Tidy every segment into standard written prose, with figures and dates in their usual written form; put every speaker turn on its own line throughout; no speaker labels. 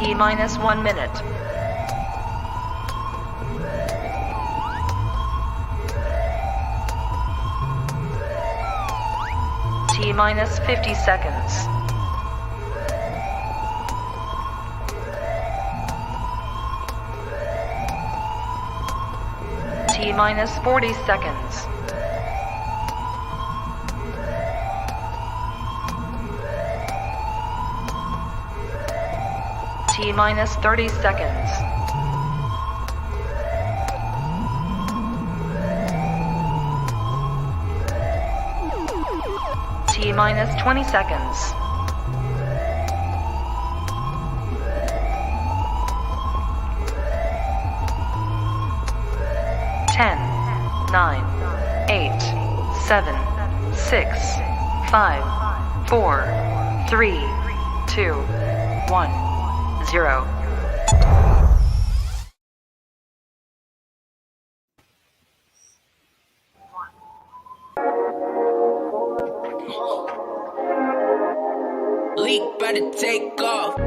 T-minus 1 minute. T-minus 50 seconds. T-minus 40 seconds. T-minus 30 seconds. T-minus 20 seconds. Ten, 9, 8, 7, 6, 5, 4, 3, 2, 1, 0.
Leak better take off.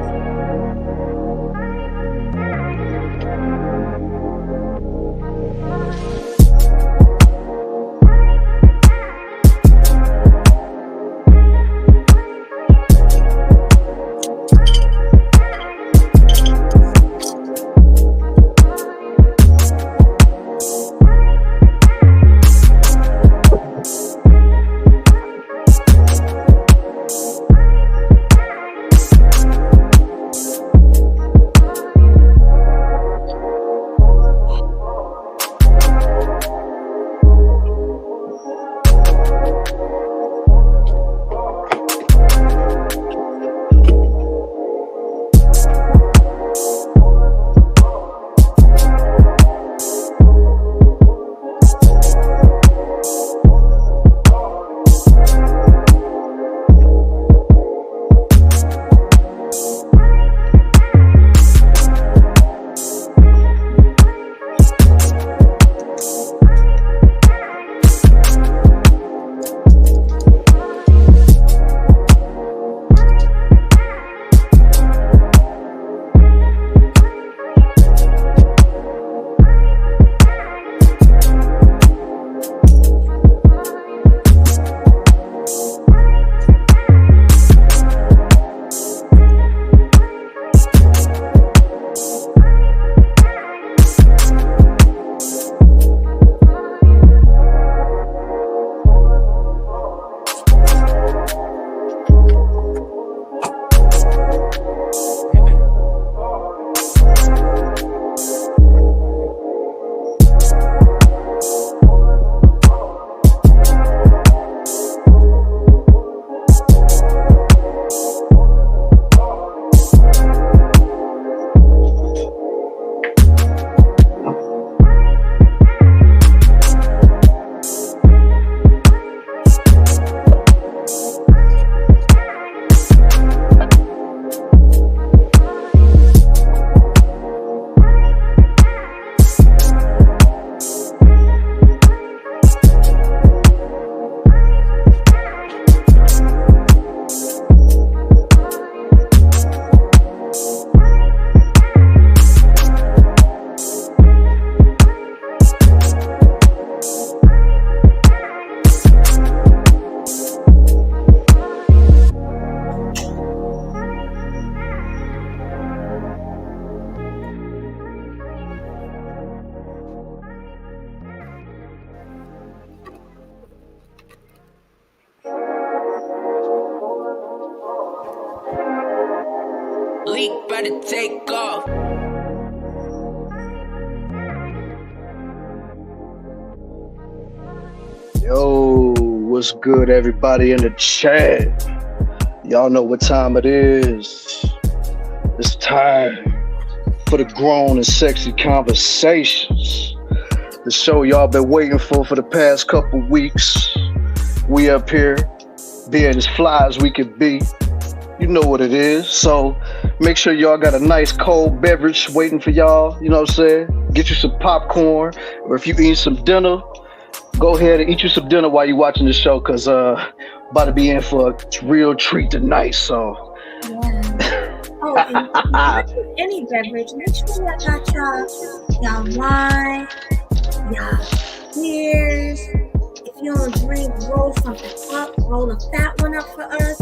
Leak better take off.
Yo, what's good, everybody in the chat? Y'all know what time it is. It's time for the grown and sexy conversations. The show y'all been waiting for the past couple weeks. We up here being as fly as we could be. You know what it is. So make sure y'all got a nice cold beverage waiting for y'all. You know what I'm saying? Get you some popcorn, or if you eat some dinner, go ahead and eat you some dinner while you're watching the show, because about to be in for a real treat tonight. So
Yeah. and not just any beverage. Make sure y'all got y'all wine, y'all beers. If you don't drink, roll something up. Roll a fat one up for us.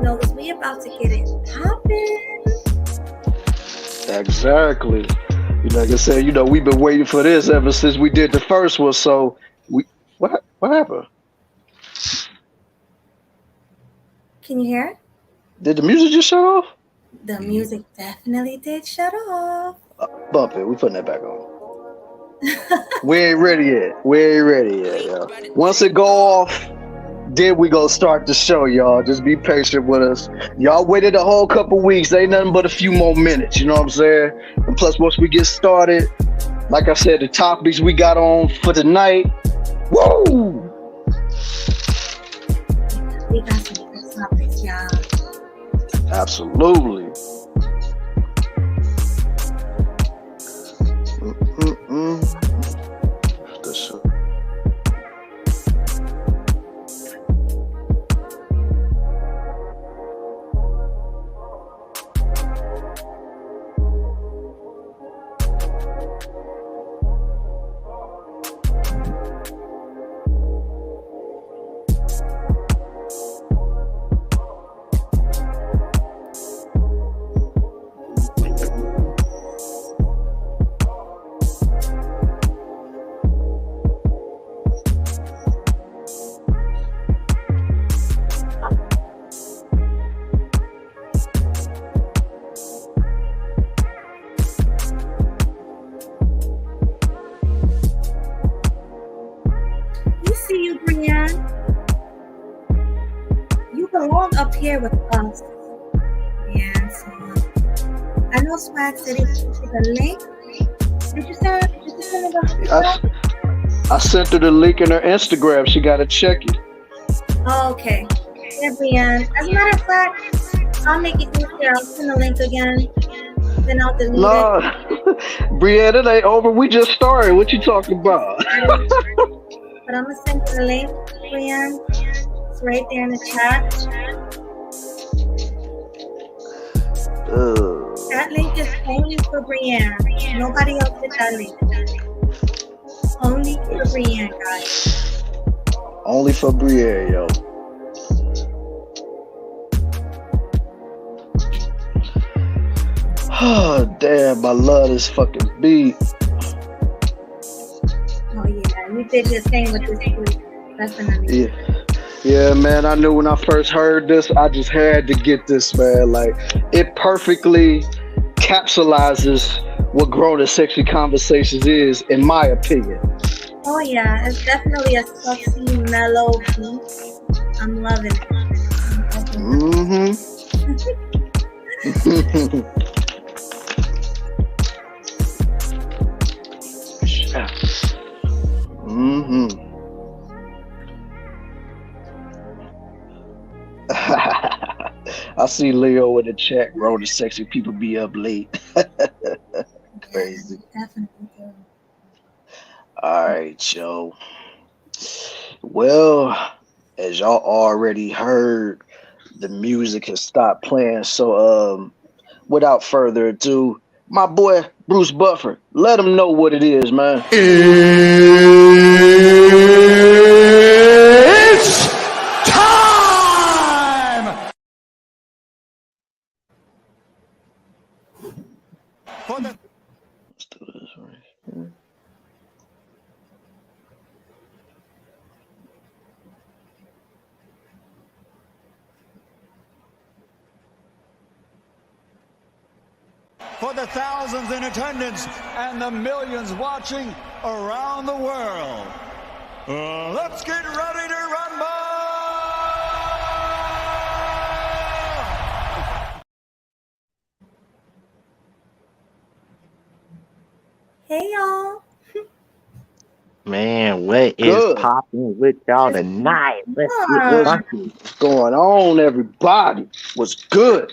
Because we about to get it popping.
Exactly. Like I said, we've been waiting for this ever since we did the first one. So what happened?
Can you hear it?
Did the music just shut off?
The music definitely did shut off.
Bump it. We putting that back on. We ain't ready yet. Yo. Once it go off, then we gonna start the show, y'all. Just be patient with us. Y'all waited a whole couple weeks. Ain't nothing but a few more minutes. You know what I'm saying? And plus, once we get started, like I said, the topics we got on for tonight. Woo!
We got some good topics, y'all.
Absolutely. This.
Up here with us. Yeah, so I know Swag said he sent the link. Did you send it?
I sent her the link in her Instagram. She gotta check it.
Oh, okay. Yeah, Brianne. As a matter of fact, I'll make it easier. I'll send the link again. Then I'll delete it.
Brianne, it ain't over. We just started. What you talking about?
But I'm gonna send you the link, Brianne. It's right there in the chat. That link is only for Brianne. Nobody else get that link. Only for Brianne, guys.
Only for Brianne, yo. Oh, damn, I love this fucking beat.
Oh, yeah, you did your thing with this beat. Definitely.
Yeah, man, I knew when I first heard this, I just had to get this, man. Like, it perfectly capsulizes what grown and sexy conversations is, in my opinion.
Oh, yeah, it's definitely a sexy, mellow beat. I'm loving it.
I see Leo in the chat. Grown and sexy people be up late. Crazy.
Definitely do.
All right, yo. Well, as y'all already heard, the music has stopped playing. So, without further ado, my boy Bruce Buffer, let him know what it is, man.
It's time for the.
Let's do this right here.
For the thousands in attendance and the millions watching around the world. Let's get ready to rumble!
Hey, y'all.
Man, what is popping with y'all tonight? Let's get funky.
What's going on, everybody? What's good?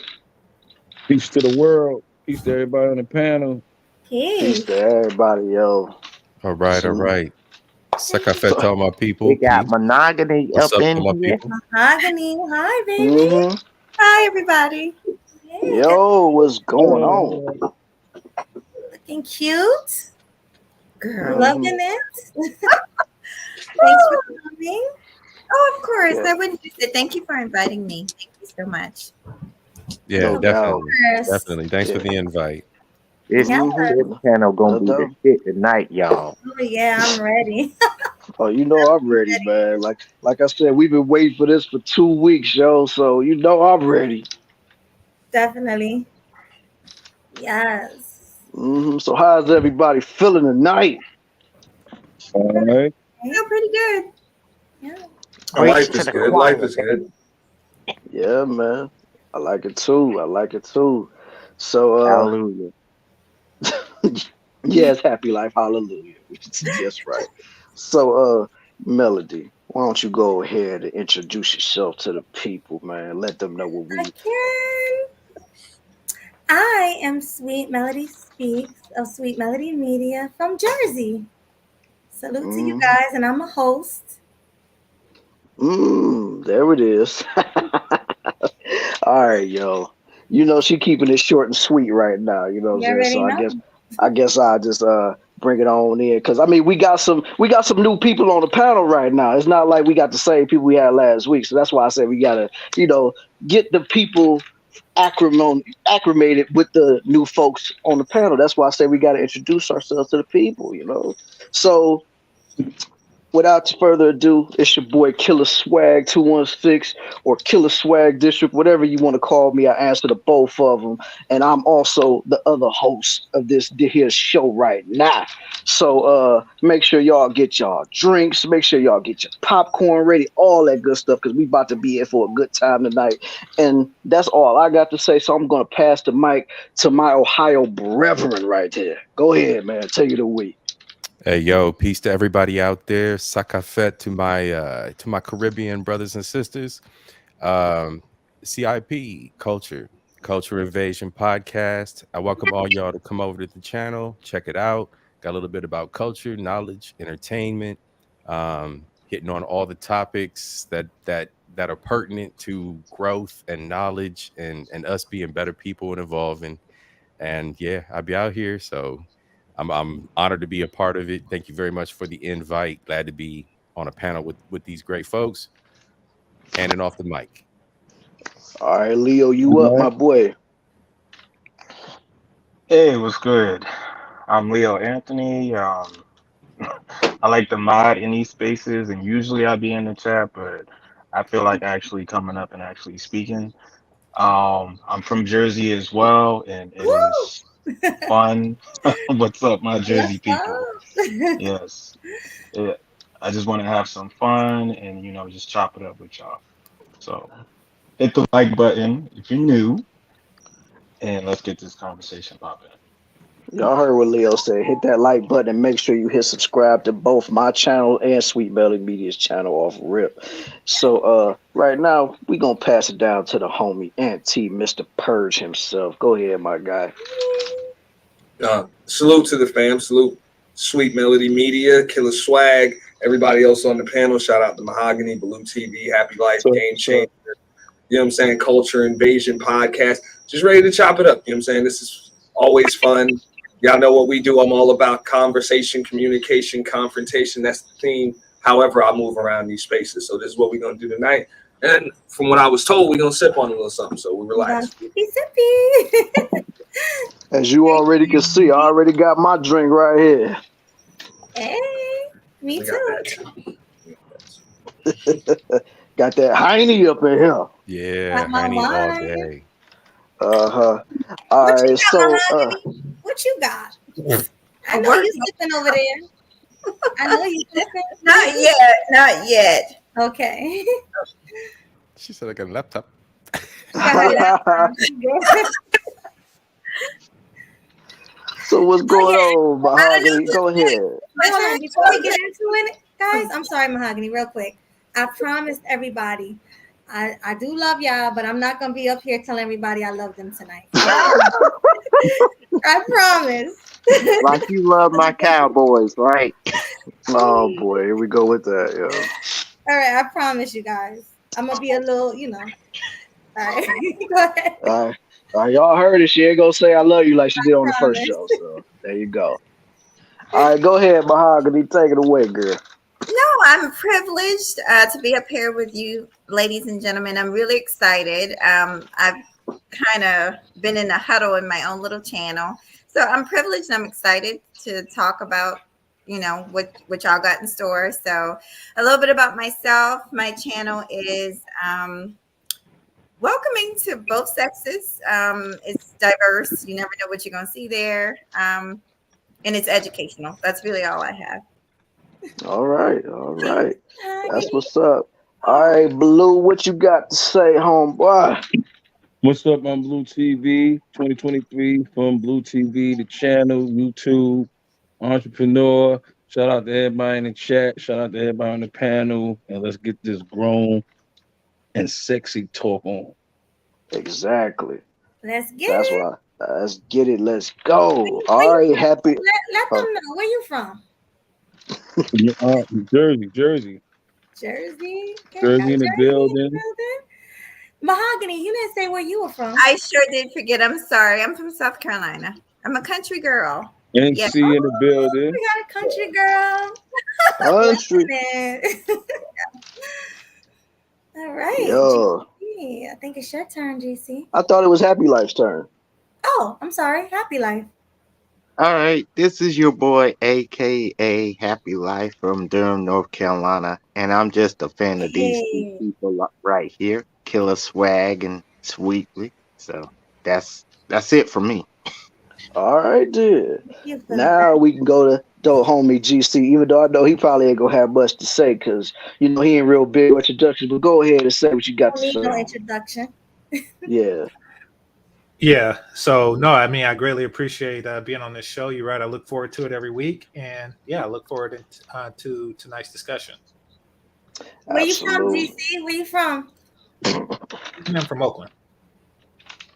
Peace to the world. Peace to everybody on the panel.
Peace to everybody, yo.
All right, all right. Sakafet to all my people.
We got Monogamy
What's
up
up
in
to my
here.
people?
Mahogany. Hi, baby. Hi, everybody.
Yo, what's going on?
Looking cute.
Girl.
Loving it. Thanks for coming.
Oh, of course.
Yeah.
I wouldn't miss it. Thank you for inviting me. Thank you so much.
Yeah,
No doubt.
definitely. Thanks for the invite.
This channel gonna be the shit tonight, y'all.
Oh yeah, I'm ready.
Oh, you know I'm ready, man. Like I said, we've been waiting for this for 2 weeks, yo. So you know I'm ready.
Definitely. Yes.
So how's everybody feeling tonight?
All right.
I feel pretty good.
Yeah.
Life is good. Life is good.
Yeah, man. I like it too. So
Hallelujah.
yes, happy life, hallelujah. That's right. So Melody, why don't you go ahead and introduce yourself to the people, man? Let them know what we
I am Sweet Melody Speaks of Sweet Melody Media from Jersey. Salute to you guys, and I'm a host.
There it is. All right, yo. You know she keeping it short and sweet right now. You know what I'm saying? So I guess I'll just bring it on in, because I mean we got some new people on the panel right now. It's not like we got the same people we had last week. So that's why I said we gotta, get the people acclimated with the new folks on the panel. That's why I say we gotta introduce ourselves to the people. So without further ado, it's your boy Killer Swag 216 or Killer Swag District, whatever you want to call me. I answer to both of them, and I'm also the other host of this here show right now. So make sure y'all get y'all drinks, make sure y'all get your popcorn ready, all that good stuff, because we about to be here for a good time tonight. And that's all I got to say. So I'm gonna pass the mic to my Ohio brethren right here. Go ahead, man. Take it away.
Hey, yo, peace to everybody out there. Sakafet to my Caribbean brothers and sisters. CIP, Culture Invasion Podcast. I welcome all y'all to come over to the channel, check it out. Got a little bit about culture, knowledge, entertainment, hitting on all the topics that are pertinent to growth and knowledge and us being better people and evolving. And yeah, I'll be out here, so I'm honored to be a part of it. Thank you very much for the invite. Glad to be on a panel with these great folks. Handing off the mic.
All right, Leo, you up, my boy?
Hey, what's good? I'm Leo Anthony. I like to mod in these spaces, and usually I be in the chat, but I feel like actually coming up and actually speaking. I'm from Jersey as well, and it is fun. What's up, my Jersey people? Yes. I just want to have some fun and, just chop it up with y'all. So hit the like button if you're new, and let's get this conversation popping.
Y'all heard what Leo said. Hit that like button and make sure you hit subscribe to both my channel and Sweet Melody Media's channel off rip. So right now we gonna pass it down to the homie Auntie Mr. Purge himself. Go ahead, my guy.
Salute to the fam. Salute Sweet Melody Media, Killer Swag, everybody else on the panel. Shout out to Mahogany, Blue TV, Happy Life, Game Changer. You know what I'm saying? Culture Invasion Podcast. Just ready to chop it up. You know what I'm saying? This is always fun. Y'all know what we do. I'm all about conversation, communication, confrontation. That's the theme. However, I move around these spaces. So this is what we're going to do tonight. And from what I was told, we're going to sip on a little something. So we relax.
Sippy.
As you already can see, I already got my drink right here.
Hey, me too.
Got that Heine up in here.
Yeah, Heine all day.
All right, so
what you got? I know you sipping over there. I know you sipping.
Not yet.
Okay.
She said I got a laptop.
So what's going on, Mahogany? Go ahead.
Before we get into it, guys, I'm sorry, Mahogany, real quick. I promised everybody. I do love y'all, but I'm not gonna be up here telling everybody I love them tonight. I promise.
Like you love my Cowboys, right?
Oh boy, here we go with that, yo.
All right, I promise you guys. I'm gonna be a little, All right. Go ahead.
All right. Y'all heard it. She ain't gonna say I love you like she did on the first
Promise.
show. So there you go. All right, go ahead, Mahogany. Take it away, girl.
No, I'm privileged to be up here with you, ladies and gentlemen. I'm really excited. I've kind of been in a huddle in my own little channel, so I'm privileged. And I'm excited to talk about, what y'all got in store. So, a little bit about myself. My channel is welcoming to both sexes. It's diverse. You never know what you're gonna see there, and it's educational. That's really all I have.
All right. That's what's up. All right, Blue, what you got to say, homeboy?
What's up on Blue TV 2023 from Blue TV, the channel, YouTube, entrepreneur. Shout out to everybody in the chat. Shout out to everybody on the panel. And let's get this grown and sexy talk on.
Exactly.
Let's get
That's
it.
why. Let's get it. Let's go. All right, happy.
Let them know where you from.
Jersey.
Jersey.
Jersey in the building.
Mahogany, you didn't say where you were from.
I sure did forget. I'm sorry. I'm from South Carolina. I'm a country girl.
NC in the building.
We got a country girl.
Country.
All right.
Yo.
GC, I think it's your turn, GC.
I thought it was Happy Life's turn.
Oh, I'm sorry. Happy Life.
All right, this is your boy, aka Happy Life from Durham, North Carolina, and I'm just a fan of these two people right here, Killer Swag and Sweetly. So that's it for me.
All right, dude. Now we can go to homie GC, even though I know he probably ain't gonna have much to say because he ain't real big with introductions. But go ahead and say what you got to say.
No introduction.
Yeah.
Yeah. So no, I mean, I greatly appreciate being on this show. You're right. I look forward to it every week, and yeah, I look forward to tonight's discussion.
Where you from, GC? Where you from?
I'm from Oakland.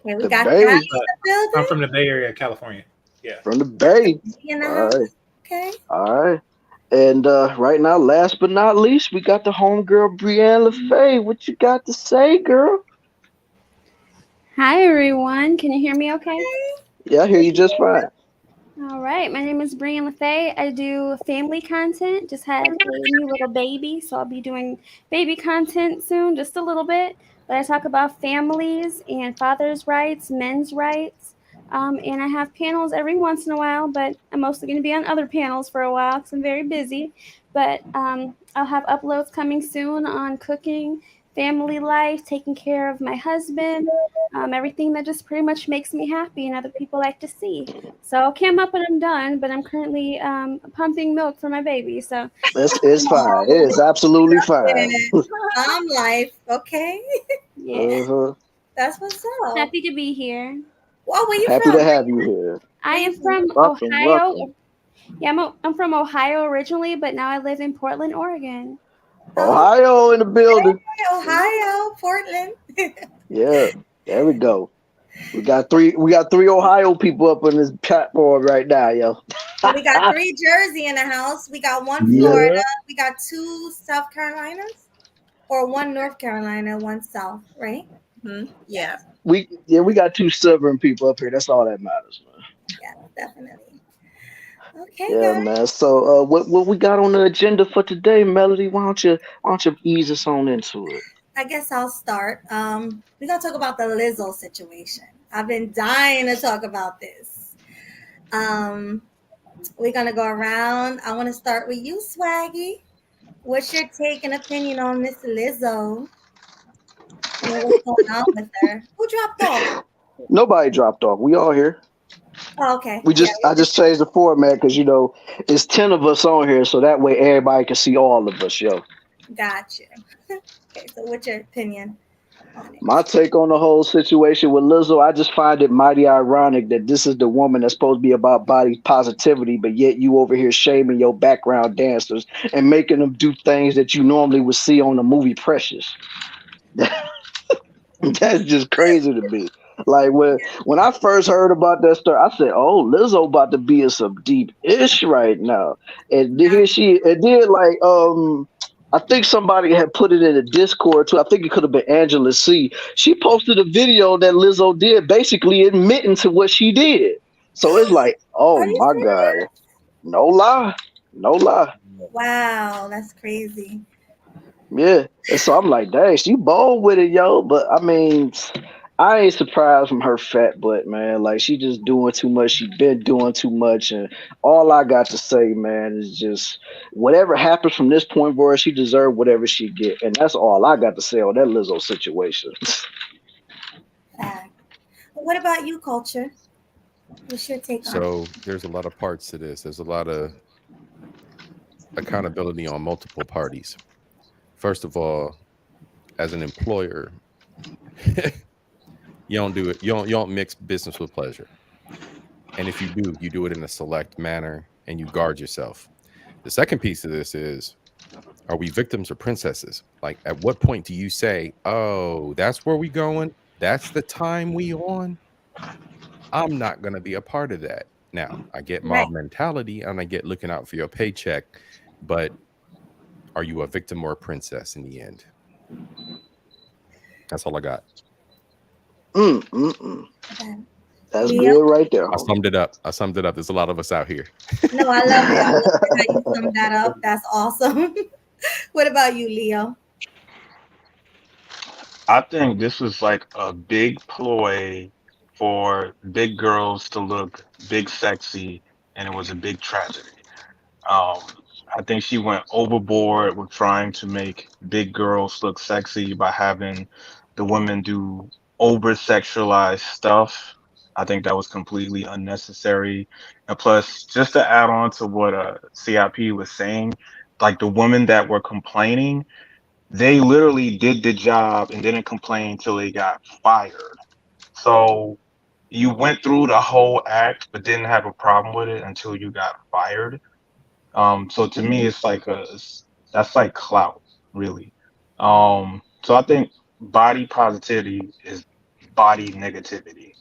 Okay, we got Kai in the building.
I'm from the Bay Area, California. Yeah.
From the Bay.
In the house.
Right.
Okay.
All right. And right now, last but not least, we got the homegirl Brianne LaFay. What you got to say, girl?
Hi, everyone. Can you hear me okay?
Yeah, I hear you just fine.
All right. My name is Brianne LaFay. I do family content. Just had a new little baby, so I'll be doing baby content soon, just a little bit. But I talk about families and fathers' rights, men's rights. And I have panels every once in a while, but I'm mostly going to be on other panels for a while because I'm very busy. But I'll have uploads coming soon on cooking, family life, taking care of my husband, everything that just pretty much makes me happy and other people like to see. So I'll cam up when I'm done, but I'm currently pumping milk for my baby. So
it's fine. It is absolutely fine.
Mom life, okay?
Yeah.
That's what's up.
Happy to be here.
Well, where you
Happy
from?
to have you here.
I am from Ohio. Yeah, I'm from Ohio originally, but now I live in Portland, Oregon.
Ohio in the building.
Ohio, Portland.
Yeah, there we go. We got three Ohio people up on this platform right now, yo.
We got 3 Jersey in the house. We got 1 Florida. We got 2 South Carolinas, or 1 North Carolina, 1 South, right?
Mm-hmm. Yeah.
We got 2 Southern people up here. That's all that matters, man.
Yeah, definitely. Okay,
yeah,
guys.
man. So, what we got on the agenda for today, Melody? Why don't you ease us on into it?
I guess I'll start. We're gonna talk about the Lizzo situation. I've been dying to talk about this. We're gonna go around. I want to start with you, Swaggy. What's your take and opinion on Miss Lizzo? What's going on with her? Who dropped off?
Nobody dropped off. We all here.
Oh, okay.
I just changed the format because it's 10 of us on here, so that way everybody can see all of us, yo.
Gotcha. Okay, so what's your opinion on it?
My take on the whole situation with Lizzo, I just find it mighty ironic that this is the woman that's supposed to be about body positivity, but yet you over here shaming your background dancers and making them do things that you normally would see on the movie Precious. That's just crazy to me. Like when I first heard about that story, I said, "Oh, Lizzo about to be in some deep ish right now." And here she, it did like I think somebody had put it in a Discord too. I think it could have been Angela C. She posted a video that Lizzo did, basically admitting to what she did. So it's like, oh
Are you
my God,
serious?
no lie, no lie.
Wow, that's crazy.
Yeah, and so I'm like, dang, she bold with it, yo. But I mean, I ain't surprised from her fat butt, man. Like she just doing too much. She been doing too much, and all I got to say, man, is just whatever happens from this point forward, she deserved whatever she get, and that's all I got to say on that Lizzo situation.
Fact. What about you, Culture? What's your take on it?
So there's a lot of parts to this. There's a lot of accountability on multiple parties. First of all, as an employer, you don't do it. You don't mix business with pleasure. And if you do, you do it in a select manner and you guard yourself. The second piece of this is, are we victims or princesses? Like, at what point do you say, oh, that's where we going? That's the time we on? I'm not going to be a part of that. Now, I get mob mentality and I get looking out for your paycheck, but are you a victim or a princess in the end? That's all I got.
That's good right there.
I summed it up. There's a lot of us out here.
No, I love it. I love how you summed that up. That's awesome. What about you, Leo?
I think this was like a big ploy for big girls to look big sexy, and it was a big tragedy. I think she went overboard with trying to make big girls look sexy by having the women do over sexualized stuff. I think that was completely unnecessary. And plus, just to add on to what CIP was saying, like the women that were complaining, they literally did the job and didn't complain until they got fired. So you went through the whole act but didn't have a problem with it until you got fired. So to me, it's like that's like clout, really. So I think body positivity is body negativity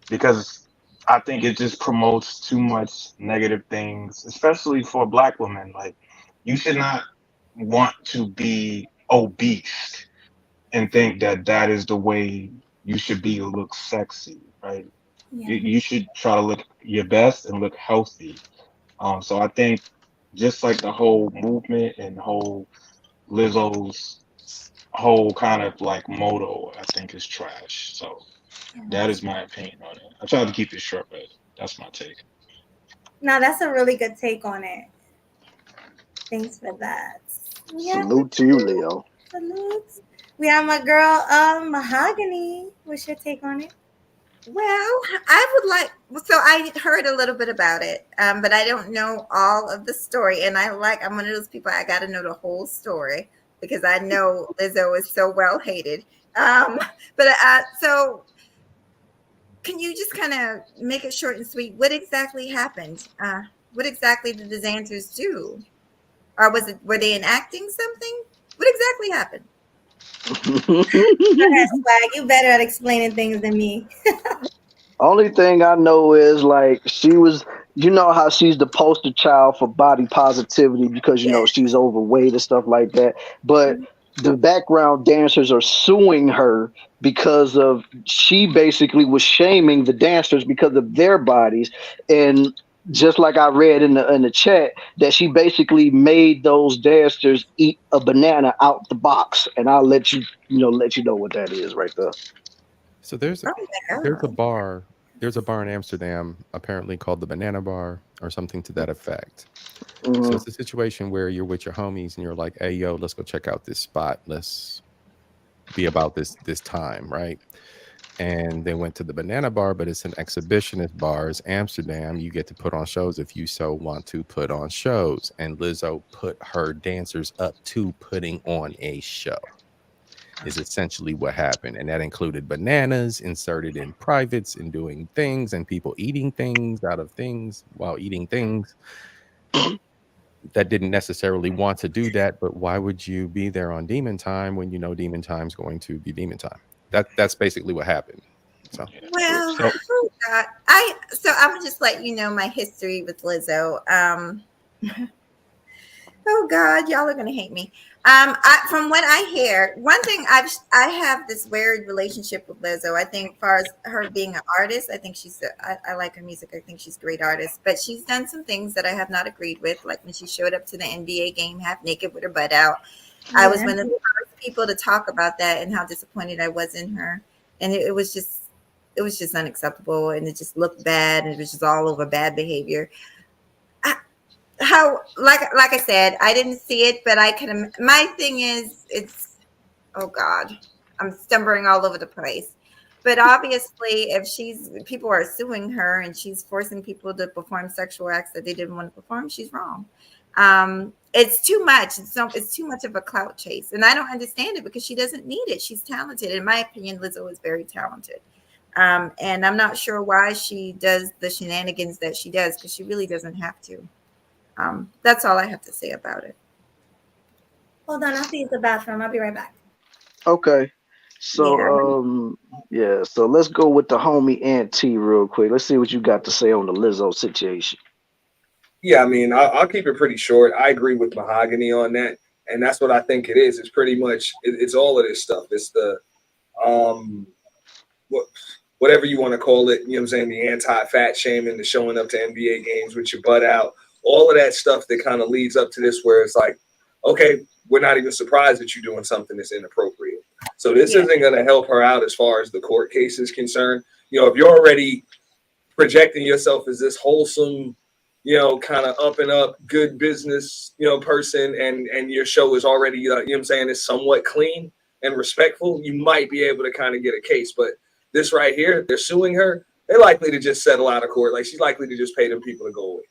because I think it just promotes too much negative things, especially for Black women. Like you should not want to be obese and think that that is the way you should be to look sexy, right? You should try to look your best and look healthy. So I think just like the whole movement and whole Lizzo's whole kind of like motto, I think is trash. So that is my opinion on it. I try to keep it short, but that's my take.
Now, that's a really good take on it. Thanks for that.
Salute to you, Leo.
Salute. We have my girl, Mahogany. What's your take on it?
Well, I would like, so I heard a little bit about it, but I don't know all of the story. And I'm one of those people, I got to know the whole story because I know Lizzo is so well hated. So can you just kind of make it short and sweet? What exactly happened? What exactly did the dancers do? Or were they enacting something? What exactly happened?
Go ahead, Swag. You better at explaining things than me.
Only thing I know is like she was, you know how she's the poster child for body positivity because you know she's overweight and stuff like that. But the background dancers are suing her because of she basically was shaming the dancers because of their bodies. And just like I read in the chat that she basically made those dancers eat a banana out the box. And I'll let you know what that is right there.
So there's a bar in Amsterdam apparently called the Banana Bar or something to that effect.
Mm-hmm.
So it's a situation where you're with your homies and you're like, hey, yo, let's go check out this spot. Let's be about this time, right? And they went to the Banana Bar, but it's an exhibitionist bar. It's Amsterdam. You get to put on shows if you so want to put on shows. And Lizzo put her dancers up to putting on a show. Is essentially what happened. And that included bananas inserted in privates and doing things and people eating things out of things while eating things that didn't necessarily want to do that. But why would you be there on demon time when you know demon time's going to be demon time? That's basically what happened. So
well, oh God. I'm gonna just let you know my history with Lizzo. Oh God, y'all are gonna hate me. From what I hear, one thing I have this weird relationship with Lizzo. I think, as far as her being an artist, I think I like her music. I think she's a great artist, but she's done some things that I have not agreed with, like when she showed up to the NBA game half naked with her butt out. Yeah. I was one of the first people to talk about that and how disappointed I was in her, and it was just unacceptable, and it just looked bad, and it was just all over bad behavior. How like I said, I didn't see it, but I can. My thing is, it's oh god, I'm stumbling all over the place. But obviously, if people are suing her and she's forcing people to perform sexual acts that they didn't want to perform, she's wrong. It's too much. It's too much of a clout chase, and I don't understand it because she doesn't need it. She's talented, in my opinion. Lizzo is very talented. And I'm not sure why she does the shenanigans that she does, because she really doesn't have to. That's all I have to say about it.
Hold on, I'll see you at the bathroom. I'll be right back.
Okay. So so let's go with the homie Aunt T real quick. Let's see what you got to say on the Lizzo situation.
Yeah, I mean, I'll keep it pretty short. I agree with Mahogany on that, and that's what I think it is. It's pretty much it's all of this stuff. It's the whatever you want to call it. You know what I'm saying? The anti-fat shaming, the showing up to NBA games with your butt out. All of that stuff that kind of leads up to this, where it's like, okay, we're not even surprised that you're doing something that's inappropriate. So this isn't going to help her out as far as the court case is concerned. You know, if you're already projecting yourself as this wholesome, you know, kind of up and up, good business, you know, person, and your show is already, you know what I'm saying, is somewhat clean and respectful, you might be able to kind of get a case. But this right here, they're suing her. They're likely to just settle out of court. Like, she's likely to just pay them people to go away.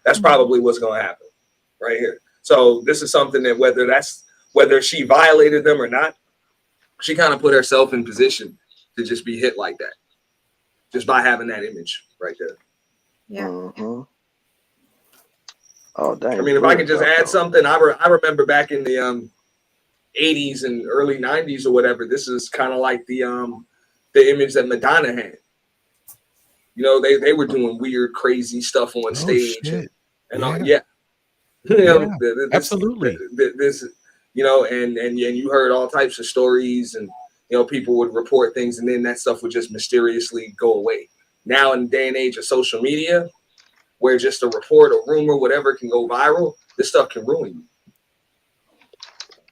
That's probably what's going to happen right here. So this is something that whether she violated them or not, she kind of put herself in position to just be hit like that, just by having that image right there.
Yeah.
Mm-hmm. Oh, dang.
I mean, if I could just add something, I remember back in the 80s and early 90s or whatever, this is kind of like the image that Madonna had. You know, they were doing weird, crazy stuff on stage.
Shit.
And
Yeah.
You know,
Absolutely.
This, you know, and you heard all types of stories, and you know, people would report things, and then that stuff would just mysteriously go away. Now, in the day and age of social media, where just a report or rumor, whatever, can go viral, this stuff can ruin you.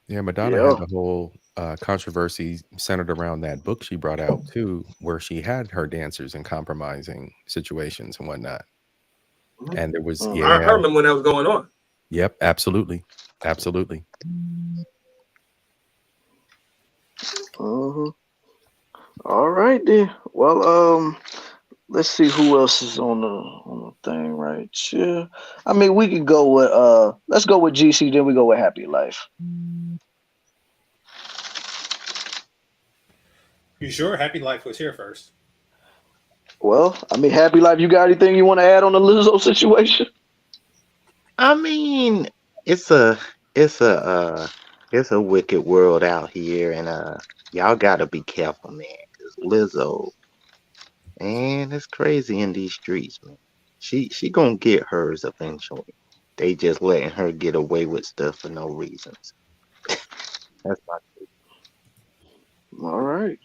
Yeah, Madonna had the whole controversy centered around that book she brought out too, where she had her dancers in compromising situations and whatnot. And there was,
I remember when that was going on.
Yep, absolutely. Absolutely.
All right then. Well, let's see who else is on the thing right here. I mean, we could go with let's go with GC, then we go with Happy Life.
You sure? Happy Life was here first.
Well, I mean, Happy Life, you got anything you want to add on the Lizzo situation?
I mean, it's a wicked world out here, and y'all gotta be careful, man, because Lizzo, man, it's crazy in these streets, man. She gonna get hers eventually. They just letting her get away with stuff for no reasons. That's my take.
All right.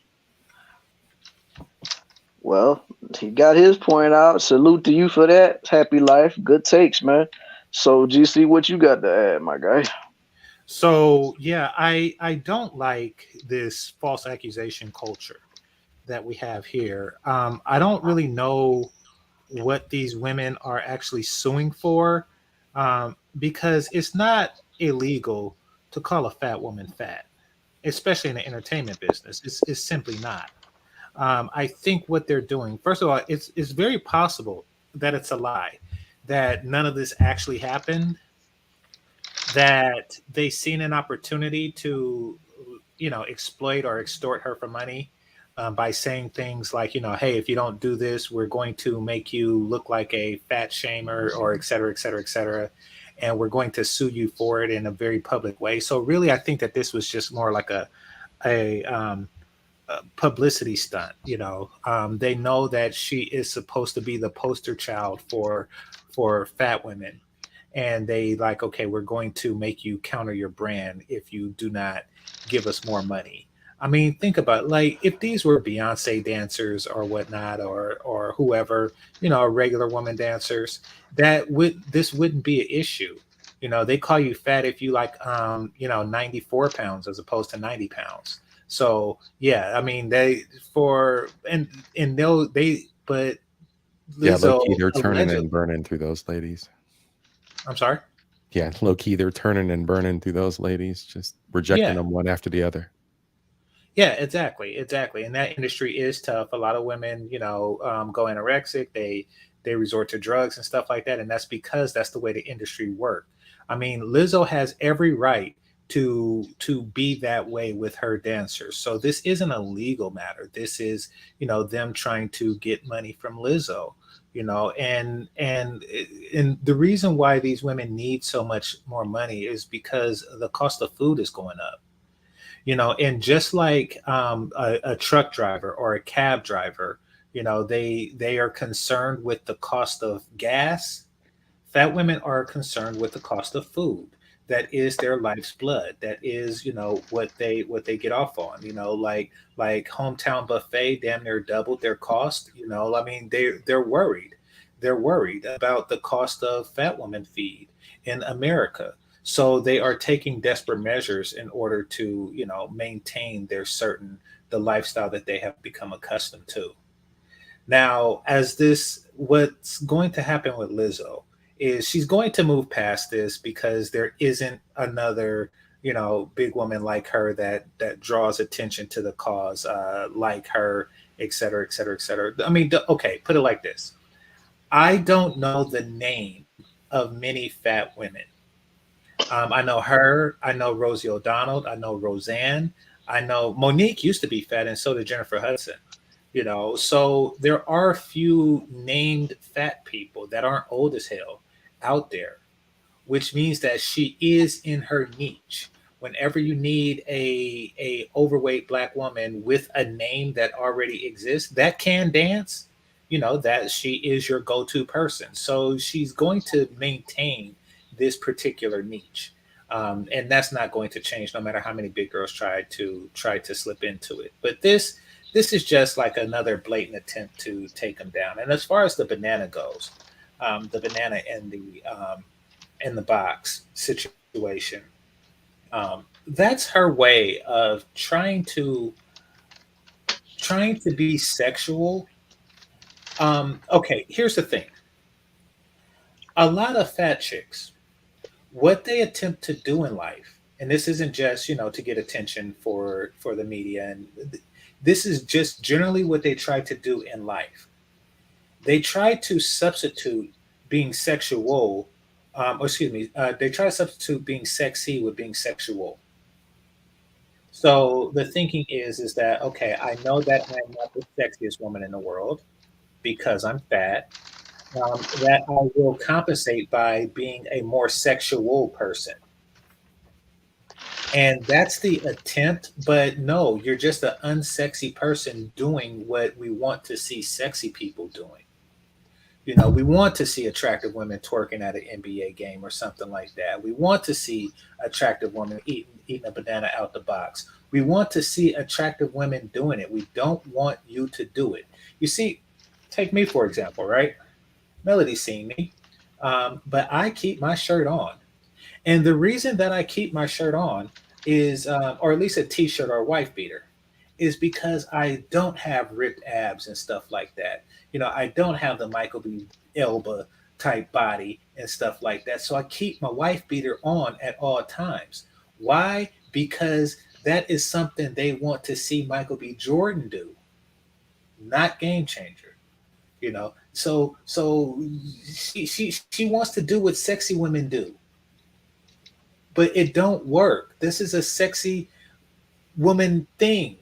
Well, he got his point out. Salute to you for that. Happy Life. Good takes, man. So, GC, what you got to add, my guy?
So, yeah, I don't like this false accusation culture that we have here. I don't really know what these women are actually suing for, because it's not illegal to call a fat woman fat, especially in the entertainment business. It's simply not. I think what they're doing, first of all, it's very possible that it's a lie, that none of this actually happened, that they seen an opportunity to, you know, exploit or extort her for money by saying things like, you know, hey, if you don't do this, we're going to make you look like a fat shamer, or et cetera, et cetera, et cetera. And we're going to sue you for it in a very public way. So really, I think that this was just more like a publicity stunt. You know, they know that she is supposed to be the poster child for fat women, and they like, okay, we're going to make you counter your brand if you do not give us more money. I mean, think about, like, if these were Beyonce dancers or whatnot, or whoever, regular woman dancers, this wouldn't be an issue. They call you fat if you like 94 pounds as opposed to 90 pounds. So yeah, I mean, but
Yeah, low
Lizzo
key, they're turning
allegedly,
and burning through those ladies.
I'm sorry.
Yeah, low key, they're turning and burning through those ladies, just rejecting
Yeah.
them one after the other.
Yeah, exactly. And that industry is tough. A lot of women, go anorexic. They resort to drugs and stuff like that, and that's because that's the way the industry works. I mean, Lizzo has every right to be that way with her dancers. So this isn't a legal matter. This is, them trying to get money from Lizzo. And the reason why these women need so much more money is because the cost of food is going up. And just like a truck driver or a cab driver, they are concerned with the cost of gas. Fat women are concerned with the cost of food. That is their life's blood. That is, what they get off on. Like Hometown Buffet damn near doubled their cost. I mean, they're worried. They're worried about the cost of fat woman feed in America. So they are taking desperate measures in order to, maintain the lifestyle that they have become accustomed to. Now, what's going to happen with Lizzo is she's going to move past this because there isn't another, big woman like her that draws attention to the cause, like her, et cetera, et cetera, et cetera. I mean, okay, put it like this. I don't know the name of many fat women. I know her. I know Rosie O'Donnell. I know Roseanne. I know Monique used to be fat, and so did Jennifer Hudson. So there are a few named fat people that aren't old as hell out there, which means that she is in her niche. Whenever you need a overweight black woman with a name that already exists that can dance, that she is your go-to person. So she's going to maintain this particular niche, and that's not going to change no matter how many big girls try to slip into it. But this is just like another blatant attempt to take them down. And as far as the banana goes, the banana in the box situation, that's her way of trying to be sexual. Okay, here's the thing. A lot of fat chicks, what they attempt to do in life, and this isn't just to get attention for the media, and this is just generally what they try to do in life. They try to substitute being sexual, they try to substitute being sexy with being sexual. So the thinking is that, okay, I know that I'm not the sexiest woman in the world because I'm fat. That I will compensate by being a more sexual person. And that's the attempt, but no, you're just an unsexy person doing what we want to see sexy people doing. We want to see attractive women twerking at an NBA game or something like that. We want to see attractive women eating a banana out the box. We want to see attractive women doing it. We don't want you to do it. You see, take me for example, right? Melody's seen me, but I keep my shirt on. And the reason that I keep my shirt on is, or at least a t-shirt or a wife beater, is because I don't have ripped abs and stuff like that. I don't have the Michael B. Elba type body and stuff like that. So I keep my wife beater on at all times. Why? Because that is something they want to see Michael B. Jordan do, not Game Changer. So she wants to do what sexy women do, but it don't work. This is a sexy woman thing,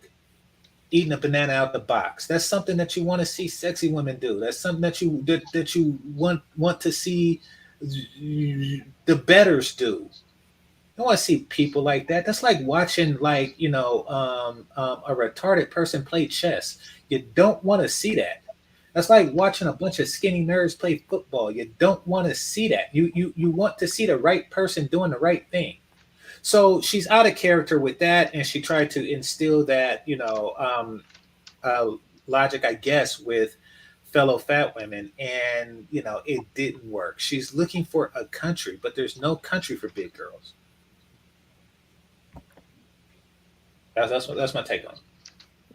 eating a banana out the box. That's something that you want to see sexy women do. That's something that you want to see the betters do. You don't want to see people like that. That's like watching a retarded person play chess. You don't want to see that. That's like watching a bunch of skinny nerds play football. You don't want to see that. You want to see the right person doing the right thing. So she's out of character with that, and she tried to instill that, logic, I guess, with fellow fat women, and it didn't work. She's looking for a country, but there's no country for big girls. That's my take on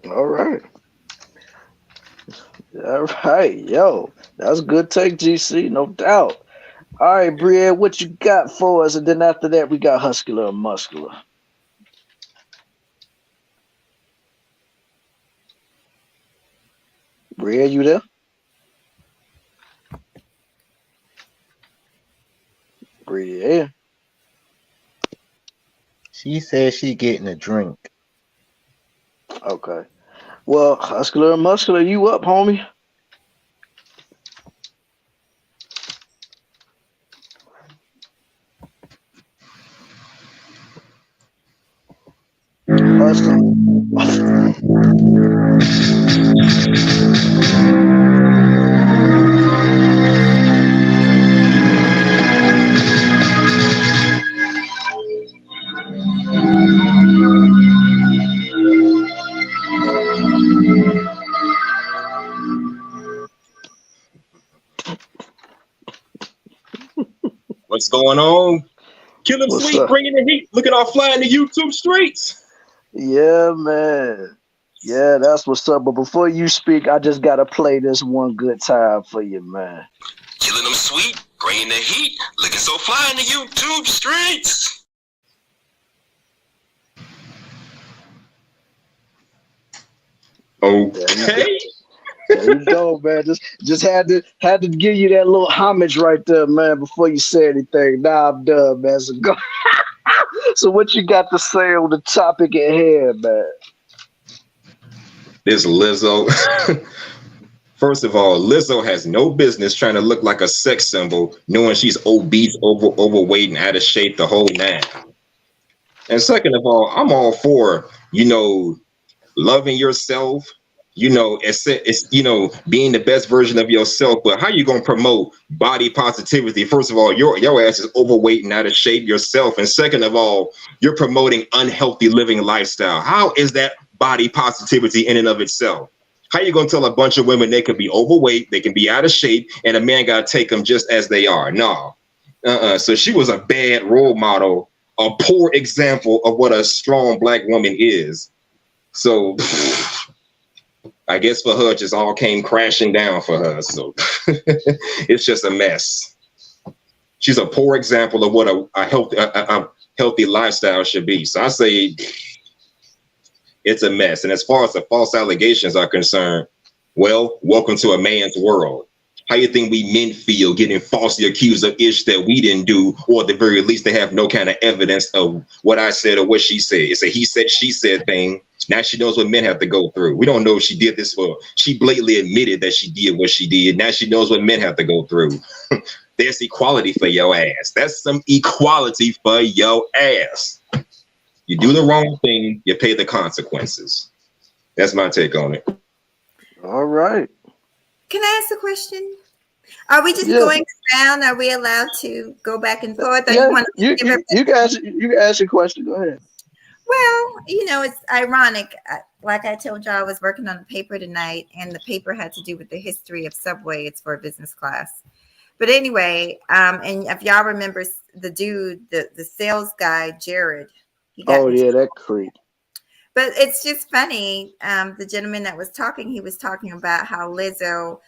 it.
All right. All right, yo, that's a good take, GC, no doubt. All right, Brienne, what you got for us? And then after that, we got Huscular and Muscular. Brienne, you there? Brienne.
She said she getting a drink.
Okay. Well, Huscular and Muscular, you up, homie?
What's going on? Kill him
What's
sweet,
up?
bringing the heat. Looking all fly in the YouTube streets.
Yeah, man. Yeah, that's what's up. But before you speak, I just gotta play this one good time for you, man.
Killing them sweet, bringing the heat. Looking so fly in the YouTube streets. Okay.
There you go, man. Just had to give you that little homage right there, man, before you say anything. Now I'm done, man. So go. So what you got to say on the topic at hand, man?
This Lizzo. First of all, Lizzo has no business trying to look like a sex symbol, knowing she's obese, overweight, and out of shape the whole nine. And second of all, I'm all for, loving yourself. It's being the best version of yourself, but how you gonna promote body positivity? First of all, your ass is overweight and out of shape yourself, and second of all, you're promoting unhealthy living lifestyle. How is that body positivity in and of itself? How you gonna tell a bunch of women they could be overweight, they can be out of shape, and a man gotta take them just as they are? No. So she was a bad role model, a poor example of what a strong black woman is. So I guess for her, it just all came crashing down for her. So it's just a mess. She's a poor example of what a healthy lifestyle should be. So I say it's a mess. And as far as the false allegations are concerned, well, welcome to a man's world. How you think we men feel getting falsely accused of ish that we didn't do, or at the very least they have no kind of evidence of what I said or what she said? It's a he said, she said thing. Now she knows what men have to go through. We don't know if she did this she blatantly admitted that she did what she did. Now she knows what men have to go through. There's equality for your ass. That's some equality for your ass. You do the wrong thing, you pay the consequences. That's my take on it.
All right.
Can I ask a question? Are we just going around? Are we allowed to go back and forth?
You can ask your question. Go ahead.
Well, it's ironic. Like I told y'all, I was working on a paper tonight, and the paper had to do with the history of Subway. It's for a business class. But anyway, and if y'all remember the dude, the sales guy, Jared.
That creep.
But it's just funny. The gentleman that was talking, he was talking about how Lizzo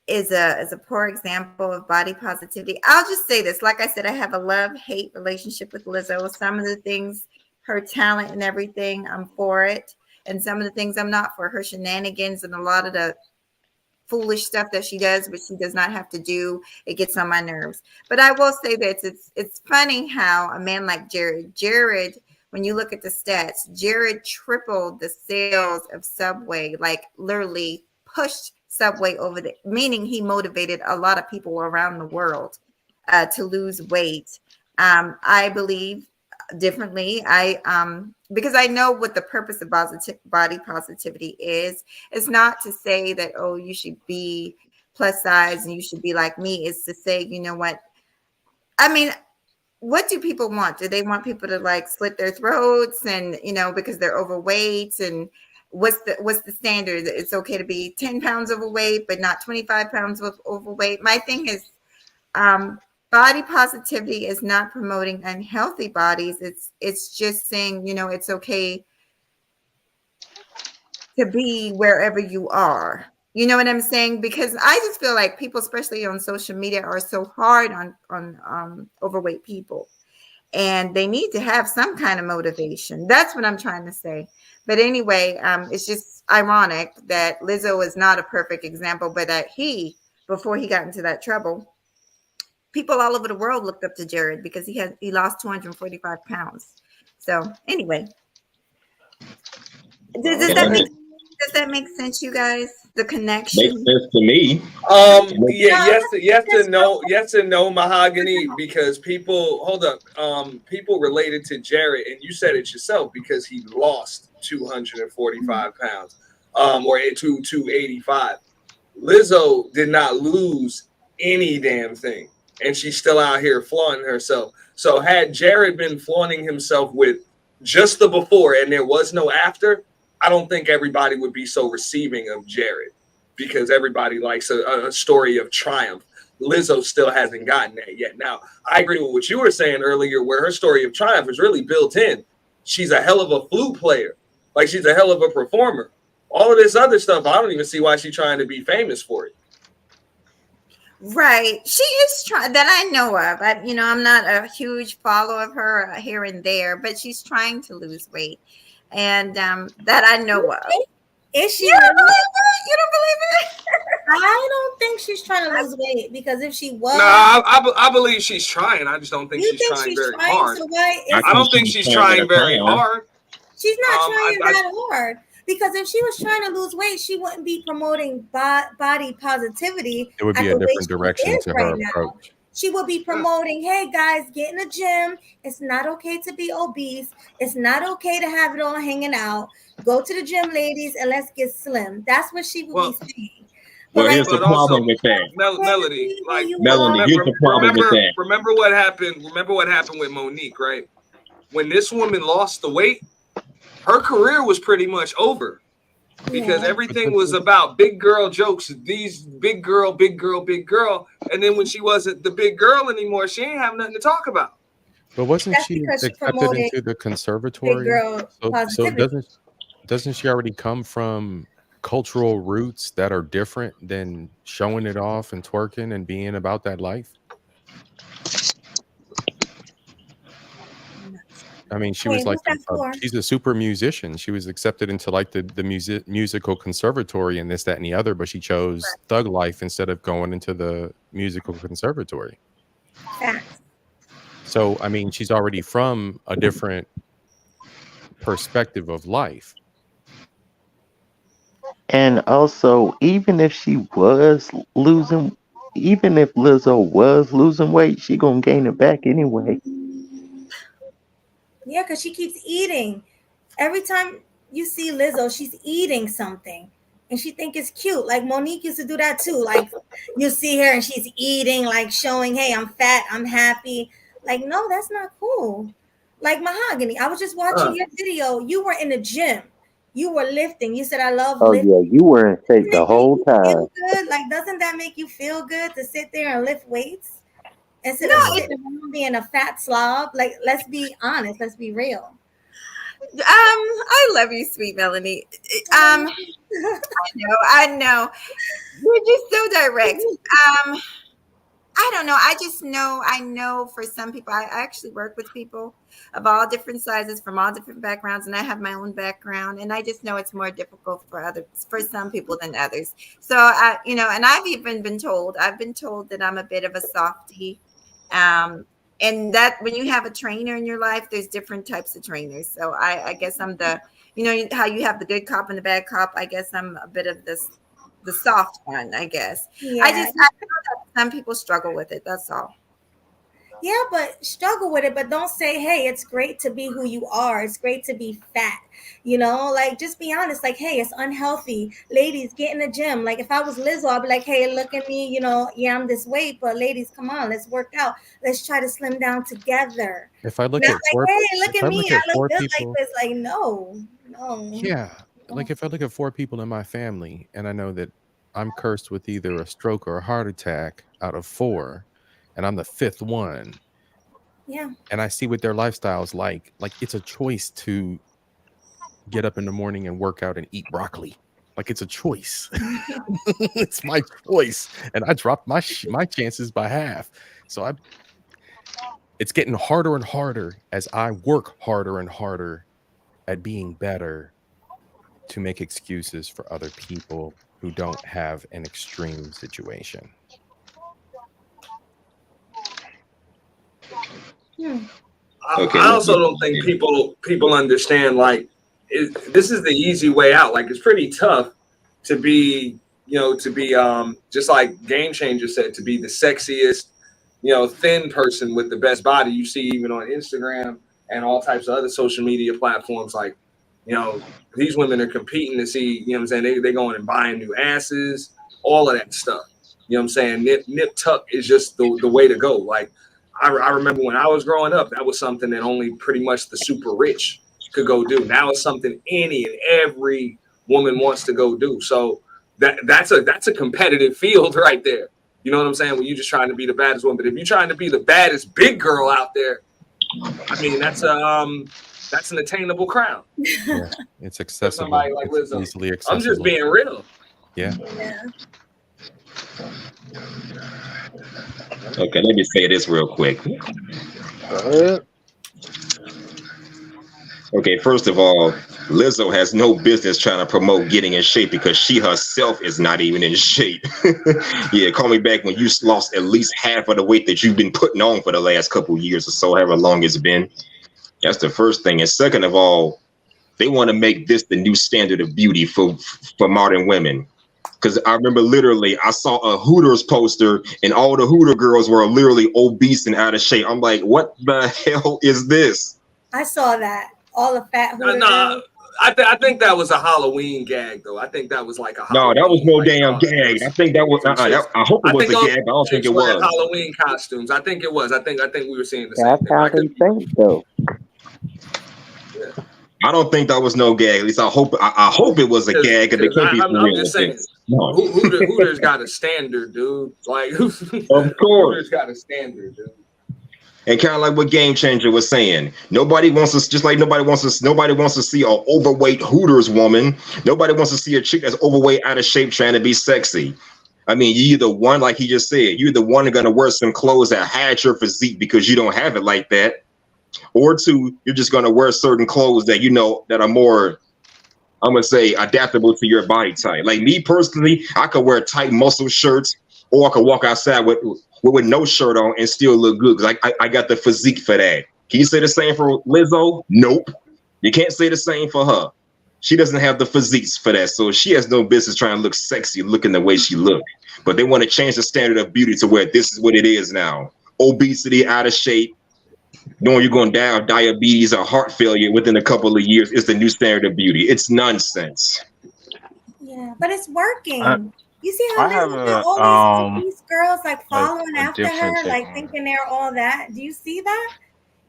is a poor example of body positivity. I'll just say this. Like I said, I have a love-hate relationship with Lizzo. Some of the things, her talent and everything, I'm for it. And some of the things I'm not for. Her shenanigans and a lot of the foolish stuff that she does, which she does not have to do, it gets on my nerves. But I will say this. It's funny how a man like Jared, when you look at the stats, Jared tripled the sales of Subway, like literally pushed Subway over meaning he motivated a lot of people around the world to lose weight. I believe differently. Because I know what the purpose of body positivity is. It's not to say that, oh, you should be plus size and you should be like me. It's to say, you know what? I mean, what do people want? Do they want people to like slit their throats and, because they're overweight? And what's the standard? It's okay to be 10 pounds overweight, but not 25 pounds overweight. My thing is, body positivity is not promoting unhealthy bodies. It's just saying, it's okay to be wherever you are. You know what I'm saying? Because I just feel like people, especially on social media, are so hard on overweight people, and they need to have some kind of motivation. That's what I'm trying to say. But anyway, it's just ironic that Lizzo is not a perfect example, but that before he got into that trouble, people all over the world looked up to Jared because he lost 245 pounds. So anyway, does that make sense, you guys? The connection
makes sense to me.
Yeah, yes and no, Mahogany, because people people related to Jared, and you said it yourself, because he lost 245 pounds, or to 285. Lizzo did not lose any damn thing, and she's still out here flaunting herself. So had Jared been flaunting himself with just the before and there was no after, I don't think everybody would be so receiving of Jared, because everybody likes a story of triumph. Lizzo still hasn't gotten that yet. Now, I agree with what you were saying earlier, where her story of triumph is really built in. She's a hell of a flute player. Like, she's a hell of a performer. All of this other stuff, I don't even see why she's trying to be famous for it.
Right. She is trying, that I know of. I'm not a huge follower of her here and there, but she's trying to lose weight. And that I know of.
Is she?
You don't believe it? You don't believe it?
I don't think she's trying to lose weight, because if she was,
No, I believe she's trying. I just don't think she's trying very hard.
So
I don't think she's trying very hard.
She's not trying that hard. Because if she was trying to lose weight, she wouldn't be promoting body positivity.
It would be a different direction to her approach.
She would be promoting, hey guys, get in the gym. It's not okay to be obese. It's not okay to have it all hanging out. Go to the gym, ladies, and let's get slim. That's what she would be saying.
Well, here's the problem with that.
Melody, like
Melanie, here's the problem with that.
Remember what happened? Remember what happened with Monique, right? When this woman lost the weight, her career was pretty much over, because everything was about big girl jokes. These big girl. And then when she wasn't the big girl anymore, she ain't have nothing to talk about.
But wasn't she accepted into the conservatory? So doesn't she already come from cultural roots that are different than showing it off and twerking and being about that life? I mean, she was like, she's a super musician. She was accepted into like the musical conservatory and this, that, and the other, but she chose thug life instead of going into the musical conservatory. So, I mean, she's already from a different perspective of life.
And also, even if Lizzo was losing weight, she gonna gain it back anyway.
Yeah, because she keeps eating. Every time you see Lizzo, she's eating something, and she think it's cute. Like Monique used to do that too. Like you see her and she's eating, like showing, hey, I'm fat, I'm happy. Like, no, that's not cool. Like Mahogany, I was just watching your video. You were in the gym. You were lifting. You said, I love lifting.
Oh yeah, you were in shape the whole time.
Feel good? Like, doesn't that make you feel good to sit there and lift weights? Instead of sitting around being a fat slob? Like, let's be honest. Let's be real.
I love you, sweet Melanie. I know. You're just so direct. I don't know. I know for some people, I actually work with people of all different sizes from all different backgrounds, and I have my own background, and I just know it's more difficult for some people than others. So and I've even been told that I'm a bit of a softie. And that when you have a trainer in your life, there's different types of trainers. So I guess I'm how you have the good cop and the bad cop. I guess I'm a bit of the soft one, I guess. Yeah. I know that some people struggle with it. That's all.
Yeah, but struggle with it, but don't say, hey, it's great to be who you are. It's great to be fat. Like just be honest, like, hey, it's unhealthy. Ladies, get in the gym. Like if I was Lizzo, I'd be like, hey, look at me, yeah, I'm this weight, but ladies, come on, let's work out. Let's try to slim down together.
If I look
Not
at
like,
four,
hey, look
if
at
I
me,
look at
I look
four
good like
people,
this. Like, no, no.
yeah, like if I look at four people in my family and I know that I'm cursed with either a stroke or a heart attack out of four, and I'm the fifth one,
Yeah.
and I see what their lifestyle's like it's a choice to get up in the morning and work out and eat broccoli. Like it's a choice. It's my choice, and I dropped my chances by half. So it's getting harder and harder as I work harder and harder at being better to make excuses for other people who don't have an extreme situation.
I also don't think people understand this is the easy way out. Like it's pretty tough to be just like Game Changer said, to be the sexiest thin person with the best body you see even on Instagram and all types of other social media platforms. Like these women are competing to see, what I'm saying, they going and buying new asses, all of that stuff. What I'm saying, nip tuck is just the way to go. Like I remember when I was growing up, that was something that only pretty much the super rich could go do. Now it's something any and every woman wants to go do. So that's a competitive field right there. You know what I'm saying? When you're just trying to be the baddest woman. But if you're trying to be the baddest big girl out there, I mean that's an attainable crown.
Yeah, it's accessible.
Somebody like
It's
Lizzo.
easily accessible.
I'm just being real.
Yeah.
Okay, let me say this real quick. Okay, first of all, Lizzo has no business trying to promote getting in shape because she herself is not even in shape. Yeah, call me back when you lost at least half of the weight that you've been putting on for the last couple of years or so, however long it's been. That's the first thing. And second of all, they want to make this the new standard of beauty for modern women. Because I remember literally, I saw a Hooters poster and all the Hooter girls were literally obese and out of shape. I'm like, what the hell is this?
I saw that. All the fat Hooter girls.
I think that was a Halloween gag, though. I think that was like a Halloween.
No, that was no damn gag. I think that was. I hope it was a gag, but I don't think it was.
Halloween costumes. I think it was. I think we were seeing the same
That's
thing.
how they think, though.
I don't think that was no gag. At least I hope it was a gag. Because
I'm just saying, Hooters got a standard, dude. Like,
of course,
Hooters got a standard, dude.
And kind of like what Game Changer was saying, nobody wants to see an overweight Hooters woman. Nobody wants to see a chick that's overweight, out of shape, trying to be sexy. I mean, you either one, like he just said, you're the one going to wear some clothes that hide your physique because you don't have it like that, or two, you're just going to wear certain clothes that that are more, I'm gonna say, adaptable to your body type. Like me personally, I could wear tight muscle shirts, or I could walk outside with no shirt on and still look good because I got the physique for that. Can you say the same for Lizzo? Nope. You can't say the same for her. She doesn't have the physiques for that, so she has no business trying to look sexy, looking the way she look. But they want to change the standard of beauty to where this is what it is now. Obesity, out of shape, knowing you're going to die of diabetes or heart failure within a couple of years is the new standard of beauty. It's nonsense.
Yeah, but it's working. You see how all these girls like following after her, like thinking they're all that. Do you see that?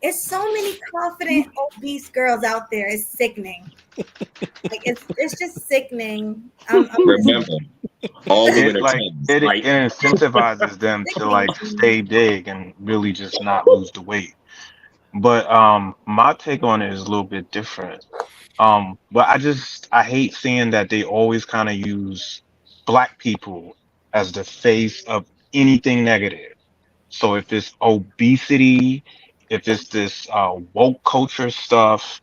It's so many confident obese girls out there. It's sickening. Like it's just sickening.
Remember, all women are
it incentivizes them to like stay big and really just not lose the weight. But my take on it is a little bit different. But I hate seeing that they always kind of use Black people as the face of anything negative. So if it's obesity, if it's this woke culture stuff,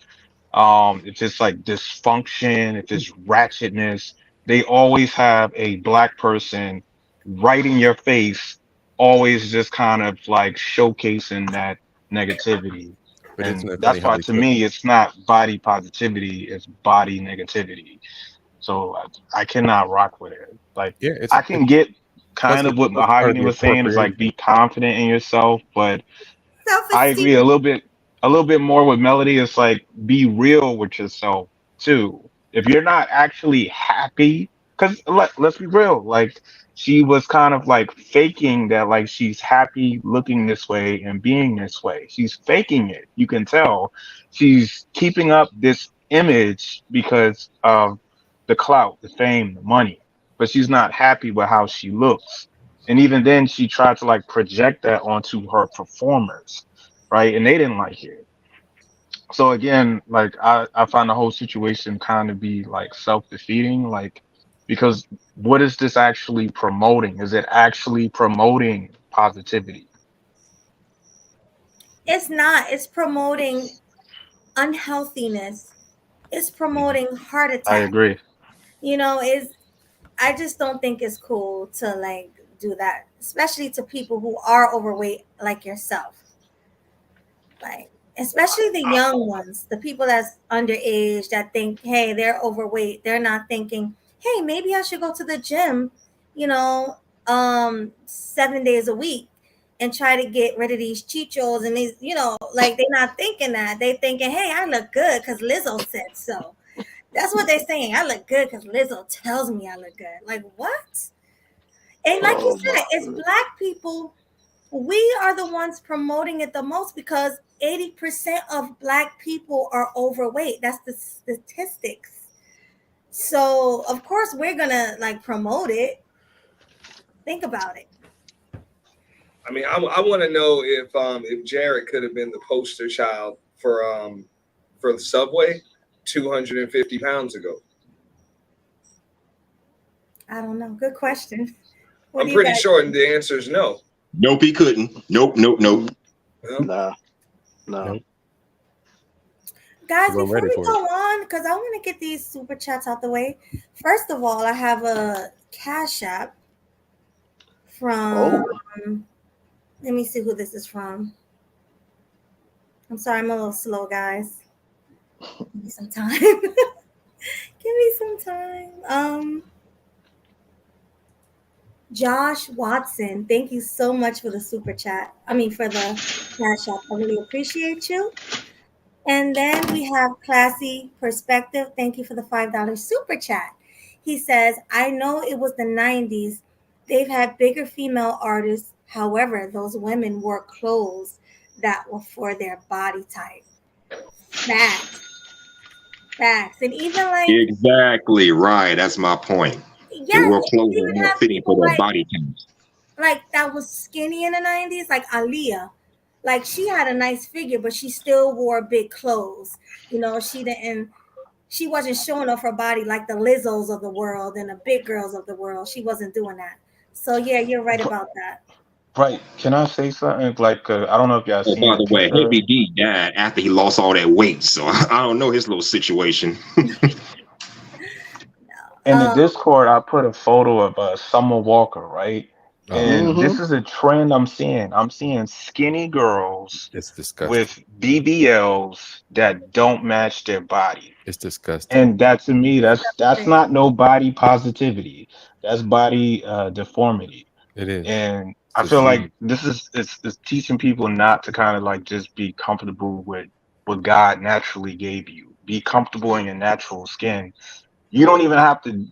if it's like dysfunction, if it's ratchetness, they always have a Black person right in your face, always just kind of like showcasing that negativity. And that's why to me, it's not body positivity, it's body negativity. So I cannot rock with it. Like I can get kind of what Mahogany was saying is like be confident in yourself, but I agree a little bit more with Melody. It's like be real with yourself too. If you're not actually happy, because let's be real, like she was kind of like faking that, like she's happy looking this way and being this way. She's faking it. You can tell she's keeping up this image because of the clout, the fame, the money, but she's not happy with how she looks. And even then, she tried to like project that onto her performers, right? And they didn't like it. So again, like I find the whole situation kind of be like self-defeating, like because what is this actually promoting? Is it actually promoting positivity?
It's not. It's promoting unhealthiness. It's promoting heart
I
attack.
agree.
Is I just don't think it's cool to like do that, especially to people who are overweight like yourself. Like, especially the young ones, the people that's underage that think, hey, they're overweight. They're not thinking, hey, maybe I should go to the gym, 7 days a week and try to get rid of these chichos and these, like they're not thinking that. They thinking, hey, I look good because Lizzo said so. That's what they're saying. I look good because Lizzo tells me I look good. Like, what? And like you said, it's Black people. We are the ones promoting it the most because 80% of Black people are overweight. That's the statistics. So, of course, we're going to like promote it. Think about it.
I mean, I want to know if Jared could have been the poster child for the Subway 250 pounds ago.
I don't know. Good question.
I'm pretty sure the answer is no.
Nope, he couldn't. Nope.
Nah.
Nope.
Guys,
We're
before
ready
we
for
go on, because I want to get these super chats out the way. First of all, I have a Cash App from, let me see who this is from. I'm sorry, I'm a little slow, guys. Give me some time. Give me some time. Josh Watson, thank you so much for the super chat. For the Cash App. I really appreciate you. And then we have Classy Perspective. Thank you for the $5 super chat. He says, I know it was the 90s. They've had bigger female artists. However, those women wore clothes that were for their body type. Facts. And even like...
Exactly right. That's my point.
Yeah,
they wore clothes
even
that were
have
fitting for
people
their
like,
body types.
like that was skinny in the 90s, like Aaliyah. Like she had a nice figure, but she still wore big clothes. She wasn't showing off her body like the Lizzos of the world and the big girls of the world. She wasn't doing that. So yeah, you're right about that.
Right. Can I say something? Like, I don't know if y'all
Oh,
seen
by
the
the way,
picture.
Heavy D died after he lost all that weight, so I don't know his little situation.
In the Discord, I put a photo of Summer Walker, right? And this is a trend I'm seeing. I'm seeing skinny girls
It's disgusting.
with BBLs that don't match their body.
It's disgusting.
And that to me, that's not no body positivity. That's body deformity.
It is.
And
It's
I feel like
disease.
it's teaching people not to kind of like just be comfortable with what God naturally gave you. Be comfortable in your natural skin. You don't even have to,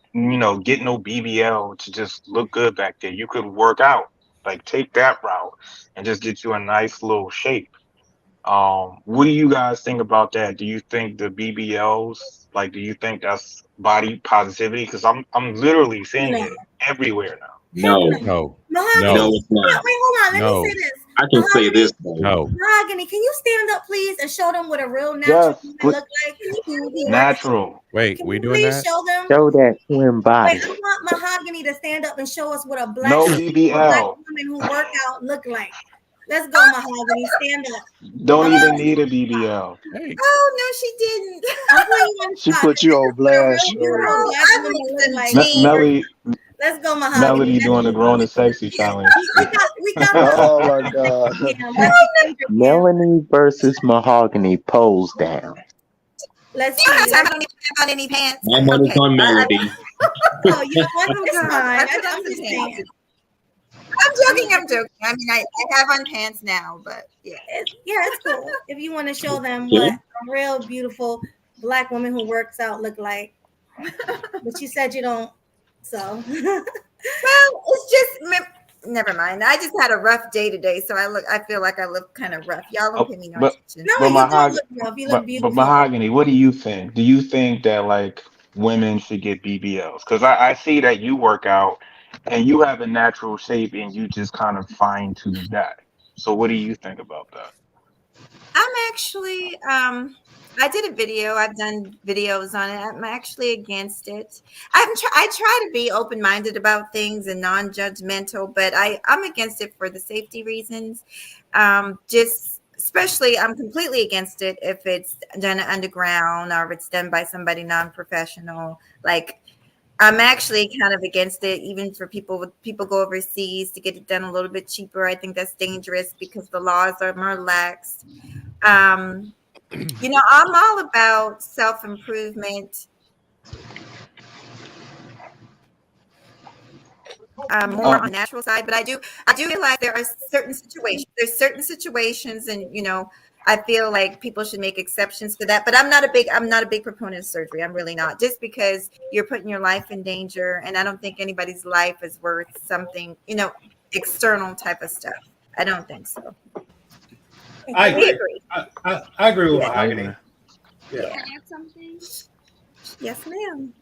get no BBL to just look good back there. You could work out, like take that route and just get you a nice little shape. What do you guys think about that? Do you think the BBLs, like, do you think that's body positivity? Because I'm literally seeing it everywhere now.
No.
Mahogany.
No, it's not.
Wait, hold on. Let me say this.
I can say this though.
No.
Mahogany, can you stand up, please, and show them what a real natural woman look like?
Natural.
Wait,
Can
we
you
doing
please
that?
show them?
Show that slim body.
Wait, I want Mahogany to stand up and show us what a black,
No
black
BBL.
woman who work out look like. Let's go, Mahogany. Stand up.
Don't even need a BBL.
Hey.
Oh no, she didn't.
I'm putting you on
She
spot.
put you on blast.
Beautiful black
I
woman
need
look
some
like.
Melody
Let's go, Mahogany.
Melody doing the grown and sexy challenge.
We got
Oh my God.
Melanie versus Mahogany, pose down.
Let's
You don't
see.
have time. I don't even have on any pants.
My money's on Melody.
Oh, you know what? It's fine. I'm just saying.
joking. I'm joking. I mean, I have on pants now, but yeah.
It's cool. If you want to show them what a real beautiful black woman who works out look like. But you said you don't, so.
Well, it's just never mind. I just had a rough day today, so I feel like I look kind of rough. Y'all don't pay me no attention.
No,
but
you don't look rough. You look beautiful.
But Mahogany, what do you think? Do you think that like women should get BBLs? Because I see that you work out and you have a natural shape and you just kind of fine tune that. So what do you think about that?
I'm actually I did a video. I've done videos on it. I'm actually against it. I try to be open-minded about things and non-judgmental, but I'm against it for the safety reasons. Just especially, I'm completely against it if it's done underground or if it's done by somebody non-professional. Like, I'm actually kind of against it, even for people go overseas to get it done a little bit cheaper. I think that's dangerous because the laws are more lax. I'm all about self-improvement. More on the natural side, but I do realize there are certain situations. There's certain situations, and I feel like people should make exceptions to that. But I'm not a big proponent of surgery. I'm really not. Just because you're putting your life in danger, and I don't think anybody's life is worth something, external type of stuff. I don't think so.
I agree. I agree with Mahogany.
Can I add something?
Yes, ma'am.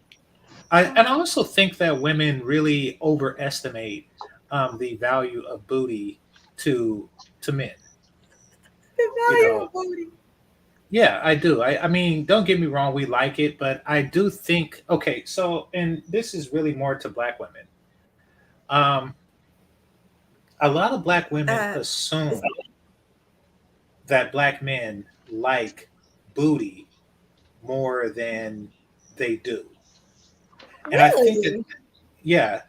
I also think that women really overestimate the value of booty to men.
The value of booty.
Yeah, I do. I mean, don't get me wrong, we like it, but I do think, okay, so, and this is really more to black women. A lot of black women assume that black men like booty more than they do. And I think that, yeah.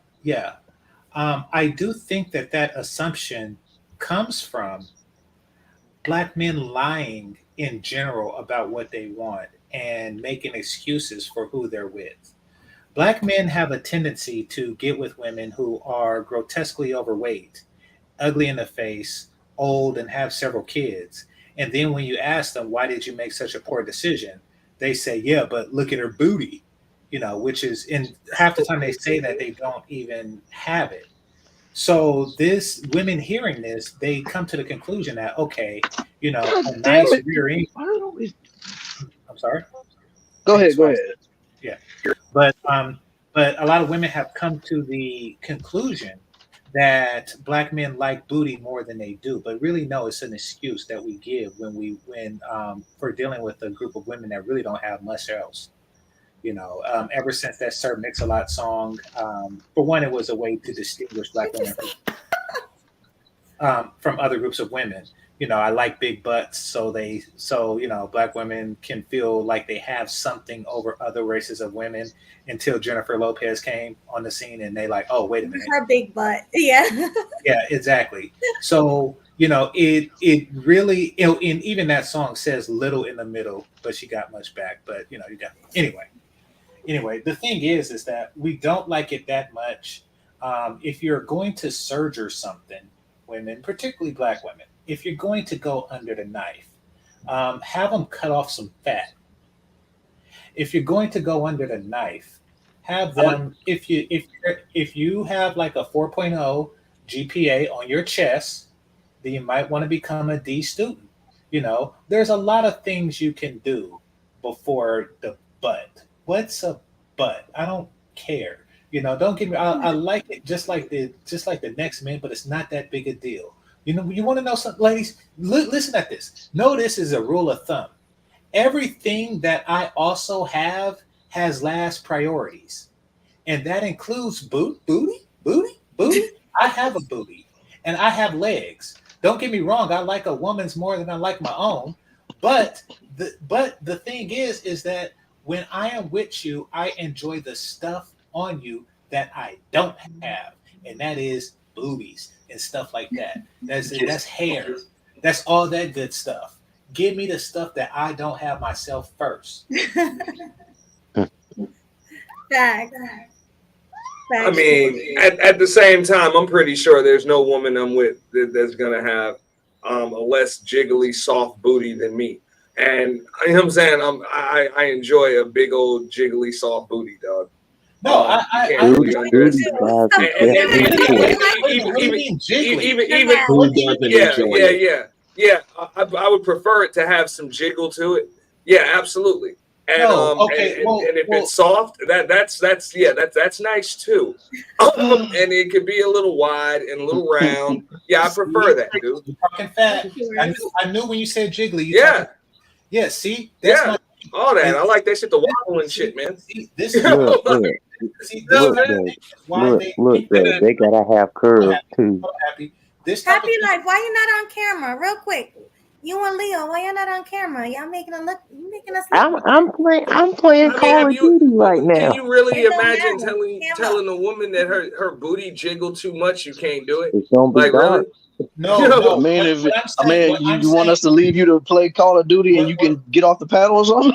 I do think that assumption comes from black men lying in general about what they want and making excuses for who they're with. Black men have a tendency to get with women who are grotesquely overweight, ugly in the face, old, and have several kids. And then when you ask them, why did you make such a poor decision? They say, yeah, but look at her booty, which is, in half the time they say that they don't even have it. So women hearing this, they come to the conclusion that, okay, a nice rear end. I'm sorry?
Go ahead.
Yeah. But a lot of women have come to the conclusion that black men like booty more than they do, but really no, it's an excuse that we give when for dealing with a group of women that really don't have much else. Ever since that Sir Mix-a-Lot song, for one, it was a way to distinguish black women from other groups of women. I like big butts, so black women can feel like they have something over other races of women until Jennifer Lopez came on the scene, and they like, oh, wait a minute,
her big butt, yeah,
yeah, exactly. So it really, and even that song says little in the middle, but she got much back. But you got anyway. The thing is that we don't like it that much. If you're going to surgery something, women, particularly black women, if you're going to go under the knife, have them cut off some fat. If you're going to go under the knife, have them, if you have like a 4.0 GPA on your chest, then you might want to become a D student. There's a lot of things you can do before the butt. What's a butt? I don't care. Don't get me. I like it just like the next man, but it's not that big a deal. You want to know something, ladies? Listen at this. Know this is a rule of thumb. Everything that I also have has last priorities, and that includes booty. I have a booty, and I have legs. Don't get me wrong. I like a woman's more than I like my own, but the thing is that when I am with you, I enjoy the stuff on you that I don't have, and that is boobies and stuff like that. That's hair. That's all that good stuff. Give me the stuff that I don't have myself first.
Fact.
I mean, at the same time, I'm pretty sure there's no woman I'm with that's gonna have a less jiggly, soft booty than me. And you know what I'm saying? I enjoy a big old jiggly, soft booty, dog.
No,
You
I
can't really underestimate.
What do you mean
Even yeah. I would prefer it to have some jiggle to it. Yeah, absolutely. And
No, okay,
and if it's soft, that's nice too. And it could be a little wide and a little round. Yeah, I prefer that, dude.
You're talking fat. I knew when you said jiggly. Yeah. See,
that's all that. I like that shit. The wobble and shit, man.
This is
look, they gotta have curves too.
Happy Life, why you not on camera? Real quick. You and Leo, why y'all not on camera? Y'all making us look.
I'm playing Call of Duty right now.
Can you really imagine telling a woman that her booty jiggle too much? You can't do it.
It's gonna be dark.
No. I mean, you want us to leave you to play Call of Duty and you can get off the paddle or something?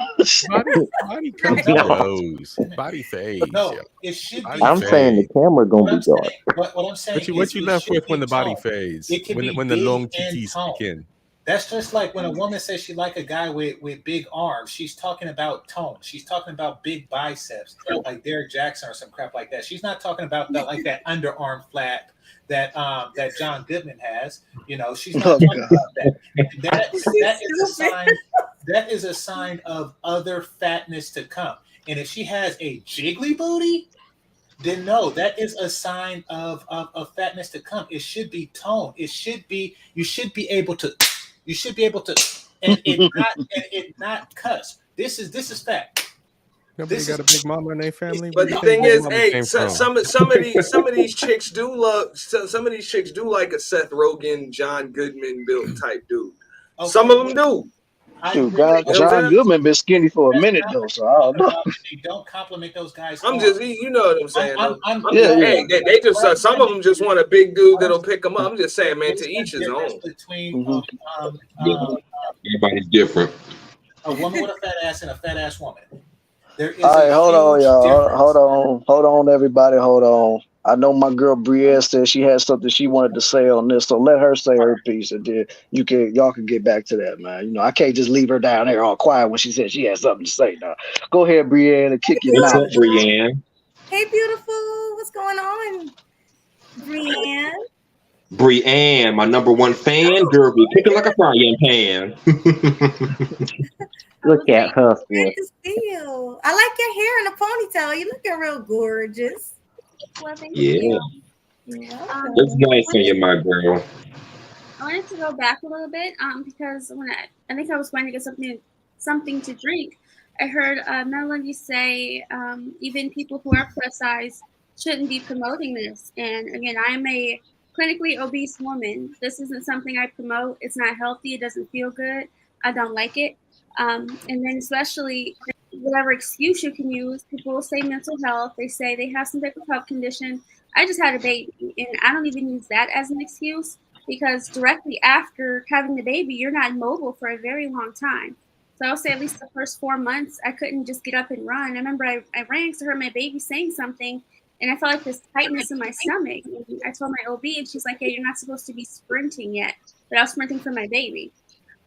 Body comes and goes. Body fades.
No, it should be.
I'm saying the camera gonna be dark.
What I'm saying
what you left with when the body fades? When the long titties kick in.
That's just like when a woman says she like a guy with big arms. She's talking about tone. She's talking about big biceps, like Derek Jackson or some crap like that. She's not talking about like that underarm flap that John Goodman has. You know, she's not talking about that. That is a sign of other fatness to come. And if she has a jiggly booty, then no, that is a sign of fatness to come. It should be tone. You should be able to and it not cuss. This is fact.
Nobody got a big mama in their family.
But the thing is, hey, some of these chicks do like a Seth Rogen, John Goodman built type dude. Okay. Some of them do.
Shoot, John Goodman been skinny for a minute though, so I don't know.
They don't compliment those guys.
I'm just, you know what I'm saying. Hey, they just some of them just want a big dude that'll pick them up. I'm just saying, man, to each his own.
Between
everybody's different.
A woman with a fat ass and a fat ass woman. There is
all right, hold on, y'all. Hold on, everybody. Hold on. I know my girl Brielle said she had something she wanted to say on this, so let her say her piece, and then y'all can get back to that, man. You know, I can't just leave her down there all quiet when she said she had something to say. Now, go ahead, Brielle, and kick your mouth.
What's up, Brienne?
Hey, beautiful. What's going on, Brienne?
Brienne, my number one fan, girl, be kicking like a frying pan. Look at her.
Great to see you. I like your hair in a ponytail. You looking real gorgeous.
Well, thank
yeah.
you.
It's nice on you, my girl.
I wanted to go back a little bit because when I think I was going to get something to drink, I heard Melanie say even people who are plus size shouldn't be promoting this. And again, I am a clinically obese woman. This isn't something I promote. It's not healthy. It doesn't feel good. I don't like it. And then especially whatever excuse you can use, people will say mental health. They say they have some type of health condition. I just had a baby, and I don't even use that as an excuse because directly after having the baby, you're not mobile for a very long time. So I'll say at least the first 4 months, I couldn't just get up and run. I remember I ran because I heard my baby saying something, and I felt like this tightness in my stomach. And I told my OB, and she's like, "Hey, you're not supposed to be sprinting yet." But I was sprinting for my baby.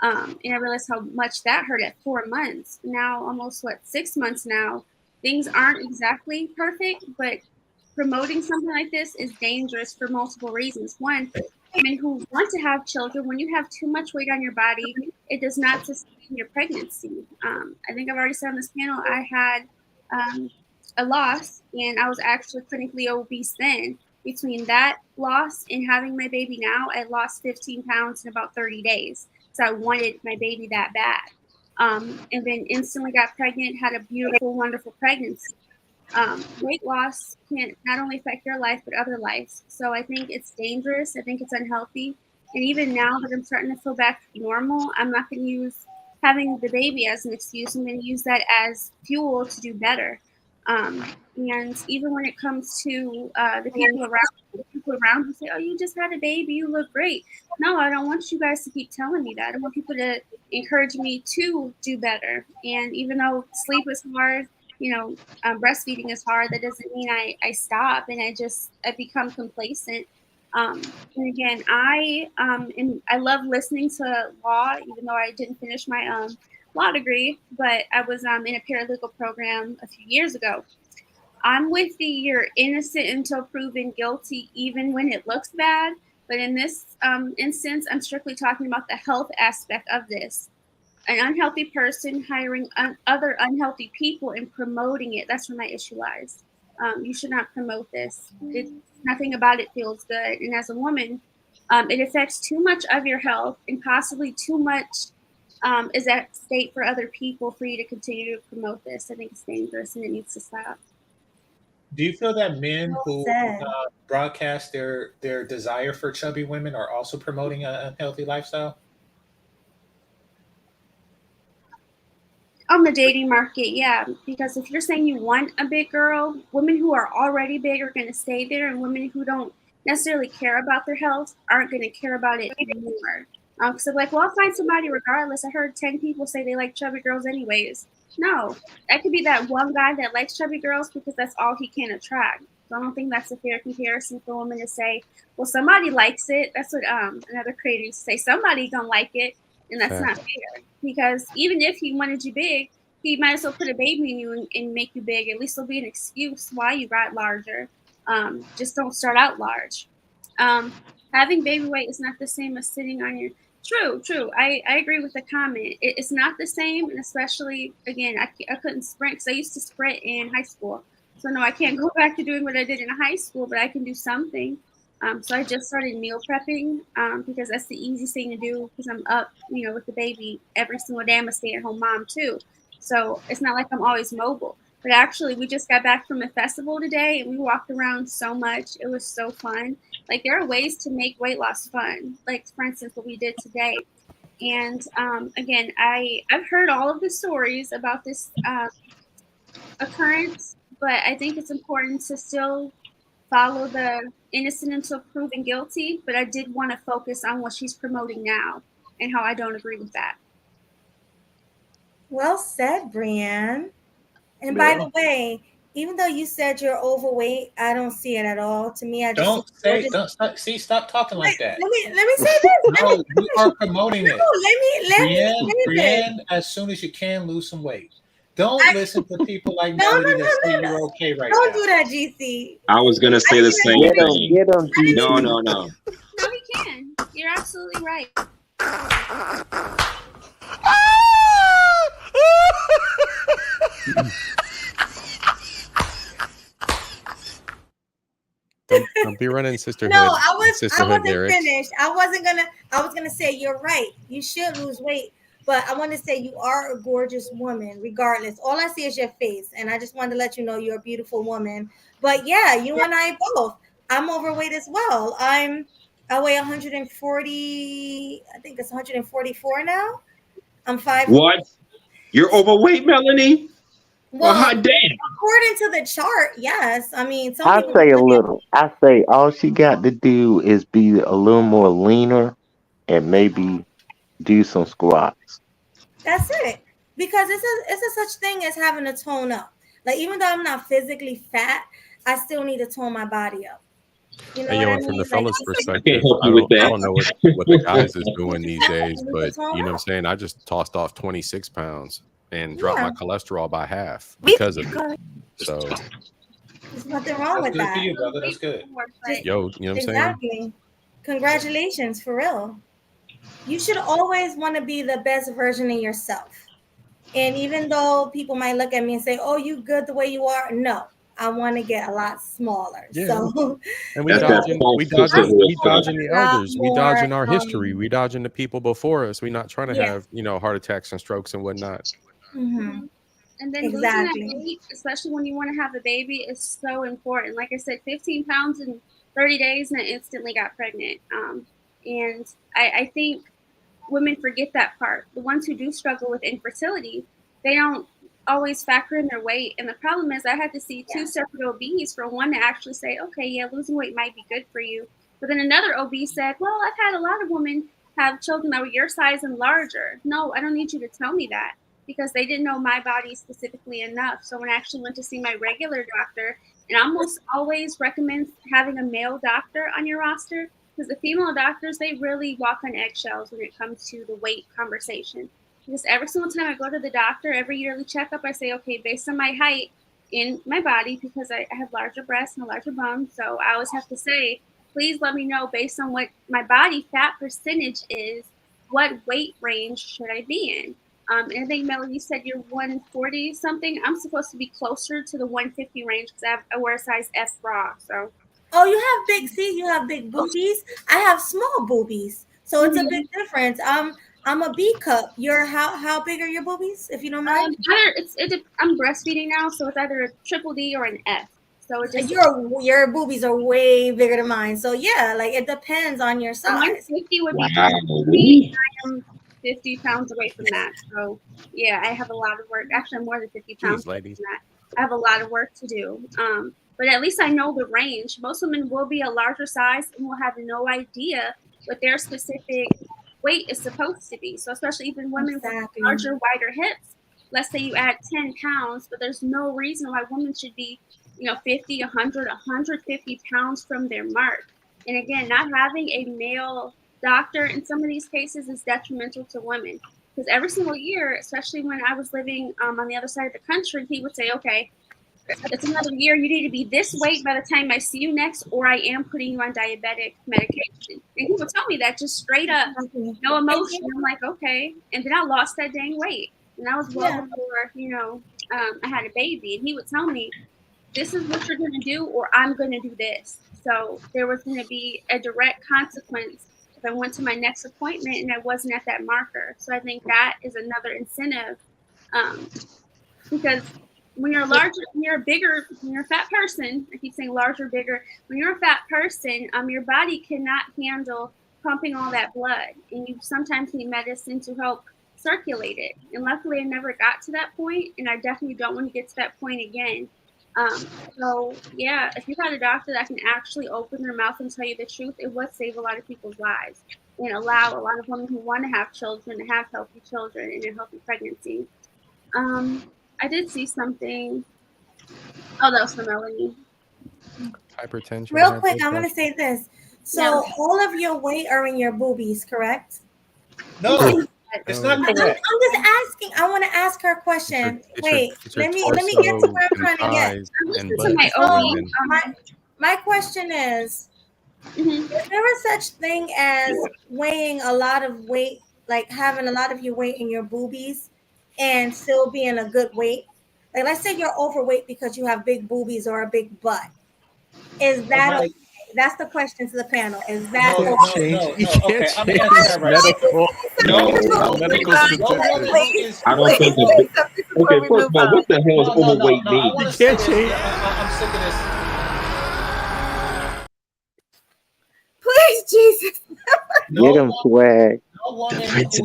And I realized how much that hurt at 4 months. Now, almost 6 months now, things aren't exactly perfect, but promoting something like this is dangerous for multiple reasons. One, women who want to have children, when you have too much weight on your body, it does not sustain your pregnancy. I think I've already said on this panel, I had a loss, and I was actually clinically obese then. Between that loss and having my baby now, I lost 15 pounds in about 30 days. So I wanted my baby that bad. And then instantly got pregnant, had a beautiful, wonderful pregnancy. Weight loss can not only affect your life, but other lives. So I think it's dangerous. I think it's unhealthy. And even now that I'm starting to feel back to normal, I'm not going to use having the baby as an excuse. I'm going to use that as fuel to do better. And even when it comes to the people around who say, "Oh, you just had a baby, you look great." No, I don't want you guys to keep telling me that. I want people to encourage me to do better. And even though sleep is hard, breastfeeding is hard, that doesn't mean I stop and I become complacent. And again, I love listening to law, even though I didn't finish my law degree, but I was in a paralegal program a few years ago. I'm with you're innocent until proven guilty, even when it looks bad. But in this instance, I'm strictly talking about the health aspect of this. An unhealthy person hiring other unhealthy people and promoting it. That's where my issue lies. You should not promote this. Nothing about it feels good. And as a woman, it affects too much of your health, and possibly too much is at stake for other people for you to continue to promote this. I think it's dangerous and it needs to stop.
Do you feel that men who broadcast their desire for chubby women are also promoting an unhealthy lifestyle?
On the dating market, yeah, because if you're saying you want a big girl, women who are already big are going to stay there, and women who don't necessarily care about their health aren't going to care about it anymore. So like, well, I'll find somebody regardless. I heard 10 people say they like chubby girls anyways. No, that could be that one guy that likes chubby girls because that's all he can attract. So I don't think that's a fair comparison for women to say, well, somebody likes it. That's what another creator used to say, somebody gonna like it, and that's not fair. Because even if he wanted you big, he might as well put a baby in you and make you big. At least there'll be an excuse why you got larger. Just don't start out large. Having baby weight is not the same as sitting on your... True. I agree with the comment. It's not the same, and especially, again, I couldn't sprint because I used to sprint in high school. So no, I can't go back to doing what I did in high school, but I can do something. So I just started meal prepping because that's the easiest thing to do because I'm up, with the baby every single day. I'm a stay-at-home mom too. So it's not like I'm always mobile. But actually, we just got back from a festival today, and we walked around so much. It was so fun. Like, there are ways to make weight loss fun. Like, for instance, what we did today. And again, I've heard all of the stories about this occurrence, but I think it's important to still follow the innocent until proven guilty. But I did want to focus on what she's promoting now and how I don't agree with that.
Well said, Brianne. And by the way, even though you said you're overweight, I don't see it at all. To me, I just
stop talking like that.
Let me say this.
No, you are promoting it.
Let me
Brianne, as soon as you can, lose some weight. Don't listen to people like Melody that say you're okay right now.
Don't do that, GC.
I was gonna say the same thing.
Get him, GC.
No.
No, he can. You're absolutely right.
Don't be running sisterhood.
No, I wasn't
lyrics.
finished. I was gonna say you're right. You should lose weight, but I want to say you are a gorgeous woman, regardless. All I see is your face, and I just wanted to let you know you're a beautiful woman. But yeah, you and I both. I'm overweight as well. I weigh 140. I think it's 144 now. I'm 5.
What? You're overweight, Melanie? Well, hot damn.
According to the chart, yes. I mean,
I say a little. I say all she got to do is be a little more leaner and maybe do some squats.
That's it. Because it's a such thing as having to tone up. Like, even though I'm not physically fat, I still need to tone my body up. You know
and
what I
from
mean?
the fellas'
Like,
perspective, I don't know what the guys is doing these days, but you know what I'm saying? I just tossed off 26 pounds and dropped my cholesterol by half because of it. So
there's nothing wrong with that.
Good for you, brother. That's good.
You know what I'm saying?
Exactly. Congratulations, for real. You should always want to be the best version of yourself. And even though people might look at me and say, "Oh, you good the way you are," no, I want to get a lot smaller.
Yeah.
So,
and we dodging the elders. We dodging our history. We dodging the people before us. We're not trying to have heart attacks and strokes and whatnot.
Mm-hmm.
And then losing that weight, especially when you want to have a baby, is so important. Like I said, 15 pounds in 30 days, and I instantly got pregnant. And I think women forget that part. The ones who do struggle with infertility, they don't always factor in their weight. And the problem is I had to see 2 separate OBs for one to actually say, okay, yeah, losing weight might be good for you. But then another OB said, well, I've had a lot of women have children that were your size and larger. No, I don't need you to tell me that. because they didn't know my body specifically enough. So when I actually went to see my regular doctor, and I almost always recommend having a male doctor on your roster, because the female doctors, they really walk on eggshells when it comes to the weight conversation. Because every single time I go to the doctor, every yearly checkup, I say, okay, based on my height in my body, because I have larger breasts and a larger bum, so I always have to say, please let me know based on what my body fat percentage is, what weight range should I be in? And I think, Melody, you said you're 140 something. I'm supposed to be closer to the 150 range because I wear a size F bra. So.
Oh, you have big. See, you have big boobies. I have small boobies, so it's a big difference. I'm a B cup. You're how big are your boobies, if you don't mind?
I'm breastfeeding now, so it's either a triple D or an F. So it just
your boobies are way bigger than mine. So yeah, like it depends on your size.
150 would be I am 50 pounds away from that. So yeah, I have a lot of work. Actually, I'm more than 50 pounds away from that. I have a lot of work to do. But at least I know the range. Most women will be a larger size and will have no idea what their specific weight is supposed to be. So especially even women with larger, wider hips, let's say you add 10 pounds, but there's no reason why women should be, 50, 100, 150 pounds from their mark. And again, not having a male doctor in some of these cases is detrimental to women. Because every single year, especially when I was living on the other side of the country, he would say, okay, it's another year. You need to be this weight by the time I see you next, or I am putting you on diabetic medication. And he would tell me that just straight up, no emotion. I'm like, okay. And then I lost that dang weight. And that was well before, I had a baby. And he would tell me, this is what you're going to do, or I'm going to do this. So there was going to be a direct consequence if I went to my next appointment and I wasn't at that marker. So I think that is another incentive, because when you're larger, when you're bigger, when you're a fat person, I keep saying larger, bigger. When you're a fat person, your body cannot handle pumping all that blood, and you sometimes need medicine to help circulate it. And luckily, I never got to that point, and I definitely don't want to get to that point again. So yeah, if you had a doctor that can actually open their mouth and tell you the truth, it would save a lot of people's lives and allow a lot of women who want to have children to have healthy children and a healthy pregnancy. I did see something. Oh, that was for Melanie.
Hypertension.
Real quick, I'm going to say this. So all of your weight are in your boobies, correct?
No, it's not correct.
I'm just asking. I want to ask her a question. Wait, let me get to where I'm trying to get.
I'm listening to
my question is, is there a such thing as weighing a lot of weight, like having a lot of your weight in your boobies and still being a good weight? Like, let's say you're overweight because you have big boobies or a big butt. Is that okay? That's the question to the panel. Is that
no, okay, I'm gonna answer that right.
Medical statistics. I don't think that. Okay, first of all, what the hell is overweight mean?
You can't change. I'm sick of this.
Please, Jesus.
Get him, swag.
I do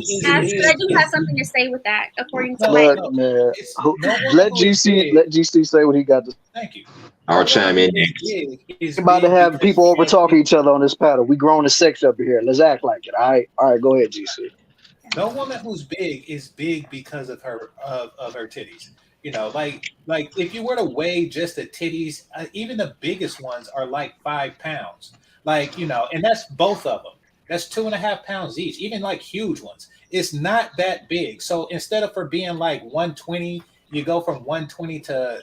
have something to say with that, according to
let GC say what he got to say.
Thank you.
I'll chime in next.
We're about to have people over talk each other on this panel. We grown as sex up here. Let's act like it. All right. Go ahead, GC.
No woman who's big is big because of her of her titties. Like if you were to weigh just the titties, even the biggest ones are like 5 pounds. And that's both of them. That's 2.5 pounds each. Even like huge ones, it's not that big. So instead of for being like 120. You go from 120 to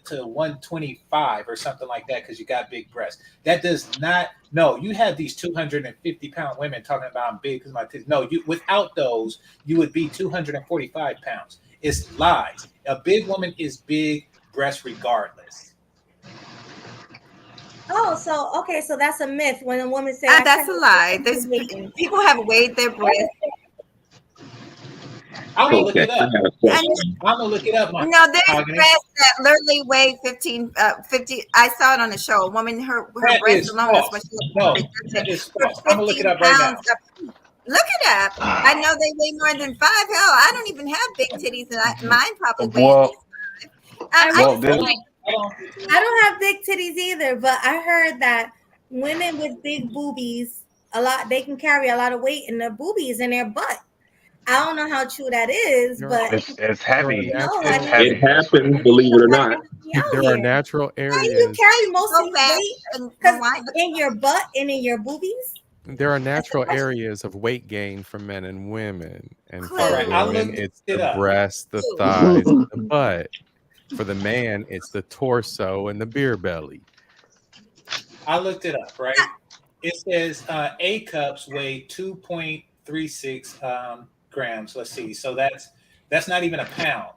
125 or something like that because you got big breasts. That does not. No, you have these 250-pound women talking about I'm big because my tits. No, without those, you would be 245 pounds. It's lies. A big woman is big breast regardless.
Oh, so that's a myth when a woman says
that's a lie. There's people have weighed their breasts.
I'm gonna look it up. No,
there's breasts that literally weigh 50. I saw it on the show. A woman, her breast alone is what she was.
I'm gonna look it up right now.
Look it up. I know they weigh more than 5. Hell, I don't even have big titties, and mine probably weigh at least 5.
I don't have big titties either, but I heard that women with big boobies, they can carry a lot of weight in their boobies and their butt. I don't know how true that is, but
It's heavy. It's
It
heavy. That's what it
happens,
is.
believe it or not.
There are natural
How do you
areas.
carry most of
So
your
fast
weight?
and
Because
why?
in your butt and in your boobies.
There are
That's the
natural
question.
areas of weight gain for men and women. And for
All
the
right, I
women,
looked
it's
it
the
up.
breast, the thighs, and the butt. For the man, it's the torso and the beer belly.
I looked it up, right? It says A cups weigh 2.36 grams. Let's see. So that's not even a pound.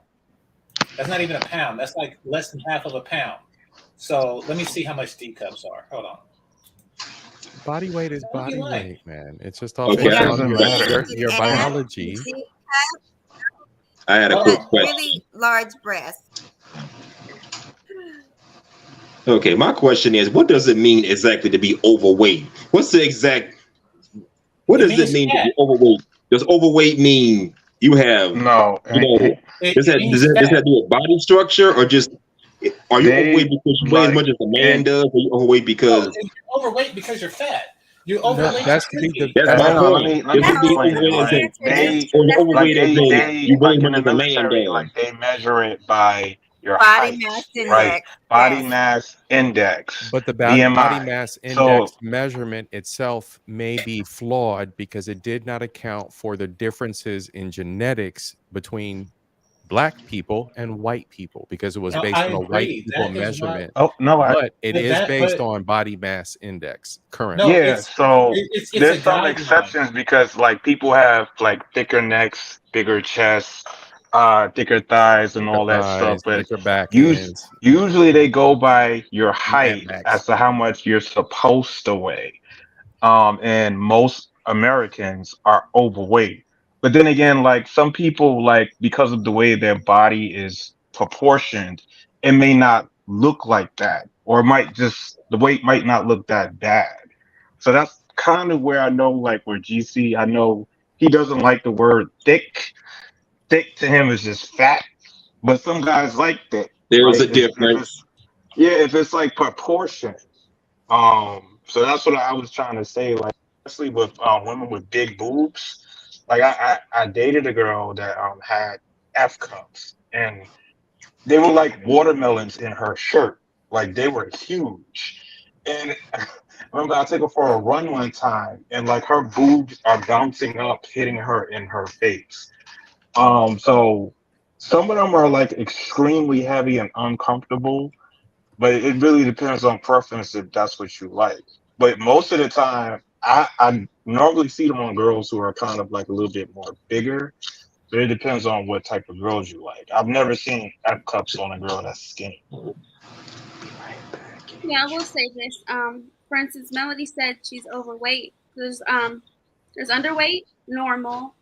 That's not even a pound. That's like less than half of a pound. So let me see how much D cups are. Hold on.
Body weight is
Don't be
body
like.
weight, man. It's just all
Okay,
based
It
on
doesn't
your
matter.
your biology.
I had a
Oh,
quick question.
Really large breasts.
Okay, my question is, what does it mean exactly to be overweight? What's the exact? What
it
does it
means
mean to
fat.
be overweight? Does overweight mean you have,
No,
you know,
It,
does
it
that does
means
that, does
fat.
that do with body structure or just are you overweight
they
because you weigh as
like
much as a man
and
does, or you overweight
No,
because
you're overweight because you're fat. You're
No,
overweight. You
that's
should be.
that's
and
my
hold on, let
point.
me let
Is
me
it being
No,
explain
let
it.
overweight as
me
Like
in,
answer this.
they
or is it
That's not
like
overweight as
true.
in you weigh as
like in
much
the
as a man
military,
does?
like they measure it by your
Body
height,
mass
right?
index.
Body
Yes.
mass index,
But the body
BMI.
mass
So
index measurement itself may be flawed because it did not account for the differences in genetics between black people and white people because it was
No,
based
I
on a white
agree.
people
That is why.
measurement.
oh no,
But it
But
is
that.
based
But
on body mass index
no,
currently.
yeah, so
it's a
there's some
guideline.
exceptions because like people have like thicker necks, bigger chests, thicker thighs and
Thicker
all that stuff,
thighs,
but
thicker back
us
ends,
usually they go by your
Mad
height
Max.
as to how much you're supposed to weigh. And most Americans are overweight. But then again, like some people, like because of the way their body is proportioned, it may not look like that, or it might just the weight might not look that bad. So that's kind of where I know, like where GC, I know he doesn't like the word thick. Thick to him is just fat, but some guys like thick,
There's
right?
a
If
difference.
it's yeah, if it's like proportion. So that's what I was trying to say, like, especially with women with big boobs. Like I dated a girl that had F cups and they were like watermelons in her shirt. Like they were huge. And I remember I took her for a run one time and like her boobs are bouncing up, hitting her in her face. So some of them are like extremely heavy and uncomfortable, but it really depends on preference if that's what you like. But most of the time, I normally see them on girls who are kind of like a little bit more bigger. But it depends on what type of girls you like. I've never seen F cups on a girl that's skinny.
Yeah, I will say this. For instance, Melody said she's overweight. There's underweight, normal,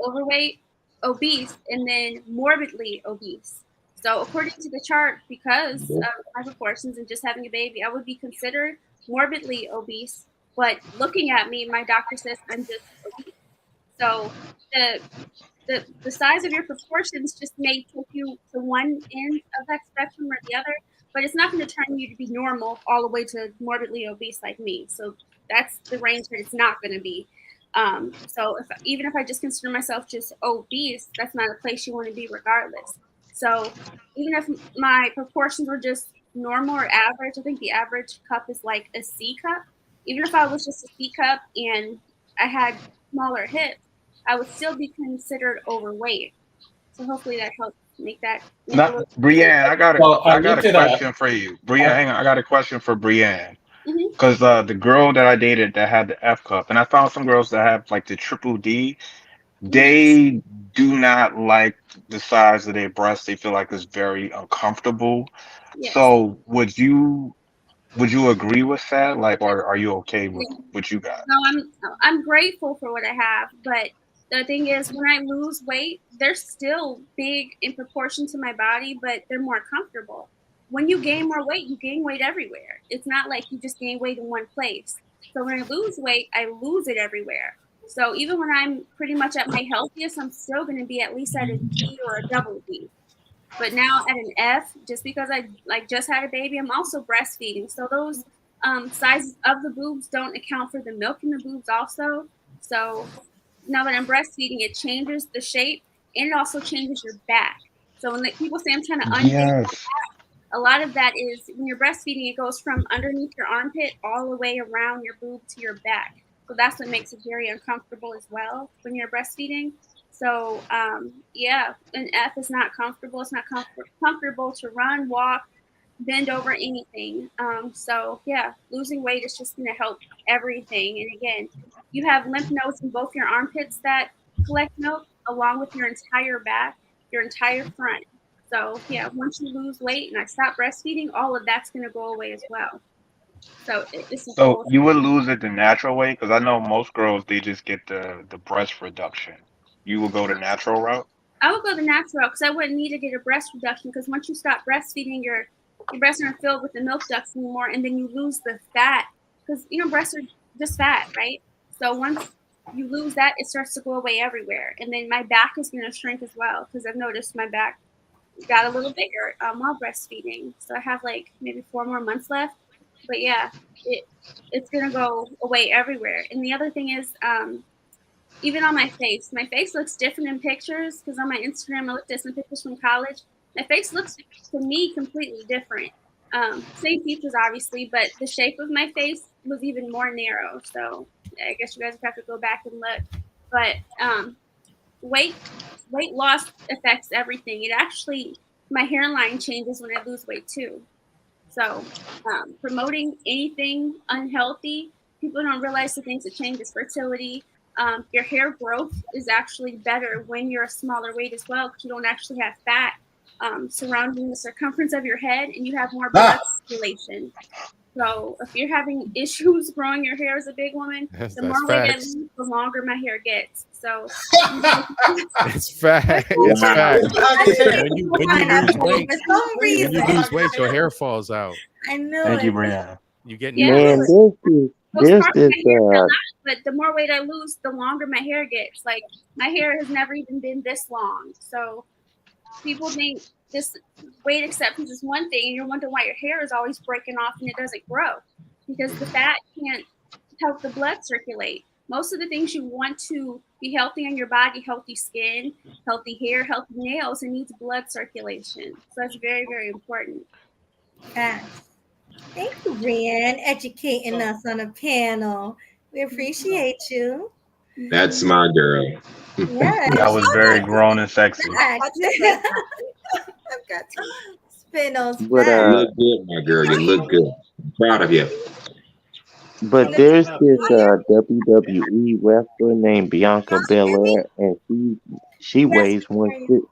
overweight, obese, and then morbidly obese. So according to the chart, because of my proportions and just having a baby, I would be considered morbidly obese. But looking at me, my doctor says I'm just obese. So the the size of your proportions just may take you to one end of that spectrum or the other, but it's not going to turn you to be normal all the way to morbidly obese like me. So that's the range that it's not going to be. So even if I just consider myself just obese, that's not a place you want to be regardless. So even if my proportions were just normal or average, I think the average cup is like a C cup. Even if I was just a C cup and I had smaller hips, I would still be considered overweight. So hopefully that helps make a
Not
little sense.
Brienne,
Well, I
I got a
looked it up.
question for you. Brienne, hang on, I got a question for Brienne.
Mhm.
Because the girl that I dated that had the F cup, and I found some girls that have like the triple D,
Yes.
they do not like the size of their breasts. They feel like it's very uncomfortable.
Yes.
So would you agree with that? Like, or are you okay with
Yeah.
what you got?
No, I'm grateful for what I have, but the thing is, when I lose weight, they're still big in proportion to my body, but they're more comfortable. When you gain more weight, you gain weight everywhere. It's not like you just gain weight in one place. So when I lose weight, I lose it everywhere. So even when I'm pretty much at my healthiest, I'm still going to be at least at a D or a double D. But now at an F, just because I like just had a baby, I'm also breastfeeding. So those sizes of the boobs don't account for the milk in the boobs also. So now that I'm breastfeeding, it changes the shape and it also changes your back. So when people say I'm trying to unbend your
Yes.
back, a lot of that is when you're breastfeeding, it goes from underneath your armpit all the way around your boob to your back. So that's what makes it very uncomfortable as well when you're breastfeeding. So yeah, and if it's not comfortable, it's not comfortable to run, walk, bend over anything. So yeah, losing weight is just going to help everything. And again, you have lymph nodes in both your armpits that collect milk, along with your entire back, your entire front. So yeah, once you lose weight and I stop breastfeeding, all of that's going to go away as well. So it's a
So
whole.
you would lose it the natural way? Because I know most girls, they just get the breast reduction. You will go the natural route?
I would go the natural because I wouldn't need to get a breast reduction because once you stop breastfeeding, your breasts aren't filled with the milk ducts anymore, and then you lose the fat because breasts are just fat, right? So once you lose that, it starts to go away everywhere, and then my back is going to shrink as well because I've noticed my back got a little bigger while breastfeeding. So I have like maybe 4 more months left, but yeah, it's going to go away everywhere. And the other thing is, even on my face looks different in pictures because on my Instagram, I looked at some pictures from college. My face looks to me completely different. Same features, obviously, but the shape of my face was even more narrow. So I guess you guys have to go back and look. But weight loss affects everything. It actually, my hairline changes when I lose weight too. So promoting anything unhealthy, people don't realize the things that change is fertility. Your hair growth is actually better when you're a smaller weight as well because you don't actually have fat surrounding the circumference of your head and you have more blood circulation. So if you're having issues growing your hair as a big woman, the more weight I lose, the longer my hair gets. So
it's fact. It's fact. When you lose weight,
for some reason,
when you lose weight, your hair falls out.
I know.
Thank you, Brianna.
You get
Yeah.
nervous.
Most part of my hair fell out, but the more weight I lose, the longer my hair gets. Like my hair has never even been this long. So people think this weight acceptance is one thing, and you're wondering why your hair is always breaking off and it doesn't grow because the fat can't help the blood circulate. Most of the things you want to be healthy on your body, healthy skin, healthy hair, healthy nails, it needs blood circulation. So that's very, very important.
Thank you, Brian, educating us on a panel. We appreciate you.
That's my girl.
Yes.
That was very grown and sexy.
I've got to spin those
You
facts.
look good, my girl. You look good. I'm proud of you.
But there's this WWE wrestler named Bianca Belair, and she weighs 160.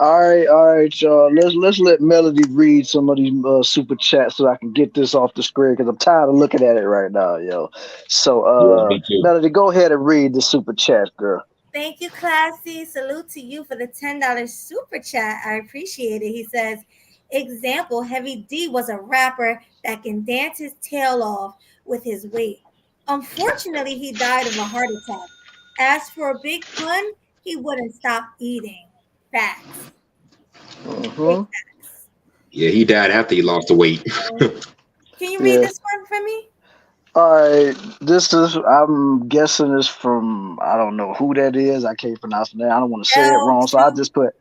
All right, y'all. Let's let Melody read some of these super chats so I can get this off the screen because I'm tired of looking at it right now, yo. So, Melody, go ahead and read the super chat, girl.
Thank you, Classy. Salute to you for the $10 super chat. I appreciate it. He says, example, Heavy D was a rapper that can dance his tail off with his weight. Unfortunately, he died of a heart attack. As for a Big Pun, he wouldn't stop eating. Facts.
Yeah, he died after he lost the weight.
Can you read this one for me?
All right, this is, I'm guessing it's from, I don't know who that is. I can't pronounce the name. I don't want to say it wrong, so I just put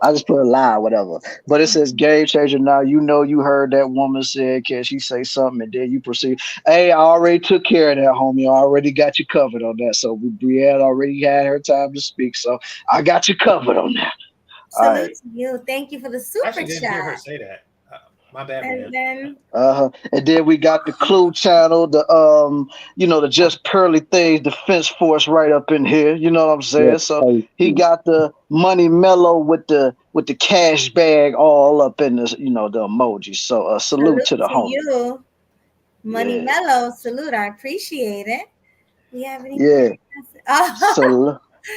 a lie, whatever. But it says game changer. Now you know you heard that woman said, can she say something? And then you proceed. Hey, I already took care of that, homie. I already got you covered on that. So Brianne already had her time to speak. So I got you covered on that.
Salute to you. Thank you for the super
I didn't hear her
chat.
say that. My bad.
And then
And then we got the Clue channel, the the Just Pearly Things Defense Force right up in here. You know what I'm saying? So he got the Money Mellow with the cash bag all up in this, the emoji. So salute to the homie.
you. Money Mellow, salute. I appreciate it. We have any?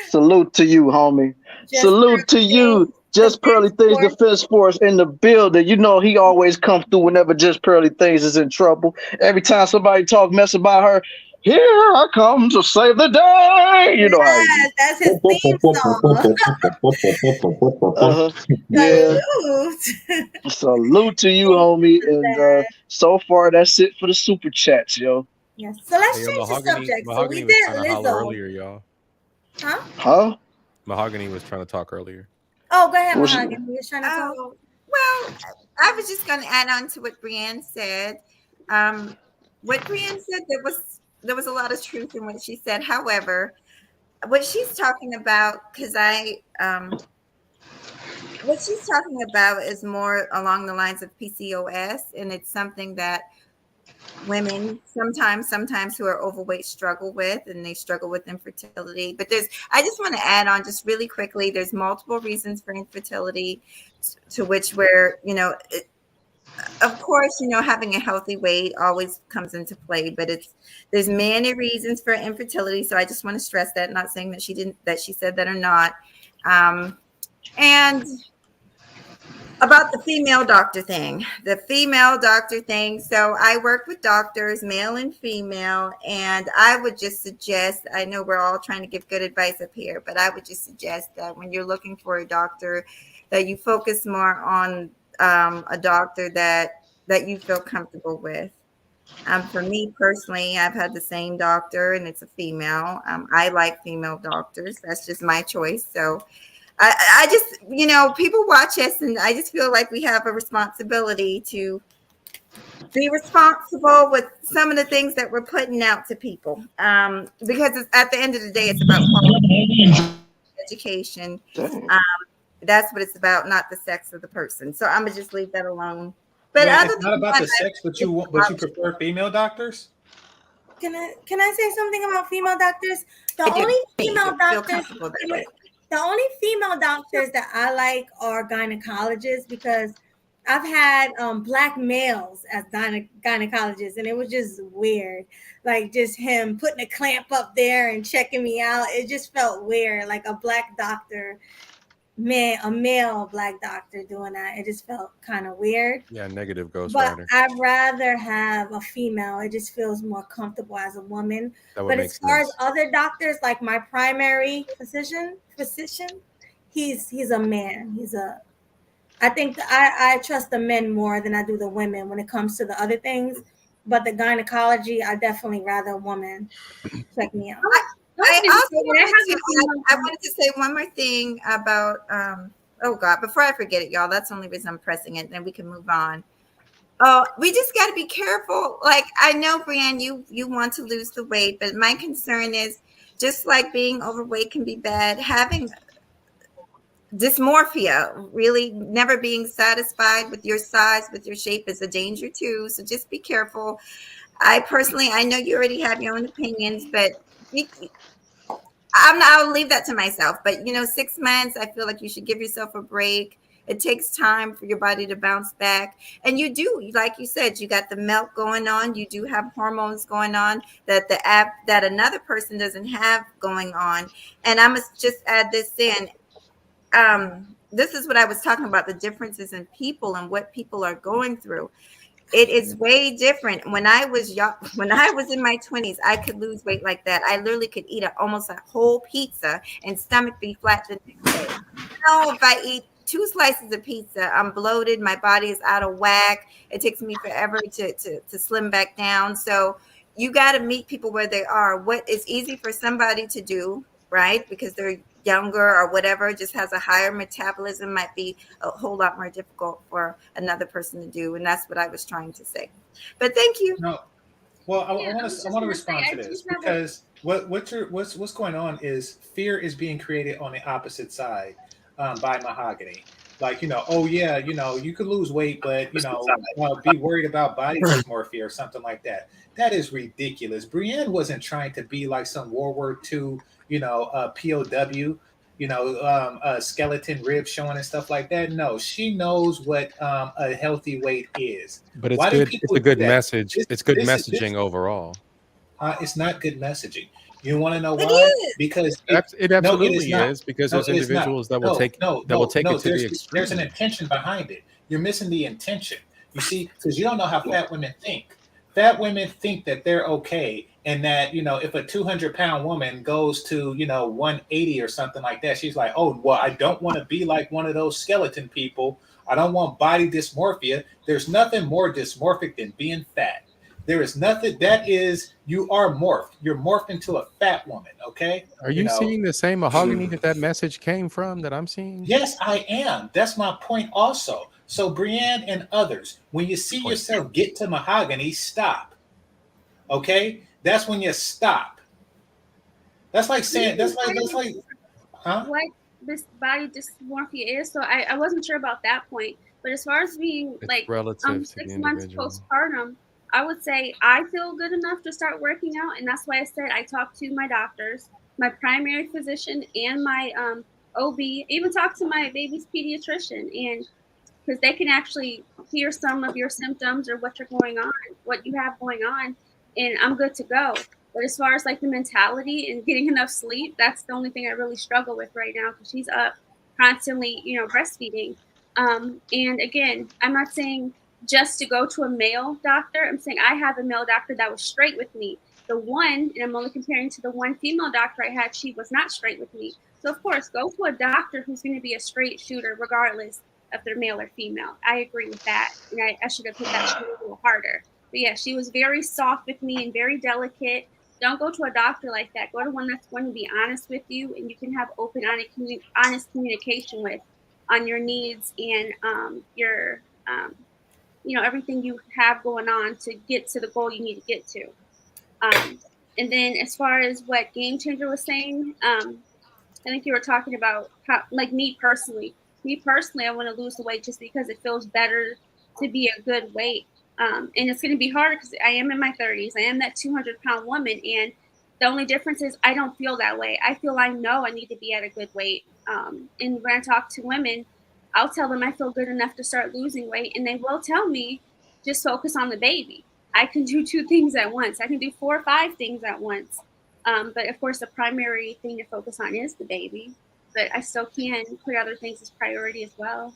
Salute to you, homie. Salute to you. Just Pearly Things Defense Force in the building. You know he always comes through whenever Just Pearly Things is in trouble. Every time somebody talk mess about her, here I come to save the day. You know how he do.
That's his theme song.
Yeah. Salute to you, homie. And so far, that's it for the super chats, yo.
Yes. So let's
Hey, yo,
change the subject. So we
Mahogany was
did
trying to holler
Lizzo.
earlier, y'all.
Huh?
Mahogany was trying to talk earlier.
Oh, go ahead,
What's
Mahogany. You was trying to talk?
Oh, well, I was just going to add on to what Brienne said. What Brienne said, there was a lot of truth in what she said. However, what she's talking about, what she's talking about is more along the lines of PCOS, and it's something that women sometimes who are overweight struggle with, and they struggle with infertility. But I just want to add on just really quickly, there's multiple reasons for infertility, to which of course, having a healthy weight always comes into play, but there's many reasons for infertility. So I just want to stress that, not saying that she said that or not. And about the female doctor thing. So I work with doctors, male and female, and I would just suggest, I know we're all trying to give good advice up here, but I would just suggest that when you're looking for a doctor, that you focus more on a doctor that you feel comfortable with. For me personally, I've had the same doctor, and it's a female. I like female doctors. That's just my choice. So I just, people watch us, and I just feel like we have a responsibility to be responsible with some of the things that we're putting out to people. Because at the end of the day, it's about quality education. That's what it's about, not the sex of the person. So I'm gonna just leave that alone. But
Wait, it's not about the sex, but you prefer female doctors?
Can I say something about female doctors? The only female doctors that I like are gynecologists, because I've had black males as gynecologists, and it was just weird. Like just him putting a clamp up there and checking me out. It just felt weird, like a black doctor. A male black doctor doing that. It just felt kind of weird.
Yeah, negative Ghost
But
Rider.
I'd rather have a female. It just feels more comfortable as a woman.
That would
But
make
as far
sense.
as other doctors, like my primary physician, he's a man. I think I trust the men more than I do the women when it comes to the other things. But the gynecology, I definitely rather a woman check me out.
I wanted to say one more thing about oh God, before I forget it, y'all. That's the only reason I'm pressing it, then we can move on. Oh, we just got to be careful. Like, I know, Brienne, you want to lose the weight, but my concern is, just like being overweight can be bad, having dysmorphia, really never being satisfied with your size, with your shape, is a danger too. So just be careful. I know you already have your own opinions, but I'll leave that to myself. But 6 months, I feel like you should give yourself a break. It takes time for your body to bounce back. And you do, like you said, you got the milk going on. You do have hormones going on that another person doesn't have going on. And I must just add this in. This is what I was talking about, the differences in people and what people are going through. It is way different. When I was young, when I was in my 20s, I could lose weight like that. I literally could eat almost a whole pizza and stomach be flat the next day. Now, if I eat 2 slices of pizza, I'm bloated. My body is out of whack. It takes me forever to slim back down. So you got to meet people where they are. What is easy for somebody to do, right? Because they're younger or whatever, just has a higher metabolism, might be a whole lot more difficult for another person to do. And that's what I was trying to say. But thank you.
No. Well, I want to respond to this, because what's going on is fear is being created on the opposite side by Mahogany. Like, oh yeah, you could lose weight, but be worried about body dysmorphia or something like that. That is ridiculous. Brienne wasn't trying to be like some World War II, POW, skeleton ribs showing and stuff like that. No, she knows what a healthy weight is.
But it's good. It's a good message. It's good messaging overall.
It's not good messaging. You want to know why? Because
it absolutely is. Because there's individuals that will take it to the extreme.
There's an intention behind it. You're missing the intention. You see, because you don't know how fat women think. Fat women think that they're okay, and that if a 200-pound woman goes to 180 or something like that, she's like, oh well, I don't want to be like one of those skeleton people. I don't want body dysmorphia. There's nothing more dysmorphic than being fat. There is nothing that is, you are morphed. You're morphed into a fat woman, okay?
Are you seeing the same mahogany that message came from that I'm seeing?
Yes, I am. That's my point also. So Brienne and others, when you see yourself get to mahogany, stop. Okay? That's when you stop. That's like saying, that's like, huh?
What this body dysmorphia is. So I wasn't sure about that point. But as far as being
It's
like
relative to the
6 months
individual.
postpartum, I would say I feel good enough to start working out, and that's why I said I talked to my doctors, my primary physician, and my OB. Even talked to my baby's pediatrician, and because they can actually hear some of your symptoms or what you're going on, what you have going on, and I'm good to go. But as far as like the mentality and getting enough sleep, that's the only thing I really struggle with right now because she's up constantly, breastfeeding. And again, I'm not saying just to go to a male doctor. I'm saying I have a male doctor that was straight with me. The one, and I'm only comparing to the one female doctor I had, she was not straight with me. So of course, go to a doctor who's going to be a straight shooter, regardless if they're male or female. I agree with that, and I should have hit that shit a little harder. But yeah, she was very soft with me and very delicate. Don't go to a doctor like that. Go to one that's going to be honest with you, and you can have open, honest communication with on your needs and your everything you have going on to get to the goal you need to get to. And then as far as what Game Changer was saying, I think you were talking about how, like me personally, I want to lose the weight just because it feels better to be a good weight. And it's going to be harder because I am in my 30s. I am that 200-pound woman. And the only difference is I don't feel that way. I feel I know I need to be at a good weight. And when I talk to women, I'll tell them I feel good enough to start losing weight. And they will tell me, just focus on the baby. I can do 2 things at once. I can do 4 or 5 things at once. But of course, the primary thing to focus on is the baby. But I still can put other things as priority as well.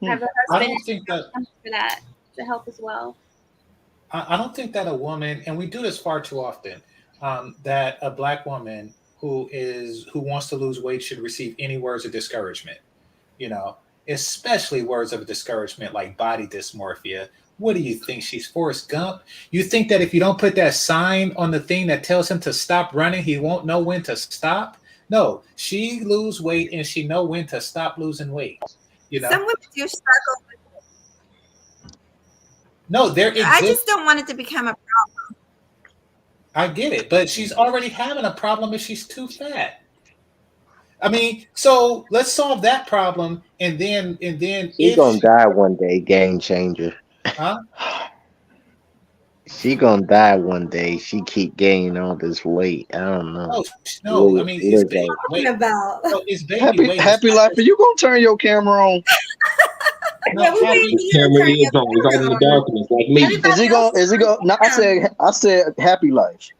Have a husband
I don't think that
for that to help as well.
I don't think that a woman, and we do this far too often, that a black woman who wants to lose weight should receive any words of discouragement. Especially words of discouragement like body dysmorphia. What do you think? She's Forrest Gump? You think that if you don't put that sign on the thing that tells him to stop running, he won't know when to stop? No, she lose weight and she know when to stop losing weight.
Some women do struggle with it.
No, there exists.
I just don't want it to become a problem.
I get it, but she's already having a problem if she's too fat. I mean, so let's solve that problem, and then
She's gonna die one day, Game Changer.
Huh?
She gonna die one day. She keep gaining all this weight. I don't know.
No. I mean, it's baby weight. It's baby weight.
Happy life. Are you gonna turn your camera on?
Camera is on. It's out in the darkness, like me.
Is he going? No, I said happy life.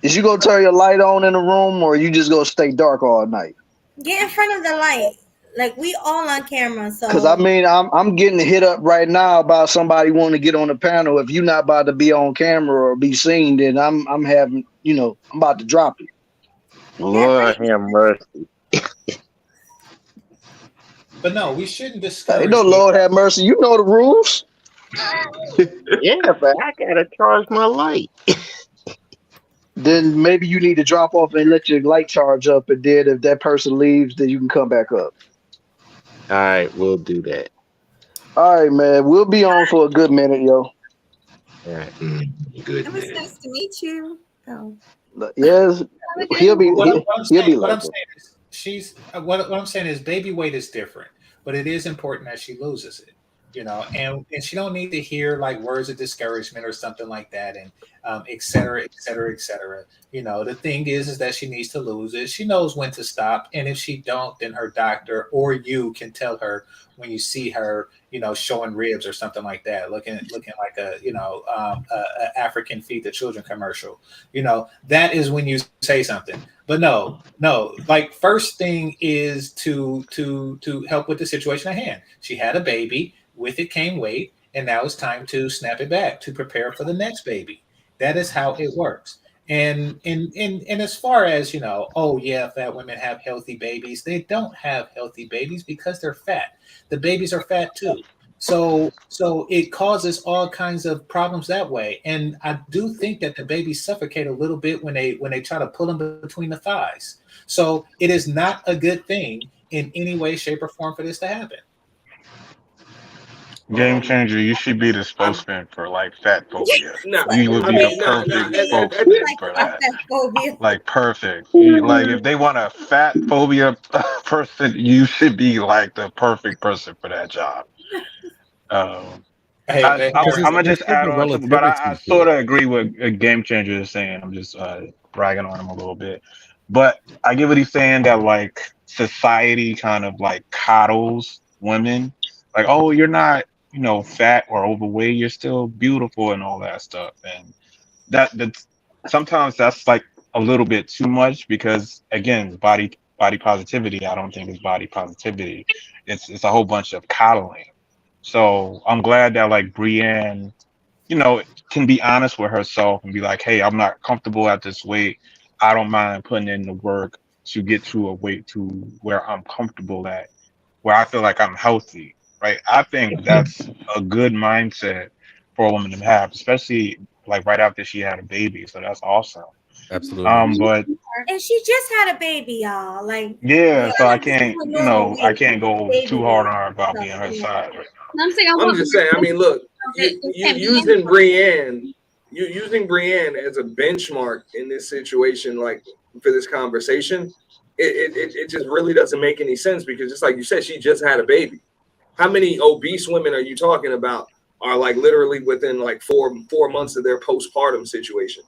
Is you gonna turn your light on in the room, or you just gonna stay dark all night?
Get in front of the light. Like we all on camera, so. Because
I mean, I'm getting hit up right now about somebody wanting to get on the panel. If you're not about to be on camera or be seen, then I'm having, I'm about to drop it.
Lord have mercy.
But no, we shouldn't discourage.
Hey, no, Lord have mercy. You know the rules.
Yeah, but I gotta charge my light.
Then maybe you need to drop off and let your light charge up, and then if that person leaves, then you can come back up.
All right, we'll do that.
All right, man. We'll be on for a good minute, yo.
All right.
Good.
It was nice to meet you. Oh.
Yes, he'll be like
what I'm saying is baby weight is different, but it is important that she loses it. And she don't need to hear like words of discouragement or something like that, and et cetera, et cetera, et cetera. The thing is that she needs to lose it. She knows when to stop, and if she don't, then her doctor or you can tell her when you see her, showing ribs or something like that, looking like a African Feed the Children commercial. That is when you say something. But no, like first thing is to help with the situation at hand. She had a baby. With it came weight, and now it's time to snap it back to prepare for the next baby. That is how it works. And as far as fat women have healthy babies. They don't have healthy babies because they're fat. The babies are fat too. So it causes all kinds of problems that way. And I do think that the babies suffocate a little bit when they try to pull them between the thighs. So it is not a good thing in any way, shape, or form for this to happen.
Game changer, you should be the spokesman for like fat phobia.
No,
You would
I
be the
mean, no, no.
perfect spokesman for that. Like perfect. Like if they want a fat phobia person, you should be like the perfect person for that job. Um, I'm gonna just add on to, but I sort of agree with Game Changer is saying. I'm just bragging on him a little bit, but I get what he's saying that like society kind of like coddles women, like oh you're not fat or overweight, you're still beautiful and all that stuff, and that's sometimes that's like a little bit too much because again body positivity I don't think is body positivity, it's a whole bunch of coddling. So I'm glad that like Brienne, can be honest with herself and be like, hey, I'm not comfortable at this weight. I don't mind putting in the work to get to a weight to where I'm comfortable at, where I feel like I'm healthy, right? I think that's a good mindset for a woman to have, especially like right after she had a baby. So that's awesome.
Absolutely.
But
and she just had a baby, y'all. Like,
yeah, so I
this is
can't,
a normal
I
weight,
can't go
baby
too hard
weight.
on her about being her size.
I'm just saying. I mean, look, you using Brienne as a benchmark in this situation, like for this conversation, it just really doesn't make any sense because just like you said, she just had a baby. How many obese women are you talking about are like literally within like four months of their postpartum situation?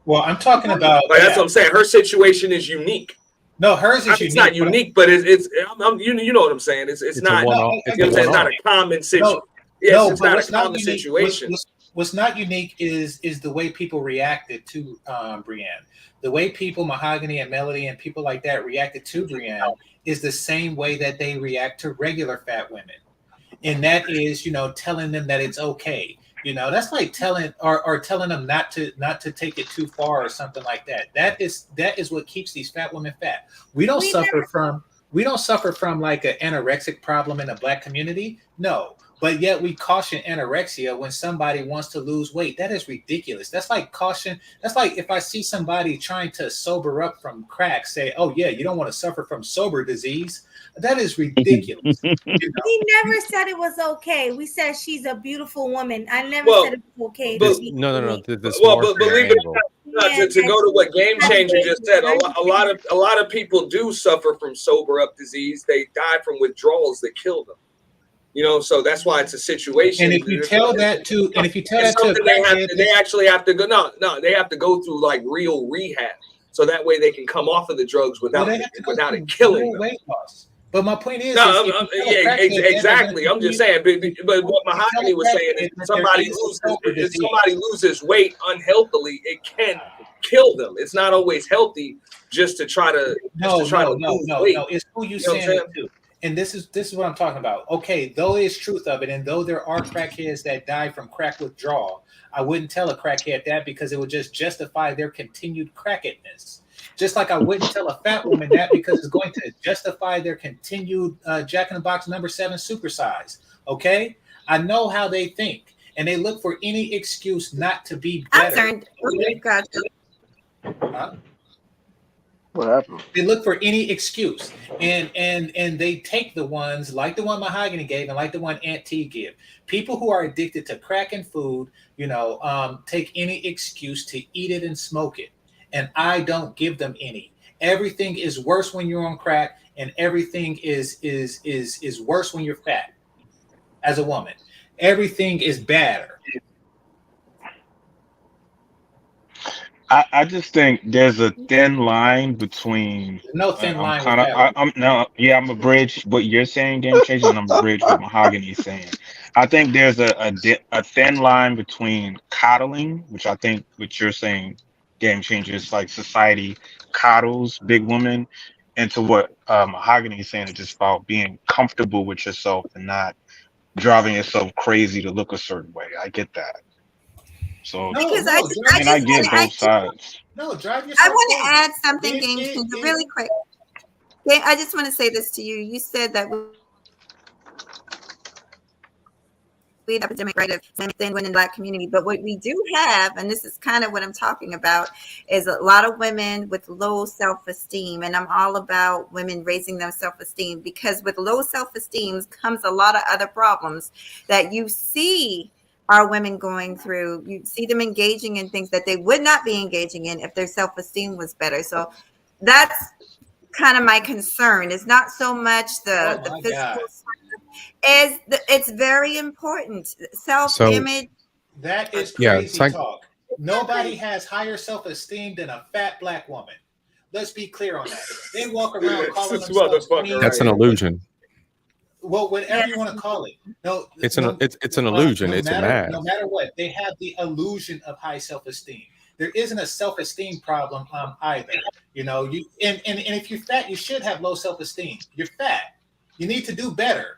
Well, I'm talking about
like that's what I'm saying. Her situation is unique.
No, hers is unique.
It's not unique, but it's you know what I'm saying. It's not. You know what I'm saying? It's not a common situation.
No,
it's not a common situation.
What's not unique is the way people reacted to Brienne. The way people, Mahogany and Melody and people like that reacted to Brienne is the same way that they react to regular fat women, and that is telling them that it's okay. That's like telling them not to take it too far or something like that. That is what keeps these fat women fat. We don't suffer from like an anorexic problem in the Black community. No. But yet we caution anorexia when somebody wants to lose weight. That is ridiculous. That's like caution. That's like if I see somebody trying to sober up from crack, say, oh yeah, you don't want to suffer from sober disease. That is ridiculous.
We never said it was okay. We said she's a beautiful woman. I never said it was okay.
No.
But believe it or not, to go to what Game Changer just said, a lot of people do suffer from sober up disease. They die from withdrawals that kill them. So that's why it's a situation.
And if you tell that to,
they actually have to go. No, they have to go through like real rehab, so that way they can come off of the drugs without it killing them.
Weight loss. But my point is,
exactly. I'm just saying. But what Mahogany was saying is, if somebody loses weight unhealthily, it can kill them. It's not always healthy just to try to lose weight.
No. It's who you saying it to. And this is what I'm talking about. Okay, though there's truth of it, and though there are crackheads that die from crack withdrawal, I wouldn't tell a crackhead that because it would just justify their continued crackheadness. Just like I wouldn't tell a fat woman that because it's going to justify their continued Jack in the Box number 7 supersize. Okay, I know how they think, and they look for any excuse not to be better.
What happened?
They look for any excuse, and they take the ones like the one Mahogany gave and like the one Aunt T gave. People who are addicted to crack and food, take any excuse to eat it and smoke it, and I don't give them any. Everything is worse when you're on crack, and everything is worse when you're fat. As a woman, everything is badder.
I just think there's a thin line between.
No thin line.
I'm a bridge what you're saying, Game Changer, and I'm a bridge what Mahogany is saying. I think there's a thin line between coddling, which I think what you're saying, Game Changer, is like society coddles big women, into what Mahogany is saying, it's just about being comfortable with yourself and not driving yourself crazy to look a certain way. I get that. So I get both sides.
No, drive yourself.
I want to add something, Game Changer, really quick. I just want to say this to you. You said that the epidemic rate of thin women in the Black community. But what we do have, and this is kind of what I'm talking about, is a lot of women with low self-esteem. And I'm all about women raising their self-esteem, because with low self-esteem comes a lot of other problems that you see our women going through. You see them engaging in things that they would not be engaging in if their self-esteem was better. So that's kind of my concern. It's not so much the physical side. It's very important. Self-image.
That is crazy talk. Nobody has higher self-esteem than a fat Black woman. Let's be clear on that. They walk around calling themselves queen.
That's an illusion.
Well, whatever you want to call it. No,
it's an illusion. It's a mask.
No matter what, they have the illusion of high self-esteem. There isn't a self-esteem problem either. You know, and if you're fat, you should have low self-esteem. You're fat. You need to do better.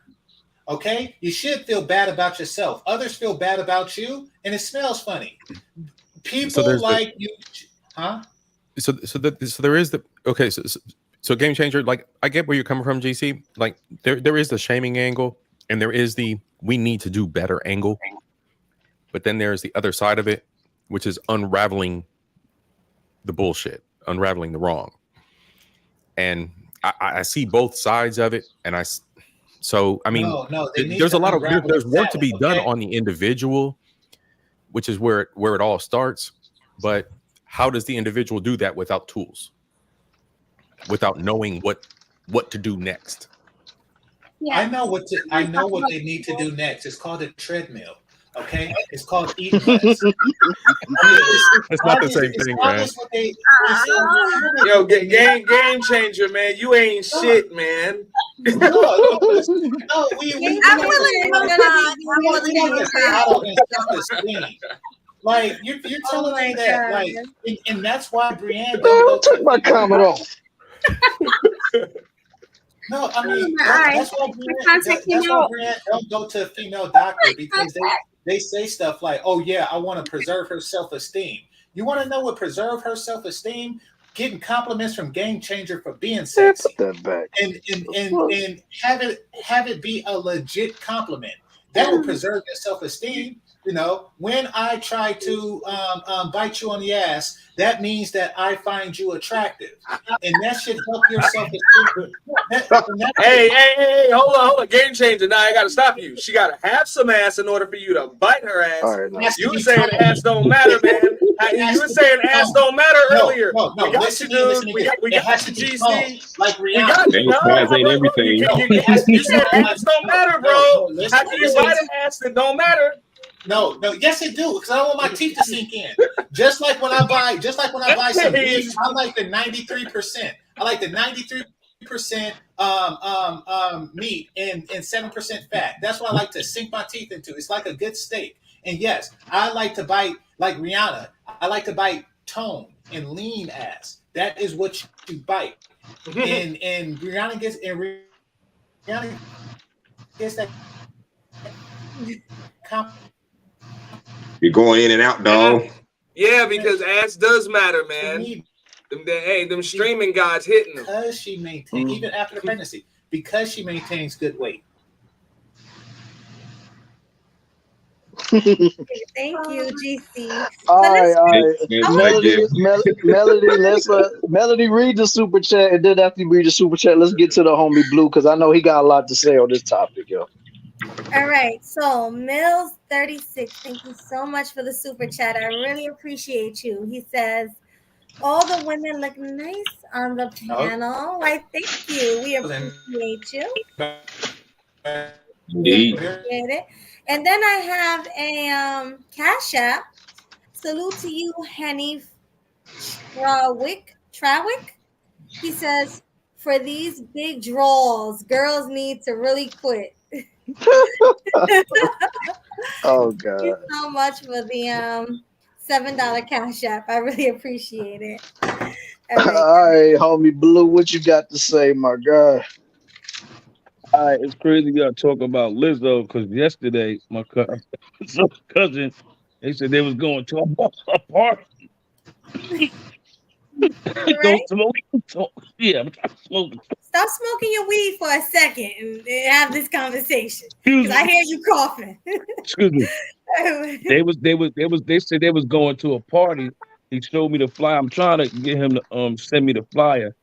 Okay? You should feel bad about yourself. Others feel bad about you, and it smells funny. People like you, huh?
So there is the okay. So game changer. Like, I get where you're coming from, GC. Like, there is the shaming angle, and there is the we need to do better angle. But then there's the other side of it, which is unraveling the bullshit, unraveling the wrong. And I see both sides of it, and I mean, there's a lot of there's work to be done on the individual, which is where it all starts. But how does the individual do that without tools, without knowing what to do next?
Yeah. I know what they need to do next. It's called a treadmill. Okay, it's called eating less.
It's not the same thing, man.
Yo, game changer, man. You ain't shit, man.
Like you're telling me that, like, and that's why Brienne don't
took my comment off.
No, I mean that's why Brienne don't go to a female doctor, because they say stuff like, "Oh yeah, I want to preserve her self-esteem." You want to know what preserve her self-esteem? Getting compliments from Game Changer for being sexy, and have it be a legit compliment. That will preserve your self-esteem. You know, when I try to bite you on the ass, that means that I find you attractive, and that should help your self-esteem.
Hey, hold on, Game Changer. Now I gotta stop you. She gotta have some ass in order for you to bite her ass. Right, you were saying ass don't matter, man. You were saying ass don't matter earlier.
No,
we got you, dude. We got you, GC.
Like
we got you. You said ass don't matter, bro. How can you bite an ass that don't matter?
No, yes it do, because I don't want my teeth to sink in. Just like when I buy some beef, I like the 93%. I like the 93% meat and 7% fat. That's what I like to sink my teeth into. It's like a good steak. And yes, I like to bite like Rihanna. I like to bite tone and lean ass. That is what you bite. And Rihanna gets that.
You're going in and out, dog.
Yeah, because ass does matter, man. Them streaming guys hitting them.
Because she maintains, even after the pregnancy, because she maintains good weight.
Thank you, GC.
All right. Melody, read the super chat, and then after you read the super chat, let's get to the homie Blue, because I know he got a lot to say on this topic, yo.
All right, so Mills36, thank you so much for the super chat. I really appreciate you. He says, all the women look nice on the panel. Why, thank you. We appreciate you.
Indeed.
Appreciate it. And then I have a Cash App. Salute to you, Henny Trawick. He says, for these big draws, girls need to really quit.
Oh God!
Thank you so much for the $7 Cash App. I really appreciate it.
All right, homie Blue, what you got to say, my guy?
All right, it's crazy you got to talk about Lizzo, because yesterday my cousin, they said they was going to a party. Don't smoke. Yeah, I'm trying to smoke.
Stop smoking your weed for a second and have this conversation. Because I hear you coughing.
Excuse me. They said they was going to a party. He showed me the flyer. I'm trying to get him to send me the flyer.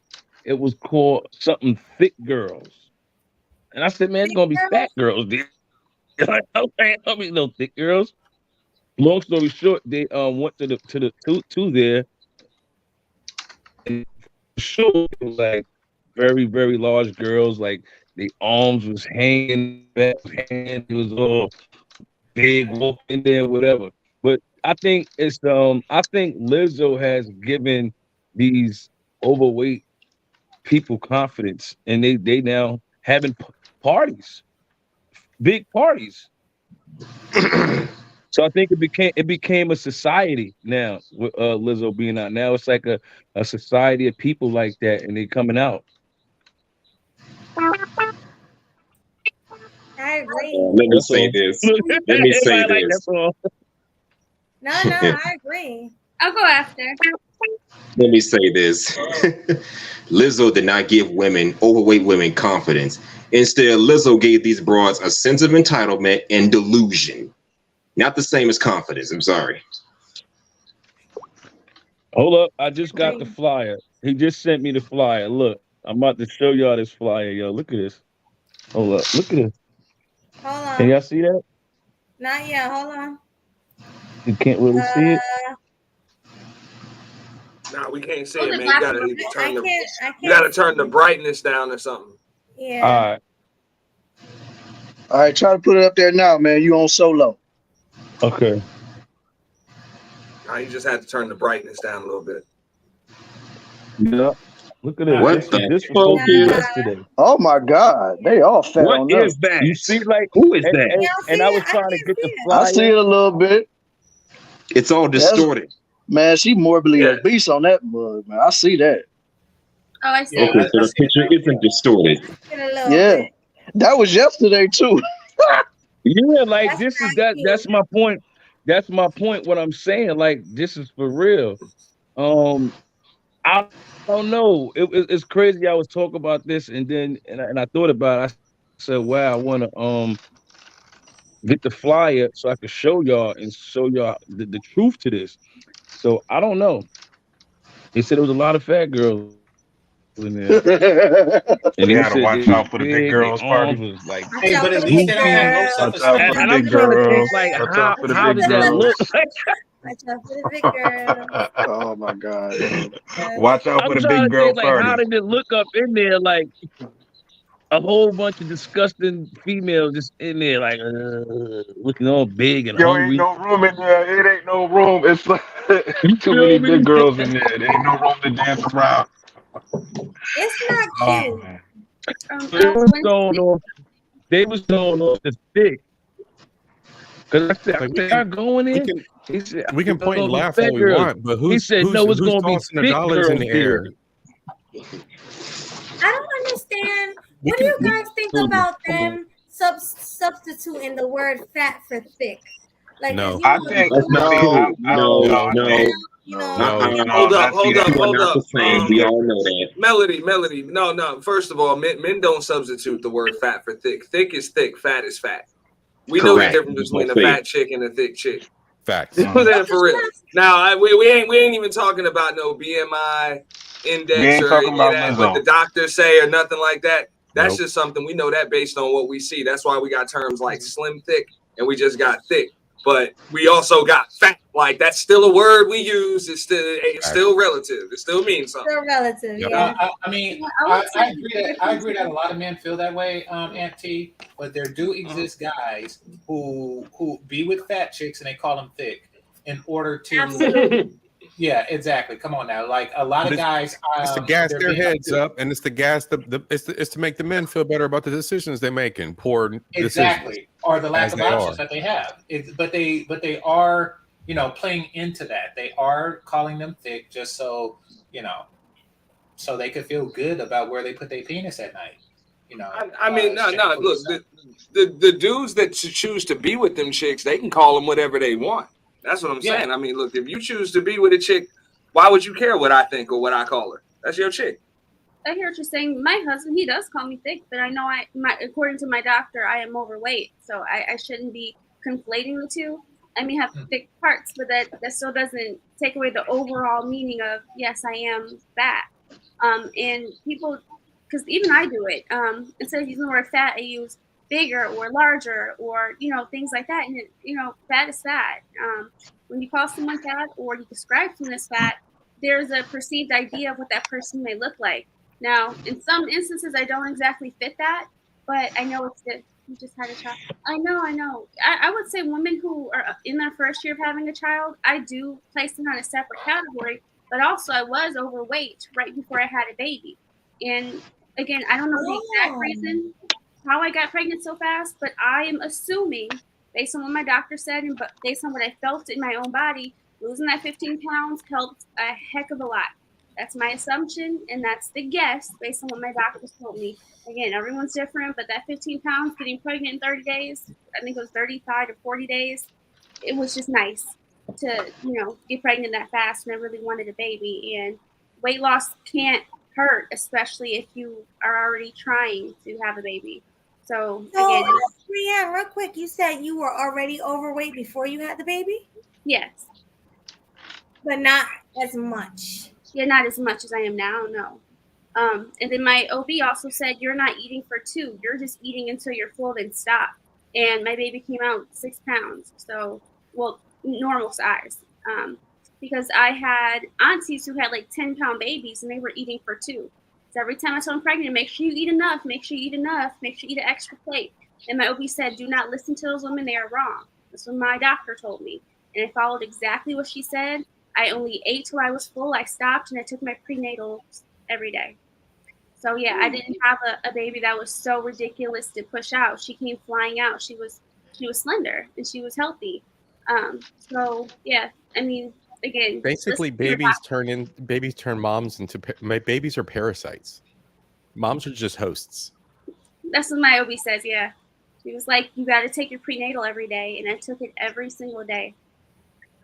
It was called something Thick Girls. And I said, man, it's gonna be fat girls, dude. Like, okay, I mean no thick girls. Long story short, they went to there. And sure, it was like very, very large girls, like the arms was hanging, back hand, it was all big, walk in there, whatever. But I think I think Lizzo has given these overweight people confidence, and they now having parties, big parties. So I think it became a society now with Lizzo being out. Now it's like a society of people like that, and they coming out.
I agree.
Let me say this. Let me say this.
No, I agree.
I'll go after.
Let me say this. Lizzo did not give overweight women confidence. Instead, Lizzo gave these broads a sense of entitlement and delusion. Not the same as confidence. I'm sorry.
Hold up. I just got the flyer. He just sent me the flyer. Look, I'm about to show y'all this flyer, yo. Look at this. Hold up. Look at this.
Hold on.
Can y'all see that?
Not yet. Hold on.
You can't really see it?
Nah, we can't see it, man. You gotta turn the brightness down or something.
Yeah.
All right, try to put it up there now, man. You on solo.
Okay.
Nah, you just had to turn the brightness down a little bit.
Yeah. Look at this.
What
this
the
was supposed to be yesterday.
Oh my God, they all fat
What
on
is
them.
that?
You see, like,
Who is that?
and I was trying to get the flyer.
I see it a little bit.
It's all distorted.
Man, she morbidly obese on that mug, man. I see that.
Oh, I see.
Okay, so the picture isn't distorted.
Yeah, that was yesterday too.
Yeah, like this is that. That's my point. That's my point. What I'm saying, like this is for real. I don't know. It's crazy. I was talking about this, and then and I thought about it. I said, "Wow, I want to get the flyer so I could show y'all and show y'all the truth to this." So I don't know. He said there was a lot of fat girls in there, and
You
he
gotta
said
watch
they
out for the big
big,
girls
their arms
party.
was like
Hey, but at least they don't have no
Watch out for
self-esteem.
the
and I'm
big
trying to think
girls.
like
Watch out for the
how
big
did that
girls.
look?
Watch out for the big girl.
Oh my God.
Watch out
I'm
for the
trying
big
to
girl
think like how
party.
did it look up in there like a whole bunch of disgusting females just in there like looking all big and
Yo, ain't
hungry.
no room in there. It ain't no room. It's like
You
too
feel
many
me?
big girls in there. There ain't no room to dance around.
It's not
Oh
cute.
man.
They was going off. They was going off the stick. Cause I said,
Like
they are going in. He said,
we can point and
gonna be
laugh
fat
all we
girls.
want, but
He said, no, it's gonna be
tossing the
thick
dollars in
girls
the
there.
air?
I don't understand.
We
What do
can-
you guys think
we-
about them substituting the word fat for thick? Like,
No.
I think
No, no,
I think
you know,
Hold up,
that's
hold up,
you are
hold
not the
up.
same. We all know that.
Melody. No. First of all, men don't substitute the word fat for thick. Thick is thick, fat is fat. We know the
Correct.
difference between a fat chick and a thick chick.
Facts.
For real. Now, we ain't even talking about no BMI index
We ain't
or
talking
any of
about
that,
Lizzo.
what the doctors say or nothing like that. That's
Nope.
just something we know that based on what we see. That's why we got terms like slim thick and we just got thick. But we also got fat. Like that's still a word we use. It's still relative. It still means something.
still relative.
Yep.
Yeah.
I mean,
I
I agree that a lot of men feel that way, Aunt T. But there do exist guys who be with fat chicks and they call them thick in order to.
Absolutely.
Yeah, exactly. Come on now, like a lot of guys.
It's to gas
they're
their
being
heads
like,
up, and it's to gas it's to make the men feel better about the decisions they make and poor decisions.
Exactly, or the lack
As
of
they
options
are.
that they have. But they are playing into that. They are calling them thick just so so they could feel good about where they put their penis at night.
I mean, no. Look, the dudes that choose to be with them chicks, they can call them whatever they want. That's what I'm saying. I mean, look, if you choose to be with a chick, why would you care what I think or what I call her? That's your chick.
I hear what you're saying. My husband, he does call me thick, but I know according to my doctor, I am overweight, so I shouldn't be conflating the two. I may have thick parts, but that still doesn't take away the overall meaning of yes, I am fat. And people, because even I do it. Instead of using the word fat, I use bigger or larger or things like that. And fat is fat. When you call someone fat or you describe someone as fat, there's a perceived idea of what that person may look like. Now, in some instances, I don't exactly fit that, but I know it's good. You just had a child. I know. I would say women who are in their first year of having a child, I do place them on a separate category, but also I was overweight right before I had a baby. And again, I don't know the exact reason how I got pregnant so fast, but I am assuming, based on what my doctor said and based on what I felt in my own body, losing that 15 pounds helped a heck of a lot. That's my assumption, and that's the guess based on what my doctors told me. Again, everyone's different, but that 15 pounds, getting pregnant in 30 days, I think it was 35 to 40 days, it was just nice to, get pregnant that fast, and I really wanted a baby. And weight loss can't hurt, especially if you are already trying to have a baby. So again,
Brianne, real quick, you said you were already overweight before you had the baby?
Yes.
But not as much.
Yeah, not as much as I am now, no. And then my OB also said, you're not eating for 2. You're just eating until you're full, then stop. And my baby came out 6 pounds. So, well, normal size. Because I had aunties who had like 10-pound babies and they were eating for 2. So every time I told them pregnant, make sure you eat enough, make sure you eat enough, make sure you eat an extra plate. And my OB said, do not listen to those women, they are wrong. That's what my doctor told me. And I followed exactly what she said. I only ate till I was full. I stopped and I took my prenatal every day. So yeah, I didn't have a baby that was so ridiculous to push out. She came flying out. She was slender and she was healthy. So yeah, I mean, again,
basically babies turn moms into babies are parasites. Moms are just hosts.
That's what my OB says. Yeah, she was like, you got to take your prenatal every day, and I took it every single day.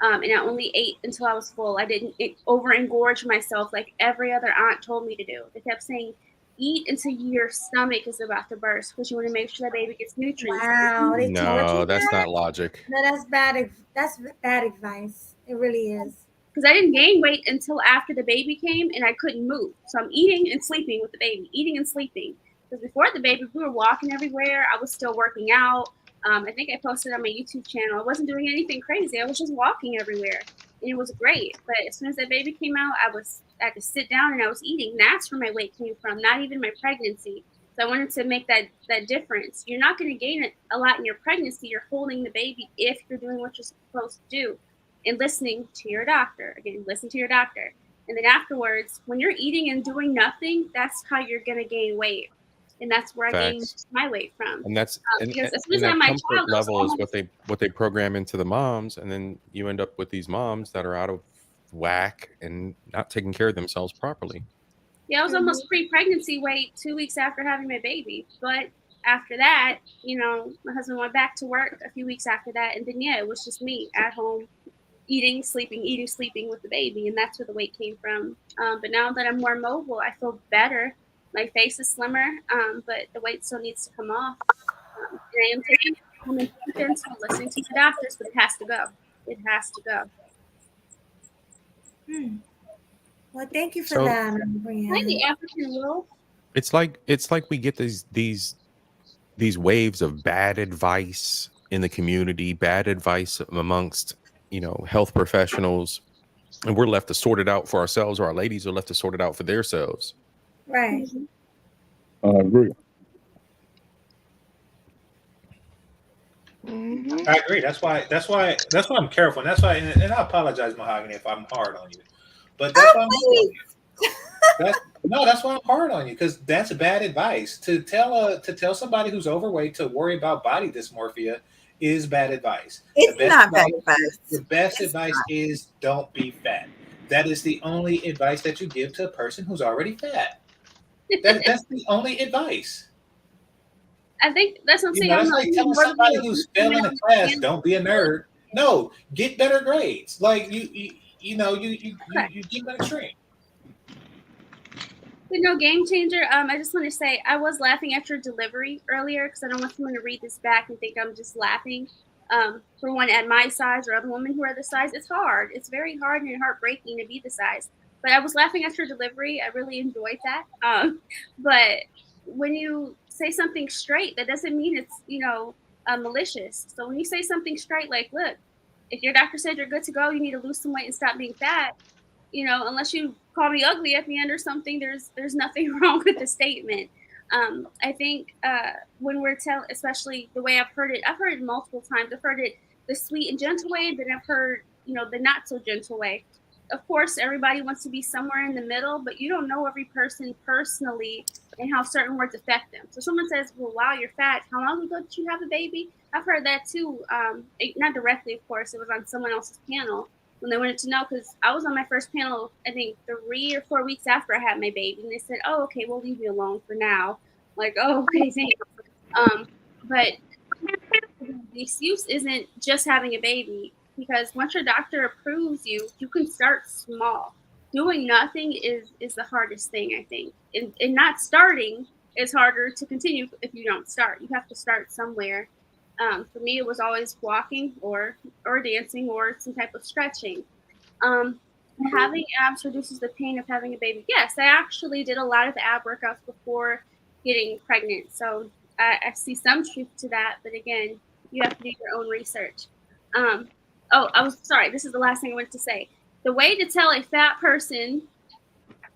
And I only ate until I was full. I didn't over-engorge myself like every other aunt told me to do. They kept saying, eat until your stomach is about to burst because you want to make sure that baby gets nutrients.
Wow.
No, that's not logic.
No, that's bad. That's bad advice. It really is.
Because I didn't gain weight until after the baby came and I couldn't move. So I'm eating and sleeping with the baby, eating and sleeping. Because before the baby, we were walking everywhere. I was still working out. I think I posted on my YouTube channel. I wasn't doing anything crazy. I was just walking everywhere. And it was great. But as soon as that baby came out, I had to sit down and I was eating. That's where my weight came from, not even my pregnancy. So I wanted to make that difference. You're not going to gain a lot in your pregnancy. You're holding the baby if you're doing what you're supposed to do and listening to your doctor. Again, listen to your doctor. And then afterwards, when you're eating and doing nothing, that's how you're going to gain weight. And that's where I gained my weight from.
And that's
because as soon as I had my child,
level is what they program into the moms, and then you end up with these moms that are out of whack and not taking care of themselves properly.
Yeah, I was almost pre-pregnancy weight 2 weeks after having my baby. But after that, my husband went back to work a few weeks after that. And then, yeah, it was just me at home eating, sleeping with the baby. And that's where the weight came from. But now that I'm more mobile, I feel better. My face is slimmer, but the weight still needs to come off. And I am taking supplements and listening to the doctors, but it has to go. It has to go.
Well, thank you for that, Brianna.
Hi, the African wolf.
It's like we get these waves of bad advice in the community, bad advice amongst health professionals, and we're left to sort it out for ourselves, or our ladies are left to sort it out for themselves.
Right.
I agree.
I agree. That's why I'm careful. And that's why, and I apologize, Mahogany, if I'm hard on you. But that's why that's why I'm hard on you, because that's bad advice. To tell somebody who's overweight to worry about body dysmorphia is bad advice.
It's not bad advice.
The best advice is don't be fat. That is the only advice that you give to a person who's already fat. That's the only advice.
I think that's what I'm saying.
That's like telling somebody who's failing a class, don't be a nerd. No, get better grades. Like you give them a extreme.
But no, game changer. I just want to say I was laughing at your delivery earlier because I don't want someone to read this back and think I'm just laughing. For one at my size or other women who are the size, it's hard. It's very hard and heartbreaking to be the size. But I was laughing at your delivery. I really enjoyed that. But when you say something straight, that doesn't mean it's malicious. So when you say something straight, like, look, if your doctor said you're good to go, you need to lose some weight and stop being fat. Unless you call me ugly at the end or something, there's nothing wrong with the statement. I think when we're especially the way I've heard it multiple times. I've heard it the sweet and gentle way, then I've heard, the not so gentle way. Of course, everybody wants to be somewhere in the middle, but you don't know every person personally and how certain words affect them. So someone says, well, wow, you're fat. How long ago did you have a baby? I've heard that too. Not directly, of course. It was on someone else's panel when they wanted to know, because I was on my first panel, I think 3 or 4 weeks after I had my baby. And they said, oh, okay, we'll leave you alone for now. Like, oh, okay, thanks. But the excuse isn't just having a baby, because once your doctor approves you, you can start small. Doing nothing is the hardest thing, I think. And not starting is harder to continue if you don't start. You have to start somewhere. For me, it was always walking or dancing or some type of stretching. Having abs reduces the pain of having a baby. Yes, I actually did a lot of ab workouts before getting pregnant. So I see some truth to that. But again, you have to do your own research. I was sorry. This is the last thing I wanted to say. The way to tell a fat person,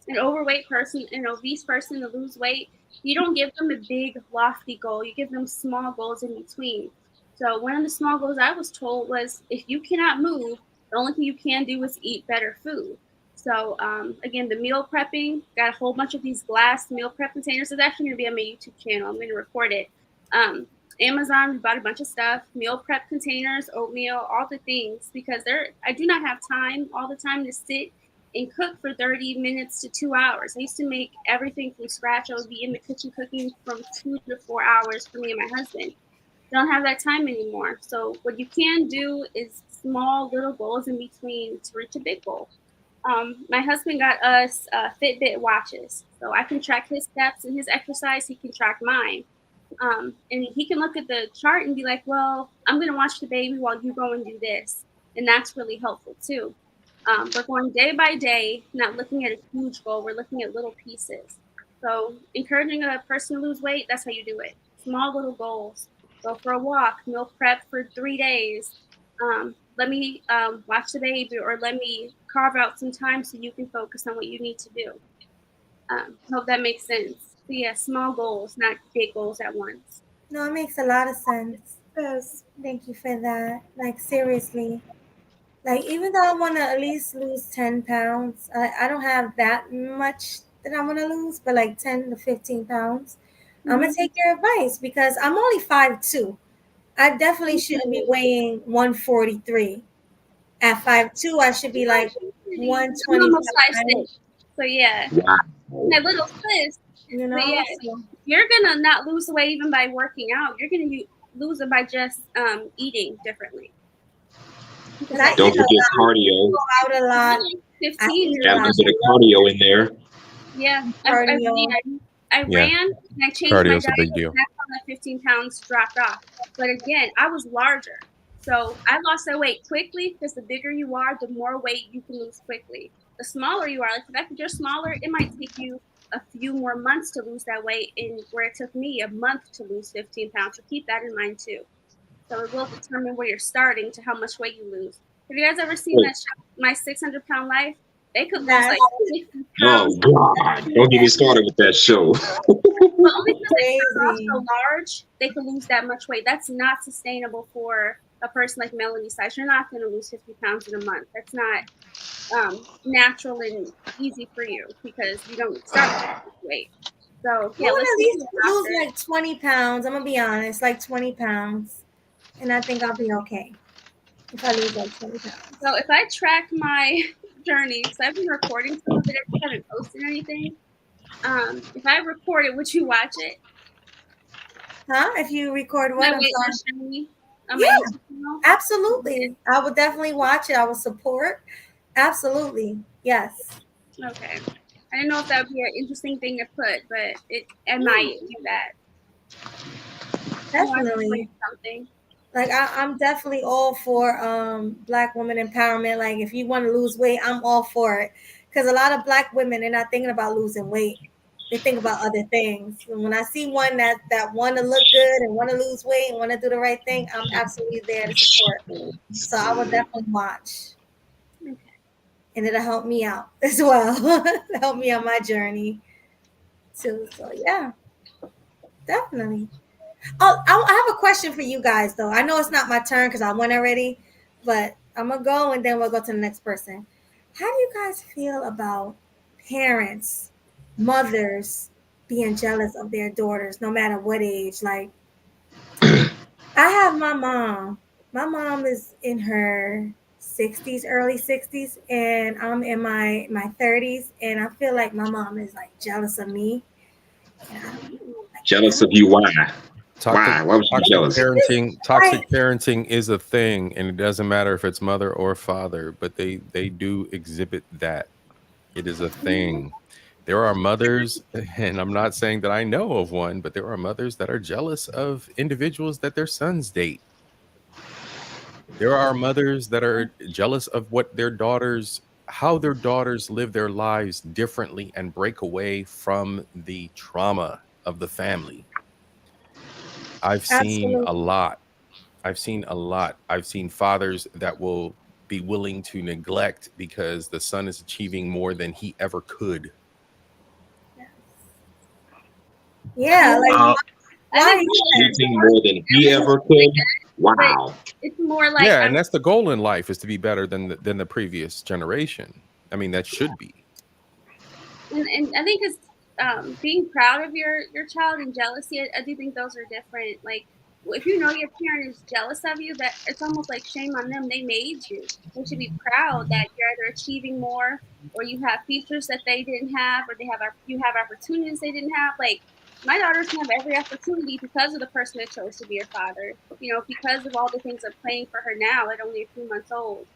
an overweight person, an obese person to lose weight, you don't give them a big, lofty goal. You give them small goals in between. So one of the small goals I was told was, if you cannot move, the only thing you can do is eat better food. So again, the meal prepping, got a whole bunch of these glass meal prep containers. It's actually going to be on my YouTube channel. I'm going to record it. Amazon, we bought a bunch of stuff, meal prep containers, oatmeal, all the things, because I do not have time all the time to sit and cook for 30 minutes to 2 hours. I used to make everything from scratch. I would be in the kitchen cooking from 2 to 4 hours for me and my husband. Don't have that time anymore. So what you can do is small little goals in between to reach a big goal. My husband got us Fitbit watches, so I can track his steps and his exercise. He can track mine. And he can look at the chart and be like, well, I'm going to watch the baby while you go and do this. And that's really helpful too. We're going day by day, not looking at a huge goal. We're looking at little pieces. So encouraging a person to lose weight, that's how you do it. Small little goals. Go for a walk, meal prep for 3 days. Let me watch the baby, or let me carve out some time so you can focus on what you need to do. Hope that makes sense. So yeah, small goals, not big goals at once.
No, it makes a lot of sense. Yes. Thank you for that. Like, seriously. Like, even though I want to at least lose 10 pounds, I don't have that much that I want to lose, but like 10 to 15 pounds. I'm going to take your advice, because I'm only 5'2". I definitely shouldn't be weighing 143. At 5'2", I should be like 125.
Almost 5'6". So yeah, my little sis. But yeah, you're gonna not lose the weight even by working out. You're gonna lose it by just eating differently.
Don't forget cardio.
Go out a lot.
15.
Have a bit of cardio in there.
Yeah, I ran and I changed my
Cardio's
diet.
a big deal.
That's how my 15 pounds dropped off. But again, I was larger. So I lost that weight quickly, because the bigger you are, the more weight you can lose quickly. The smaller you are, like the fact that you're smaller, it might take you a few more months to lose that weight, and where it took me a month to lose 15 pounds. So keep that in mind too. So it will determine where you're starting to how much weight you lose. Have you guys ever seen that show, My 600-Pound Life? They could lose like 60 pounds.
Oh God! Don't get me started with that show.
But only because they're so large, they could lose that much weight. That's not sustainable for a person like Melanie size. You're not going to lose 50 pounds in a month. That's not natural and easy for you, because you don't start with weight. So yeah,
let's at least lose like 20 pounds. I'm gonna be honest, like 20 pounds, and I think I'll be okay if I lose like 20 pounds.
So if I track my journey, because I've been recording some of it, I haven't posted anything. If I record it, would you watch it?
Huh? If you record what? I'm
sorry.
Yeah, absolutely. I would definitely watch it. I would support. Absolutely. Yes.
Okay. I don't know if that would be an interesting thing to put, but I might do that.
Definitely.
Something.
Like I'm definitely all for Black women empowerment. Like if you want to lose weight, I'm all for it. Because a lot of Black women, they're not thinking about losing weight. They think about other things. And when I see one that want to look good and want to lose weight and want to do the right thing, I'm absolutely there to support. So I will definitely watch.
Okay.
And it'll help me out as well. Help me on my journey too. So yeah, definitely. Oh, I have a question for you guys though. I know it's not my turn because I went already, but I'm gonna go and then we'll go to the next person. How do you guys feel about parents, mothers being jealous of their daughters, no matter what age? Like, I have my mom. My mom is in her 60s, early 60s, and I'm in my 30s, and I feel like my mom is like jealous of me.
Jealous of you? Why? Why? Why was you jealous?
Toxic parenting is a thing, and it doesn't matter if it's mother or father, but they do exhibit that. It is a thing. There are mothers, and I'm not saying that I know of one, but there are mothers that are jealous of individuals that their sons date. There are mothers that are jealous of how their daughters live their lives differently and break away from the trauma of the family. I've seen a lot. I've seen fathers that will be willing to neglect because the son is achieving more than he ever could.
Yeah, like
Achieving more than he ever could. Wow.
It's more like
Yeah, and that's the goal in life, is to be better than the previous generation. I mean, that should be.
And I think it's being proud of your child and jealousy. I do think those are different. Like if you know your parent is jealous of you, that it's almost like shame on them. They made you. They should be proud that you're either achieving more, or you have features that they didn't have, or you have opportunities they didn't have. Like my daughters have every opportunity because of the person that chose to be her father. You know, because of all the things I'm playing for her now at only a few months old.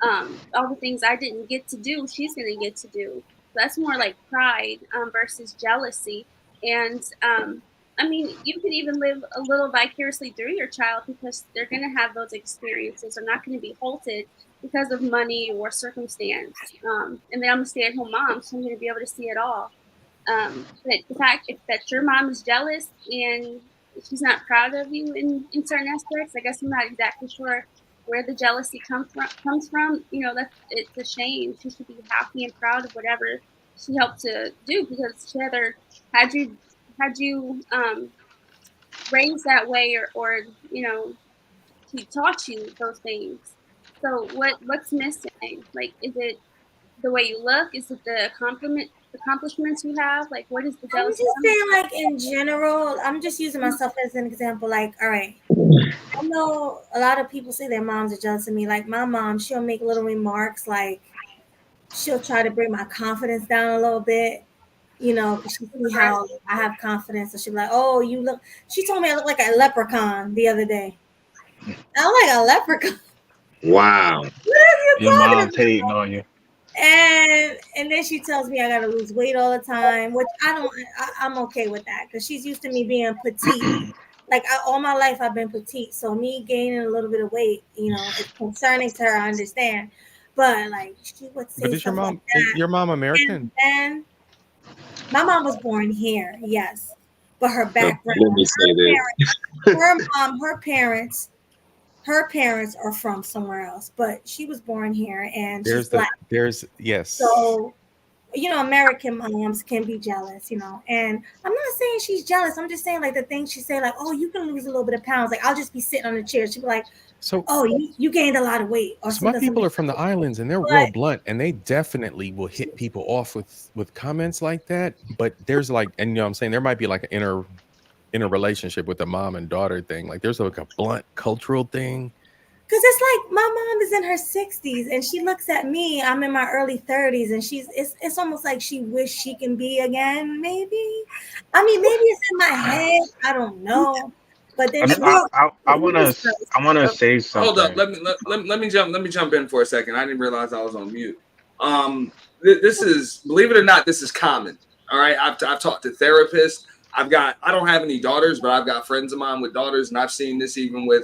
All the things I didn't get to do, she's going to get to do. So that's more like pride versus jealousy. And I mean, you can even live a little vicariously through your child because they're going to have those experiences. They're not going to be halted because of money or circumstance. And then I'm a stay-at-home mom, so I'm going to be able to see it all. But the fact that your mom is jealous and she's not proud of you in certain aspects, I guess I'm not exactly sure where the jealousy comes from. You know, it's a shame. She should be happy and proud of whatever she helped to do, because she either had you raised that way, or you know, she taught you those things. So what's missing? Like, is it the way you look? Is it the accomplishments you have? Like, what is the
I'm
jealousy?
just saying, like in general, I'm just using myself as an example. Like, all right, I know a lot of people say their moms are jealous of me. Like my mom, she'll make little remarks, like she'll try to bring my confidence down a little bit, you know, because she see how I have confidence. So she'll be like, "Oh, you look." She told me I look like a leprechaun the other day. I look like a leprechaun.
Wow.
What are you
Your
talking
mom's
about?
hating on you.
And then she tells me I gotta lose weight all the time, which I'm okay with that because she's used to me being petite. Like all my life I've been petite, so me gaining a little bit of weight, you know, it's concerning to her. I understand, but like she would say
But is
stuff like that.
your mom American?
And then my mom was born here, yes, but her
Let
background,
me say this.
her parents are from somewhere else, but she was born here and she's
There's
Black.
yes.
So, you know, American moms can be jealous, you know, and I'm not saying she's jealous. I'm just saying, like, the things she say, like, "Oh, you can lose a little bit of pounds." Like, I'll just be sitting on the chair. She'll be like,
So,
"Oh, you gained a lot of weight," or
so my people are from the islands, and they're real blunt, and they definitely will hit people off with comments like that. But there's like, and you know what I'm saying, there might be like an inner relationship with the mom and daughter thing. Like there's like a blunt cultural thing.
Because it's like my mom is in her 60s and she looks at me. I'm in my early 30s, and it's almost like she wish she can be again. Maybe, I mean, maybe it's in my head. I don't know. But then
I want to say something.
Hold up. Let me jump in for a second. I didn't realize I was on mute. this is, believe it or not, this is common. All right, I've talked to therapists. I don't have any daughters, but I've got friends of mine with daughters, and I've seen this even with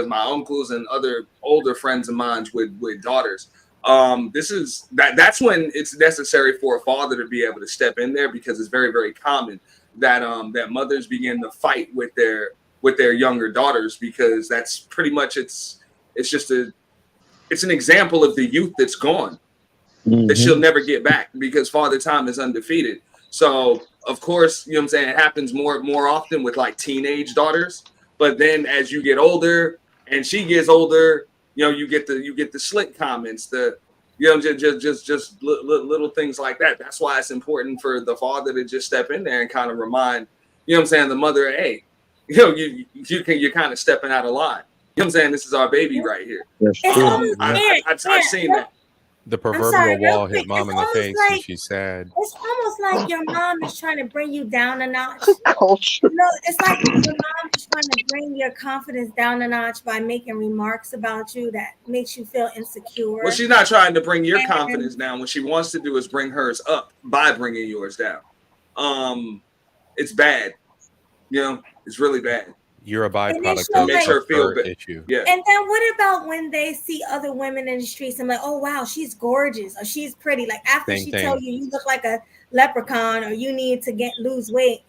my uncles and other older friends of mine with daughters. That's when it's necessary for a father to be able to step in there, because it's very, very common that that mothers begin to fight with their younger daughters, because that's pretty much it's an example of the youth that's gone, that she'll never get back, because Father Time is undefeated. So of course, you know what I'm saying, it happens more often with like teenage daughters. But then as you get older and she gets older, you know, you get the slick comments, the, you know, just little things like that. That's why it's important for the father to just step in there and kind of remind, you know what I'm saying, the mother, hey, you know, you're kind of stepping out of line. You know what I'm saying? This is our baby right here.
That's true.
I've seen that.
The
I'm
proverbial
sorry, real
wall hit
quick.
mom in the face and she's sad.
It's almost like your mom is trying to bring you down a notch.
Culture.
No, it's like your mom is trying to bring your confidence down a notch by making remarks about you that makes you feel insecure.
Well, she's not trying to bring your confidence down. What she wants to do is bring hers up by bringing yours down. It's bad. You know, it's really bad.
You're a byproduct
it
of
makes her feel bad.
issue.
Yeah.
And then what about when they see other women in the streets and like, oh wow, she's gorgeous or she's pretty. Like after
Same
she
thing.
tell you look like a leprechaun or you need to lose weight,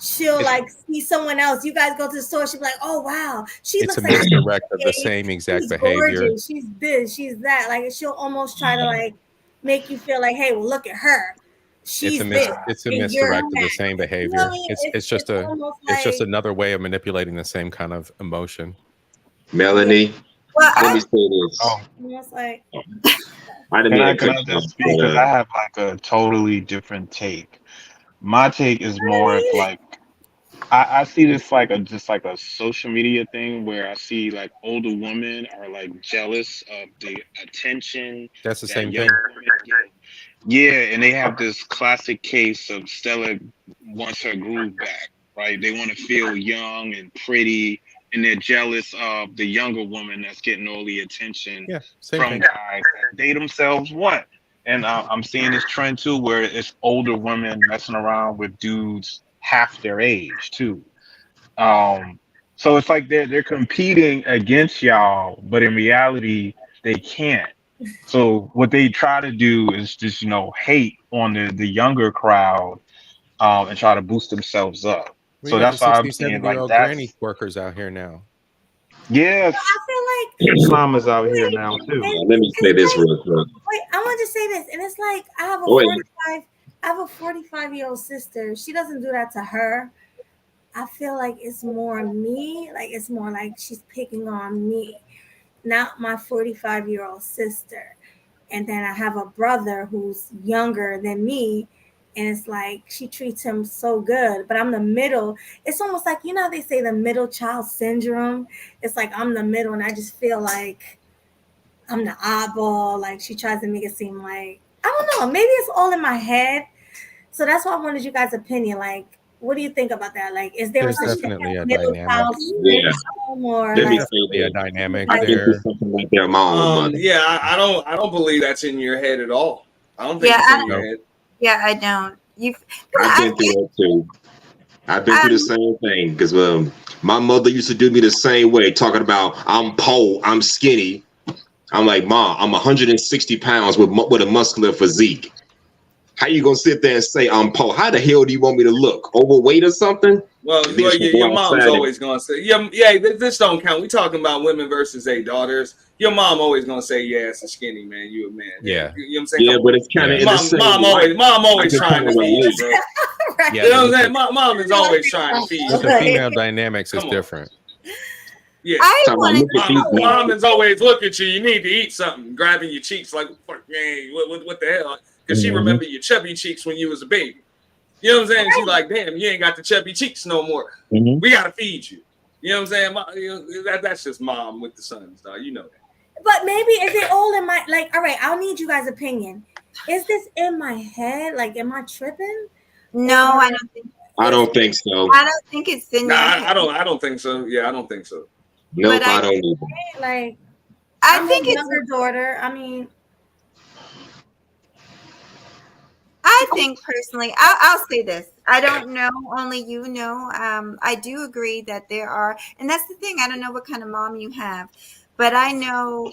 she'll like see someone else. You guys go to the store, she'll be like, oh wow, she
It's
looks
a
like
misdirect of the same exact
she's
behavior.
gorgeous. She's this, she's that. Like she'll almost try to like make you feel like, hey, well look at her.
It's a misdirect of the same behavior.
You know,
It's just another way of manipulating the same kind of emotion.
Melanie, let me say this.
Almost like
I didn't
Can
mean
I
to cut
just
you
speak? Because I have like a totally different take. My take is more of like I see this like just like a social media thing where I see like older women are like jealous of the attention.
That's the
that
same
young
thing.
women get. Yeah, and they have this classic case of Stella wants her groove back, right? They want to feel young and pretty, and they're jealous of the younger woman that's getting all the attention
same
from
thing.
guys that they themselves want. And I'm seeing this trend too, where it's older women messing around with dudes half their age too. So it's like they're competing against y'all, but in reality they can't. So what they try to do is just, you know, hate on the younger crowd, and try to boost themselves up.
We
So
got
that's
the
why
60,
I'm saying like
70-year-old
that's
granny workers out here now.
yes.
I feel like
Mama's out here now too.
Let me say this real quick.
wait, I want to say this, and it's like I have a
Go ahead.
45-year-old sister. She doesn't do that to her. I feel like it's more me. Like it's more like she's picking on me, not my 45-year-old sister. And then I have a brother who's younger than me, and it's like she treats him so good, but I'm the middle. It's almost like, you know, they say the middle child syndrome. It's like I'm the middle, and I just feel like I'm the oddball. Like she tries to make it seem like, I don't know, maybe it's all in my head. So that's why I wanted you guys' opinion. Like, what do you think about that? Like, is there
There's
a
definitely a
middle
dynamic.
child syndrome, or
Let me
like,
say
A
this.
dynamic
I've been
there.
through something like that with my own mother.
Yeah, I don't believe that's in your head at all. I don't think
Yeah,
it's in your head.
Yeah, I don't.
I've been through that too. I've been through the same thing because my mother used to do me the same way, talking about I'm poor, I'm skinny. I'm like, Mom, I'm 160 pounds with a muscular physique. How you gonna sit there and say I'm poor? How the hell do you want me to look? Overweight or something?
Well, your mom's always gonna say, yeah, this don't count. We talking about women versus their daughters. Your mom always gonna say, yeah, it's a skinny man, you a man.
Yeah.
You know what I'm saying?
Yeah, but it's kind of in the same
mom always trying to feed you, bro.
Yeah,
You know what I'm saying? Mom is always trying to feed you.
But the female dynamics is different.
Yeah,
I
mom is always look at you. You need to eat something, grabbing your cheeks like, fuck, man, what the hell? Because she remember your chubby cheeks when you was a baby. You know what I'm saying? She's like, damn, you ain't got the chubby cheeks no more. We gotta feed you. You know what I'm saying? That's just mom with the sons, dog. You know that.
but maybe is it all in my, like, all right, I'll need you guys' opinion. Is this in my head? Like, am I tripping?
No, I don't think.
I don't think so.
I don't think it's in your head.
I don't think so. Yeah, I don't think so.
Nope,
But
I don't either.
Like,
I
I'm
think
a
it's
younger daughter. I mean,
I think personally, I'll say this. I don't know, only you know. I do agree that there are, and that's the thing. I don't know what kind of mom you have, but I know.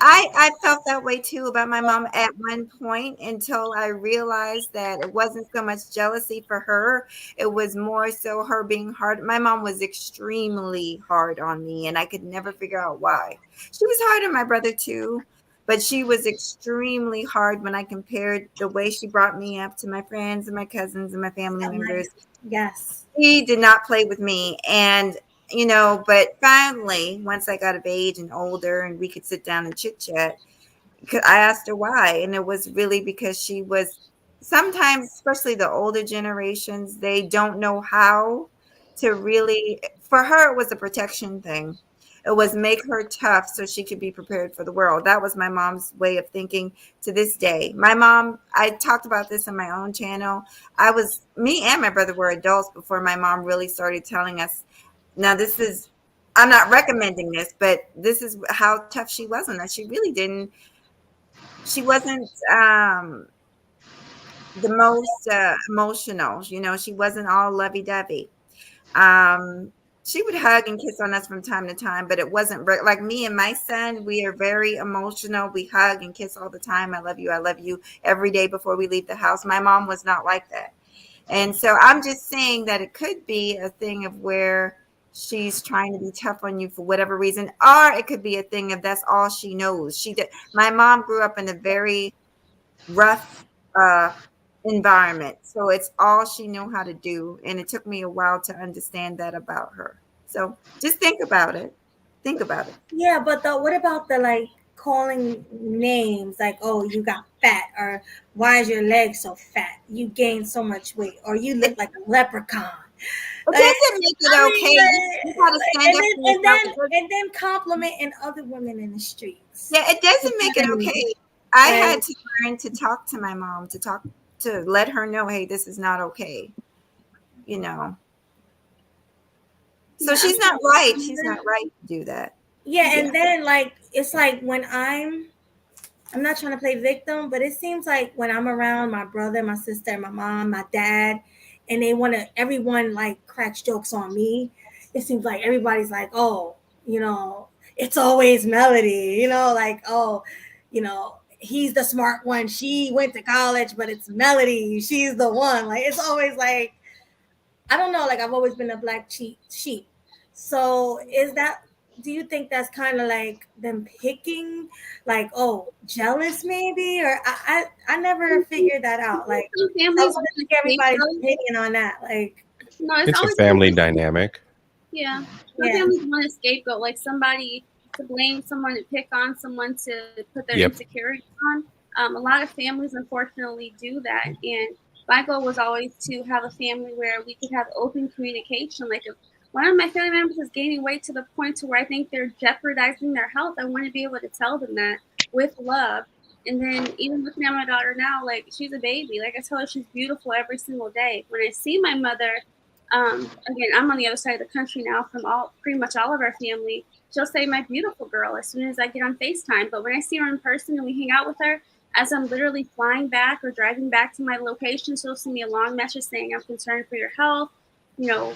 I felt that way too about my mom at one point until I realized that it wasn't so much jealousy for her. It was more so her being hard. My mom was extremely hard on me, and I could never figure out why. She was hard on my brother too, but she was extremely hard when I compared the way she brought me up to my friends and my cousins and my family members.
Yes.
He did not play with me. And but finally, once I got of age and older and we could sit down and chit chat, I asked her why. And it was really because she was sometimes, especially the older generations, they don't know how to really, for her, it was a protection thing. It was make her tough so she could be prepared for the world. That was my mom's way of thinking to this day. My mom, I talked about this on my own channel. Me and my brother were adults before my mom really started telling us, now this is, I'm not recommending this, but this is how tough she was on us. She really didn't, she wasn't the most emotional, she wasn't all lovey-dovey. She would hug and kiss on us from time to time, but it wasn't like me and my son. We are very emotional. We hug and kiss all the time. I love you every day before we leave the house. My mom was not like that. And so I'm just saying that it could be a thing of where she's trying to be tough on you for whatever reason, or it could be a thing of that's all she knows. My mom grew up in a very rough environment, so it's all she knew how to do, and it took me a while to understand that about her. So just think about it.
Yeah, but what about the like calling names like, oh, you got fat, or why is your leg so fat? You gained so much weight, or you look like a leprechaun.
It doesn't make it okay. You gotta stand up for yourself.
And then complimenting other women in the streets.
Yeah, it doesn't make it okay. I had to learn to talk to my mom, to let her know, hey, this is not okay. So she's not right. She's not right to do that.
Yeah, and then like it's like when I'm not trying to play victim, but it seems like when I'm around my brother, my sister, my mom, my dad, and everyone like cracks jokes on me, it seems like everybody's like, oh, it's always Melody, like, oh, he's the smart one. She went to college, but it's Melody. She's the one. Like, it's always like, I don't know, like I've always been a black sheep. So do you think that's kind of like them picking, like, oh, jealous maybe? Or I never figured that out. Like,
families
everybody's opinion on that. Like,
no,
it's a family dynamic.
Yeah. Some families want a scapegoat, like somebody to blame, someone to pick on, someone to put their insecurities on. A lot of families unfortunately do that. And my goal was always to have a family where we could have open communication. Like if one of my family members is gaining weight to the point to where I think they're jeopardizing their health, I want to be able to tell them that with love. And then even looking at my daughter now, like she's a baby. Like I tell her she's beautiful every single day. When I see my mother, again, I'm on the other side of the country now from pretty much all of our family. She'll say, my beautiful girl, as soon as I get on FaceTime. But when I see her in person and we hang out with her, as I'm literally flying back or driving back to my location, she'll send me a long message saying, I'm concerned for your health. You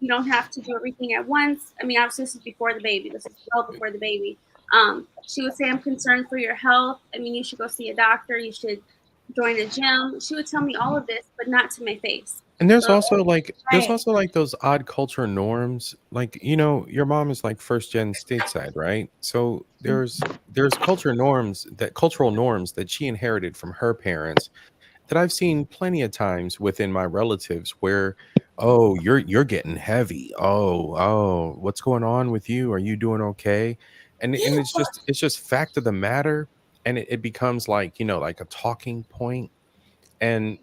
don't have to do everything at once. I mean, obviously, this is before the baby. This is well before the baby. She would say, I'm concerned for your health. I mean, you should go see a doctor. You should join a gym. She would tell me all of this, but not to my face.
And there's also like those odd culture norms. Like, your mom is like first gen stateside, right? So there's cultural norms that she inherited from her parents that I've seen plenty of times within my relatives where, oh, you're getting heavy. Oh, what's going on with you? Are you doing okay? And it's just fact of the matter. And it becomes like, like a talking point. And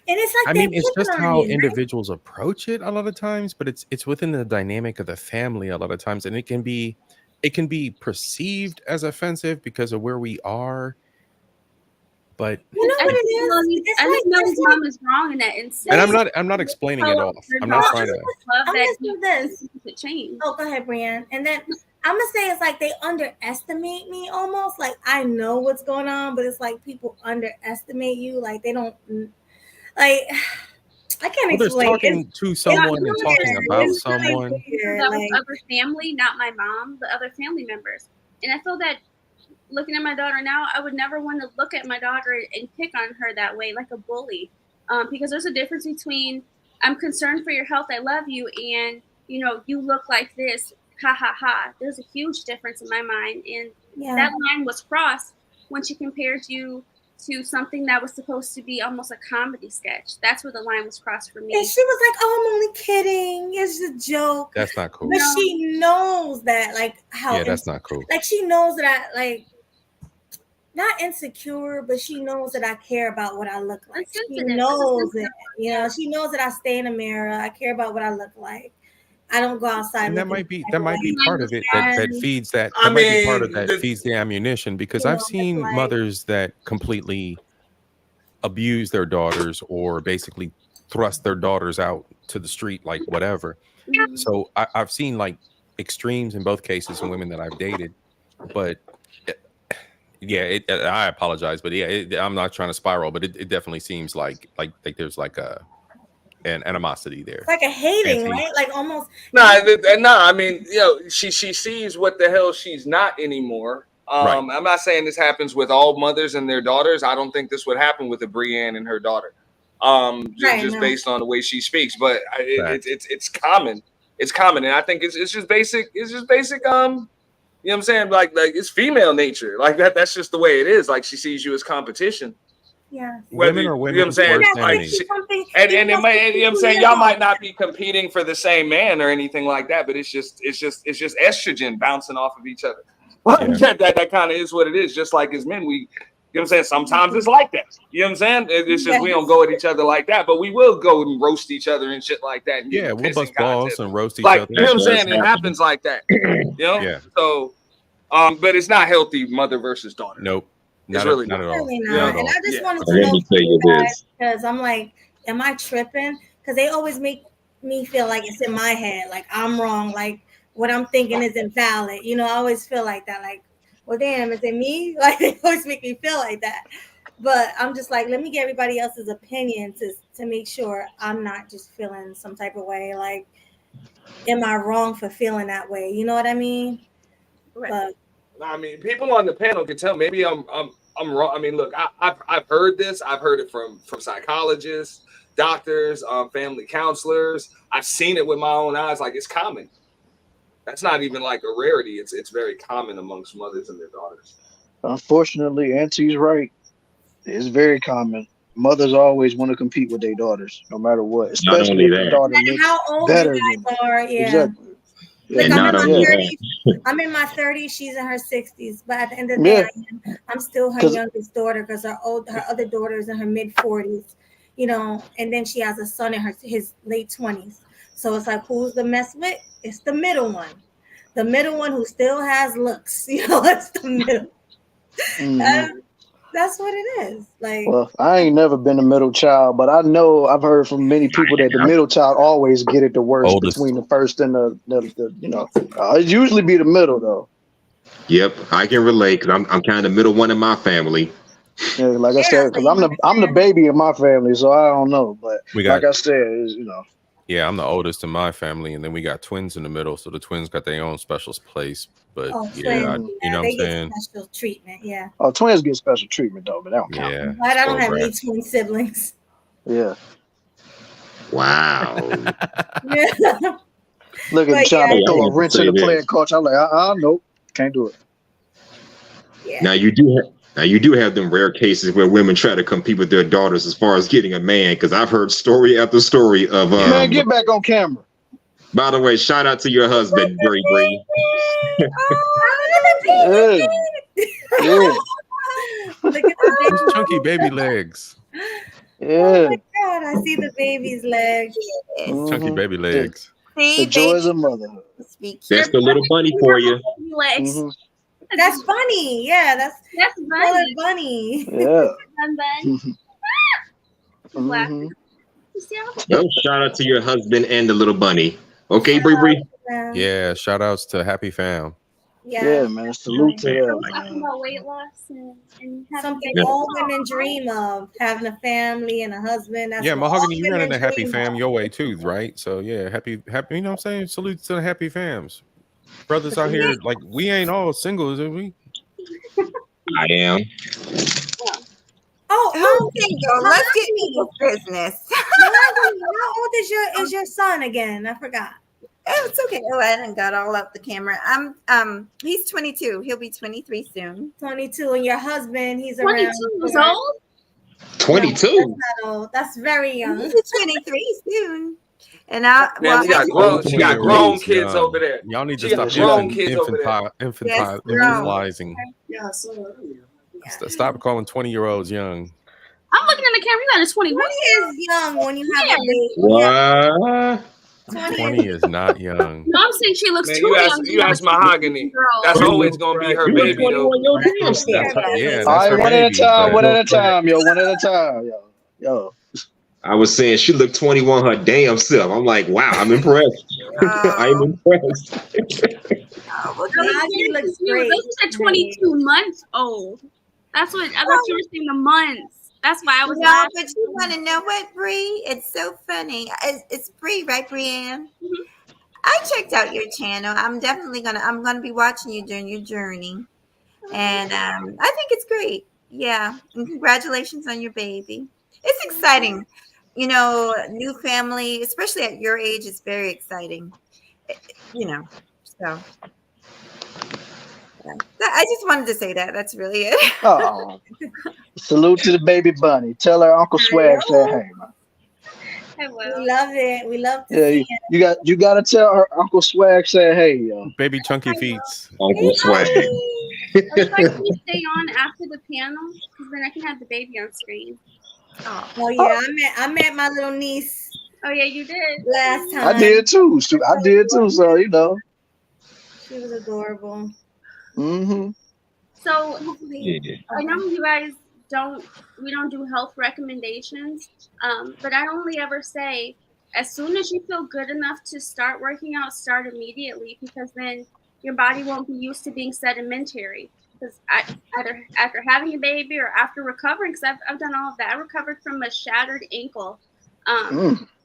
it's like,
I mean, it's just how individuals approach it a lot of times, but it's within the dynamic of the family a lot of times. And it can be perceived as offensive because of where we are. But
you know what it is?
I just know his mom is wrong in that instance.
And I'm not explaining it off. I'm not trying to
love that change.
Oh, go ahead, Brianne. And then I'm gonna say it's like they underestimate me almost. Like I know what's going on, but it's like people underestimate you. Like they don't like. I can't
Well, there's
explain.
talking to someone and talking about
It's like
someone.
that was other family, not my mom, but other family members. And I feel that looking at my daughter now, I would never want to look at my daughter and pick on her that way, like a bully. Because there's a difference between I'm concerned for your health, I love you, and you look like this, ha ha ha. There's a huge difference in my mind, and that line was crossed when she compared you to something that was supposed to be almost a comedy sketch. That's where the line was crossed for me.
And she was like, "Oh, I'm only kidding. It's a joke."
That's not cool.
But she knows that, like, how.
Yeah, that's not cool.
Like, she knows that not insecure, but she knows that I care about what I look like. She knows it. She knows that I stay in the mirror. I care about what I look like. I don't go outside.
And that might be part of it that feeds that. That might be part of that feeds the ammunition, because I've seen mothers that completely abuse their daughters or basically thrust their daughters out to the street, like whatever. So I've seen like extremes in both cases in women that I've dated, but yeah, I apologize, but yeah, I'm not trying to spiral, but it definitely seems like there's like an animosity there.
It's like a hating, right? Like almost.
Nah. I mean, she sees what the hell she's not anymore.
Right.
I'm not saying this happens with all mothers and their daughters. I don't think this would happen with a Brienne and her daughter. Just based on the way she speaks, but it's common. It's common, and I think it's just basic. It's just basic. You know what I'm saying? Like it's female nature. Like that's just the way it is. Like she sees you as competition.
Yeah.
Women are women.
You know what I'm saying? And it might, you know what I'm saying? Y'all might not be competing for the same man or anything like that, but it's just estrogen bouncing off of each other. Yeah. that kind of is what it is. Just like as men, you know what I'm saying? Sometimes it's like that. You know what I'm saying? It's just we don't go at each other like that, but we will go and roast each other and shit like that. And
we'll bust balls and roast each
like,
other.
You know what I'm saying? It happens like that. You know?
Yeah.
So, but it's not healthy mother versus daughter.
Nope.
It's really
not at all.
Really not. And I just wanted to
Let
know
me tell you this.
because I'm like, am I tripping? Because they always make me feel like it's in my head, like I'm wrong, like what I'm thinking is invalid. I always feel like that. Like, well, damn, is it me? Like they always make me feel like that. But I'm just like, let me get everybody else's opinion to make sure I'm not just feeling some type of way. Like, am I wrong for feeling that way? You know what I mean?
Right. But I mean, people on the panel can tell. Maybe I'm wrong. I mean, look, I've heard this. I've heard it from psychologists, doctors, family counselors. I've seen it with my own eyes. Like it's common. That's not even like a rarity. It's very common amongst mothers and their daughters.
Unfortunately, Auntie's right. It's very common. Mothers always want to compete with their daughters, no matter what. Especially if the daughter looks
how old
better
you guys are. Yeah.
Exactly.
Like
And
I'm
not
in my
only
30s. I'm in my 30s. She's in her 60s. But at the end of the day, I'm still her youngest daughter because her other daughter is in her mid 40s. And then she has a son in his late 20s. So it's like, who's the mess with? It's the middle one. The middle one who still has looks. It's the middle.
Mm-hmm.
That's what it is. Like,
well, I ain't never been a middle child, but I know I've heard from many people that the middle child always get it the worst between the first and the it usually be the middle though.
Yep, I can relate because I'm kind of the middle one in my family.
Yeah, like I said, because I'm the baby in my family, so I don't know. But like I said,
Yeah, I'm the oldest in my family, and then we got twins in the middle, so the twins got their own special place. But you know what I'm saying?
Special treatment, yeah.
Oh, twins get special treatment though, but that don't count.
Yeah,
I don't have any twin siblings.
Yeah.
Wow.
Look at trying to throw a wrench in the playing coach. I'm like, nope, can't do it.
Yeah.
Now you do have them rare cases where women try to compete with their daughters as far as getting a man, because I've heard story after story of
man, get back on camera.
By the way, shout out to your husband, Bree.
Look at the
chunky baby legs.
Yeah.
Oh my God, I see the baby's legs.
Chunky baby legs.
The joys of motherhood.
That's the little bunny for you.
Mm-hmm. That's funny. Yeah, that's bunny. Bunny.
Yeah.
Mm-hmm. Well, shout out to your husband and the little bunny. Okay, Bree.
Yeah, shout outs to Happy Fam.
Yeah, man. Salute to
I
that,
was talking
man.
about weight loss and having
Something
babies.
all women dream of, having a family and a husband. That's
Yeah,
what all
Mahogany, you
women
running a happy
dream
fam
of.
your way too, right? So yeah, happy, you know what I'm saying? Salute to the happy fams. Brothers out here, like we ain't all singles, are we?
I am.
Who's single? Let's get
Mahogany.
people's business.
Mahogany, how old is your son again? I forgot.
Oh, it's okay. Oh, I done got all up the camera. He's 22. He'll be 23 soon.
22, and your husband, he's
22
around.
years old?
22.
No, that's not old. That's very young.
He'll be 23 soon. And I
Man, she got grown kids over there.
Y'all need to
She got
stop
grown kids over there.
infantilizing.
Yeah, so
Stop calling 20-year-olds young.
I'm looking in the camera. You got a 21.
20 is young when you have a baby.
What?
20 is not young.
No, I'm saying she looks
Man,
too young.
you ask Mahogany. That's always gonna be her baby, though.
Yeah,
All
that's
right,
her
one at a
baby.
time. One at a time, yo. One at a time, yo.
I was saying she looked 21 her damn self. I'm like, wow, I'm impressed. I'm impressed.
Mahogany looks great.
Those are 22 months old. That's what I thought you were saying, the months. That's why I was
No,
laughing.
but you want to know what, Bree? It's so funny. It's Bree, right, Brianne?
Mm-hmm.
I checked out your channel. I'm gonna be watching you during your journey, and I think it's great. Yeah, and congratulations on your baby. It's exciting, new family, especially at your age. It's very exciting, So yeah. I just wanted to say that. That's really it.
Oh, salute to the baby bunny. Tell her Uncle Swag said hey, man.
We love it. We love to
Yeah,
see it.
you gotta tell her Uncle Swag said hey, yo.
Baby chunky feet.
Uncle Swag.
Are you guys going to stay on after the panel? Because then I can have the baby on screen.
Oh yeah, I met my little niece.
Oh yeah, you did
last time.
I did too. So you know.
She was adorable.
Mm-hmm.
So I know you guys we don't do health recommendations, but I only ever say as soon as you feel good enough to start working out, start immediately, because then your body won't be used to being sedimentary. Because either after having a baby or after recovering, because I've done all of that. I recovered from a shattered ankle.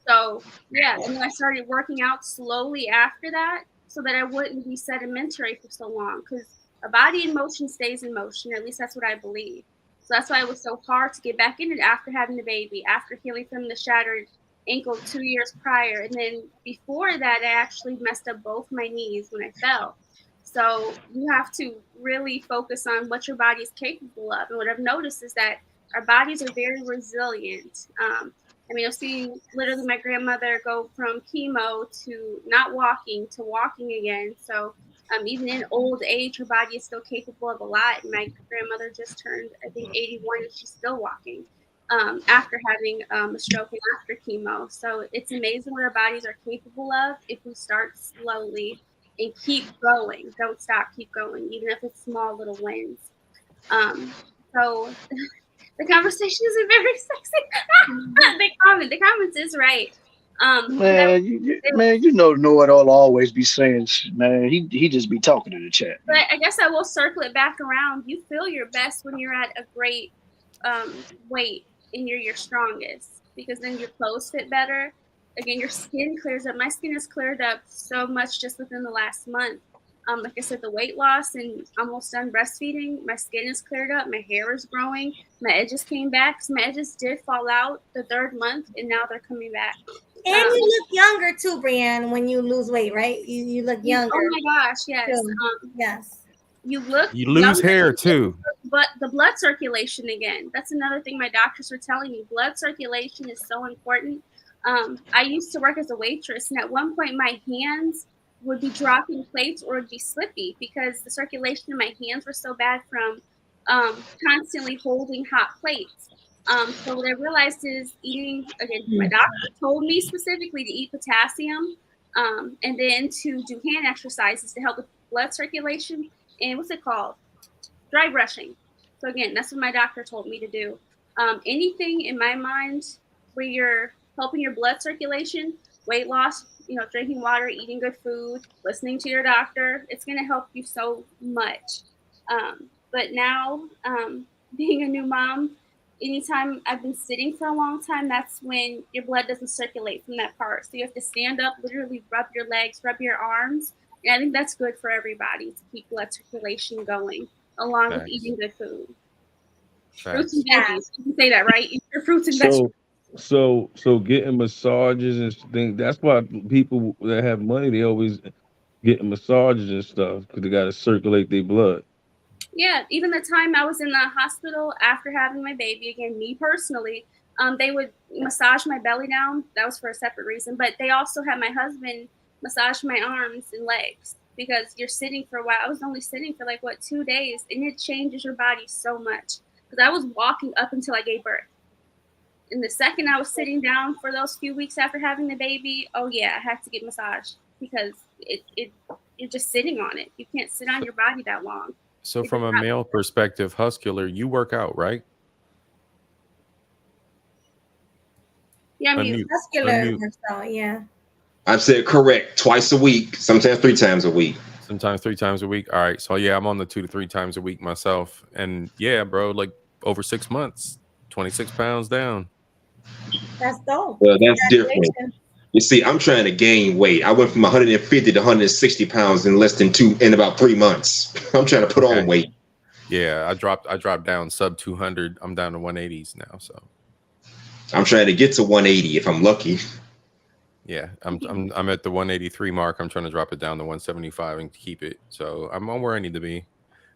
So yeah, and then I started working out slowly after that, so that I wouldn't be sedimentary for so long. Because a body in motion stays in motion. At least that's what I believe. So that's why it was so hard to get back in it after having the baby, after healing from the shattered ankle 2 years prior. And then before that, I actually messed up both my knees when I fell. So you have to really focus on what your body is capable of. And what I've noticed is that our bodies are very resilient. I've seen literally my grandmother go from chemo to not walking to walking again. So even in old age, her body is still capable of a lot. And my grandmother just turned, I think, 81, and she's still walking after having a stroke and after chemo. So it's amazing what our bodies are capable of if we start slowly and keep going. Don't stop, keep going, even if it's small little wins. So the conversation isn't very sexy. The comments is right.
Man, you know it all always be saying, man, he just be talking to the chat.
But I guess I will circle it back around. You feel your best when you're at a great weight and you're your strongest, because then your clothes fit better. Again, your skin clears up. My skin has cleared up so much just within the last month. Like I said, the weight loss and almost done breastfeeding, my skin is cleared up, my hair is growing, my edges came back. So my edges did fall out the 3rd month, and now they're coming back.
And you look younger too, Brianne, when you lose weight, right? You look younger.
Oh my gosh, yes.
Yes.
You
lose hair too.
But the blood circulation again, that's another thing my doctors were telling me. Blood circulation is so important. I used to work as a waitress, and at one point my hands would be dropping plates or would be slippy because the circulation in my hands were so bad from constantly holding hot plates. So what I realized is eating, again, my doctor told me specifically to eat potassium and then to do hand exercises to help with blood circulation and what's it called? Dry brushing. So again, that's what my doctor told me to do. Anything in my mind where you're helping your blood circulation, weight loss, drinking water, eating good food, listening to your doctor. It's going to help you so much. But now, being a new mom, anytime I've been sitting for a long time, that's when your blood doesn't circulate from that part. So you have to stand up, literally rub your legs, rub your arms. And I think that's good for everybody to keep blood circulation going, along with eating good food. Fruits and veggies. You can say that, right? Eat your fruits and vegetables.
So getting massages and things. That's why people that have money, they always getting massages and stuff because they got to circulate their blood.
Yeah, even the time I was in the hospital after having my baby, again, me personally, they would massage my belly down. That was for a separate reason. But they also had my husband massage my arms and legs because you're sitting for a while. I was only sitting for 2 days, and it changes your body so much. Because I was walking up until I gave birth. And the second I was sitting down for those few weeks after having the baby, oh yeah, I had to get massaged because you're just sitting on it. You can't sit on your body that long.
So from a male perspective, Huskular, you work out, right?
Yeah, I mean, Huskular works out, yeah.
I've said correct twice a week, sometimes 3 times a week.
Sometimes 3 times a week. All right. So yeah, I'm on the 2 to 3 times a week myself. And yeah, bro, over 6 months, 26 pounds down.
That's dope.
Well, that's different. You see, I'm trying to gain weight. I went from 150 to 160 pounds in about 3 months. I'm trying to put on weight.
Yeah, I dropped down sub 200. I'm down to 180s now. So
I'm trying to get to 180 if I'm lucky.
Yeah, I'm at the 183 mark. I'm trying to drop it down to 175 and keep it. So I'm on where I need to be.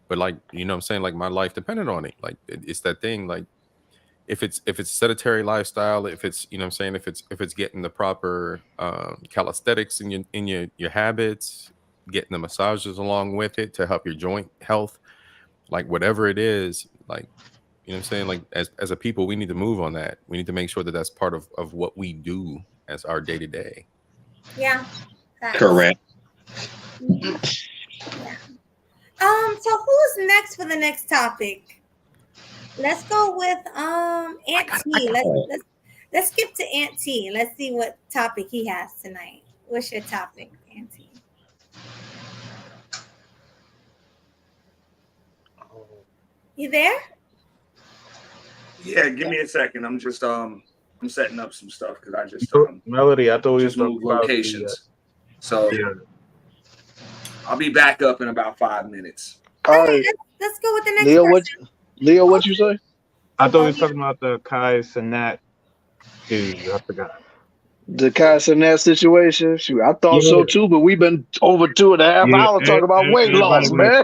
But what I'm saying, my life depended on it. It's that thing, if it's sedentary lifestyle, if it's, if it's getting the proper calisthenics in your habits, getting the massages along with it to help your joint health, whatever it is, as a people, we need to move on that. We need to make sure that that's part of what we do as our day to day.
Yeah.
Correct.
Yeah. So who's next for the next topic? Let's go with Aunt T. Let's skip to Aunt T. Let's see what topic he has tonight. What's your topic, Aunt T? You there?
Yeah, give me a second. I'm just I'm setting up some stuff because I just
Melody, I thought we
just moved locations. So I'll be back up in about 5 minutes.
All right.
Let's go with the next person.
Leo, what you say?
I thought we were talking about the Kai Cenat dude. I forgot.
The Kai Cenat situation. Shoot, I thought so too, but we've been over 2.5 hours talking about weight loss, man.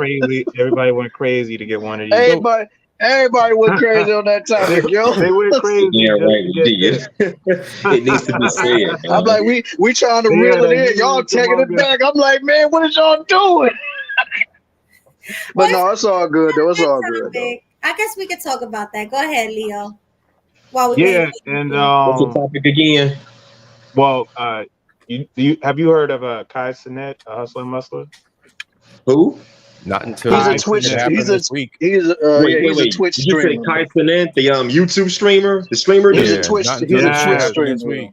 Everybody went crazy to get one of these.
Everybody went crazy on that topic, yo.
They went crazy.
Yeah, right. It needs to be said.
I'm like, we trying to reel it in. Y'all taking it back. I'm like, man, what is y'all doing? But no, it's all good though. It's all good though.
I guess we could talk about that. Go ahead, Leo.
And
what's the topic again?
Well, have you heard of Kai Cenat, a hustler and muscler?
Who?
Not until
he's a Twitch. He's a Twitch streamer.
You say Kai Cenat, the YouTube streamer, the streamer.
He's a Twitch. He's a Twitch streamer.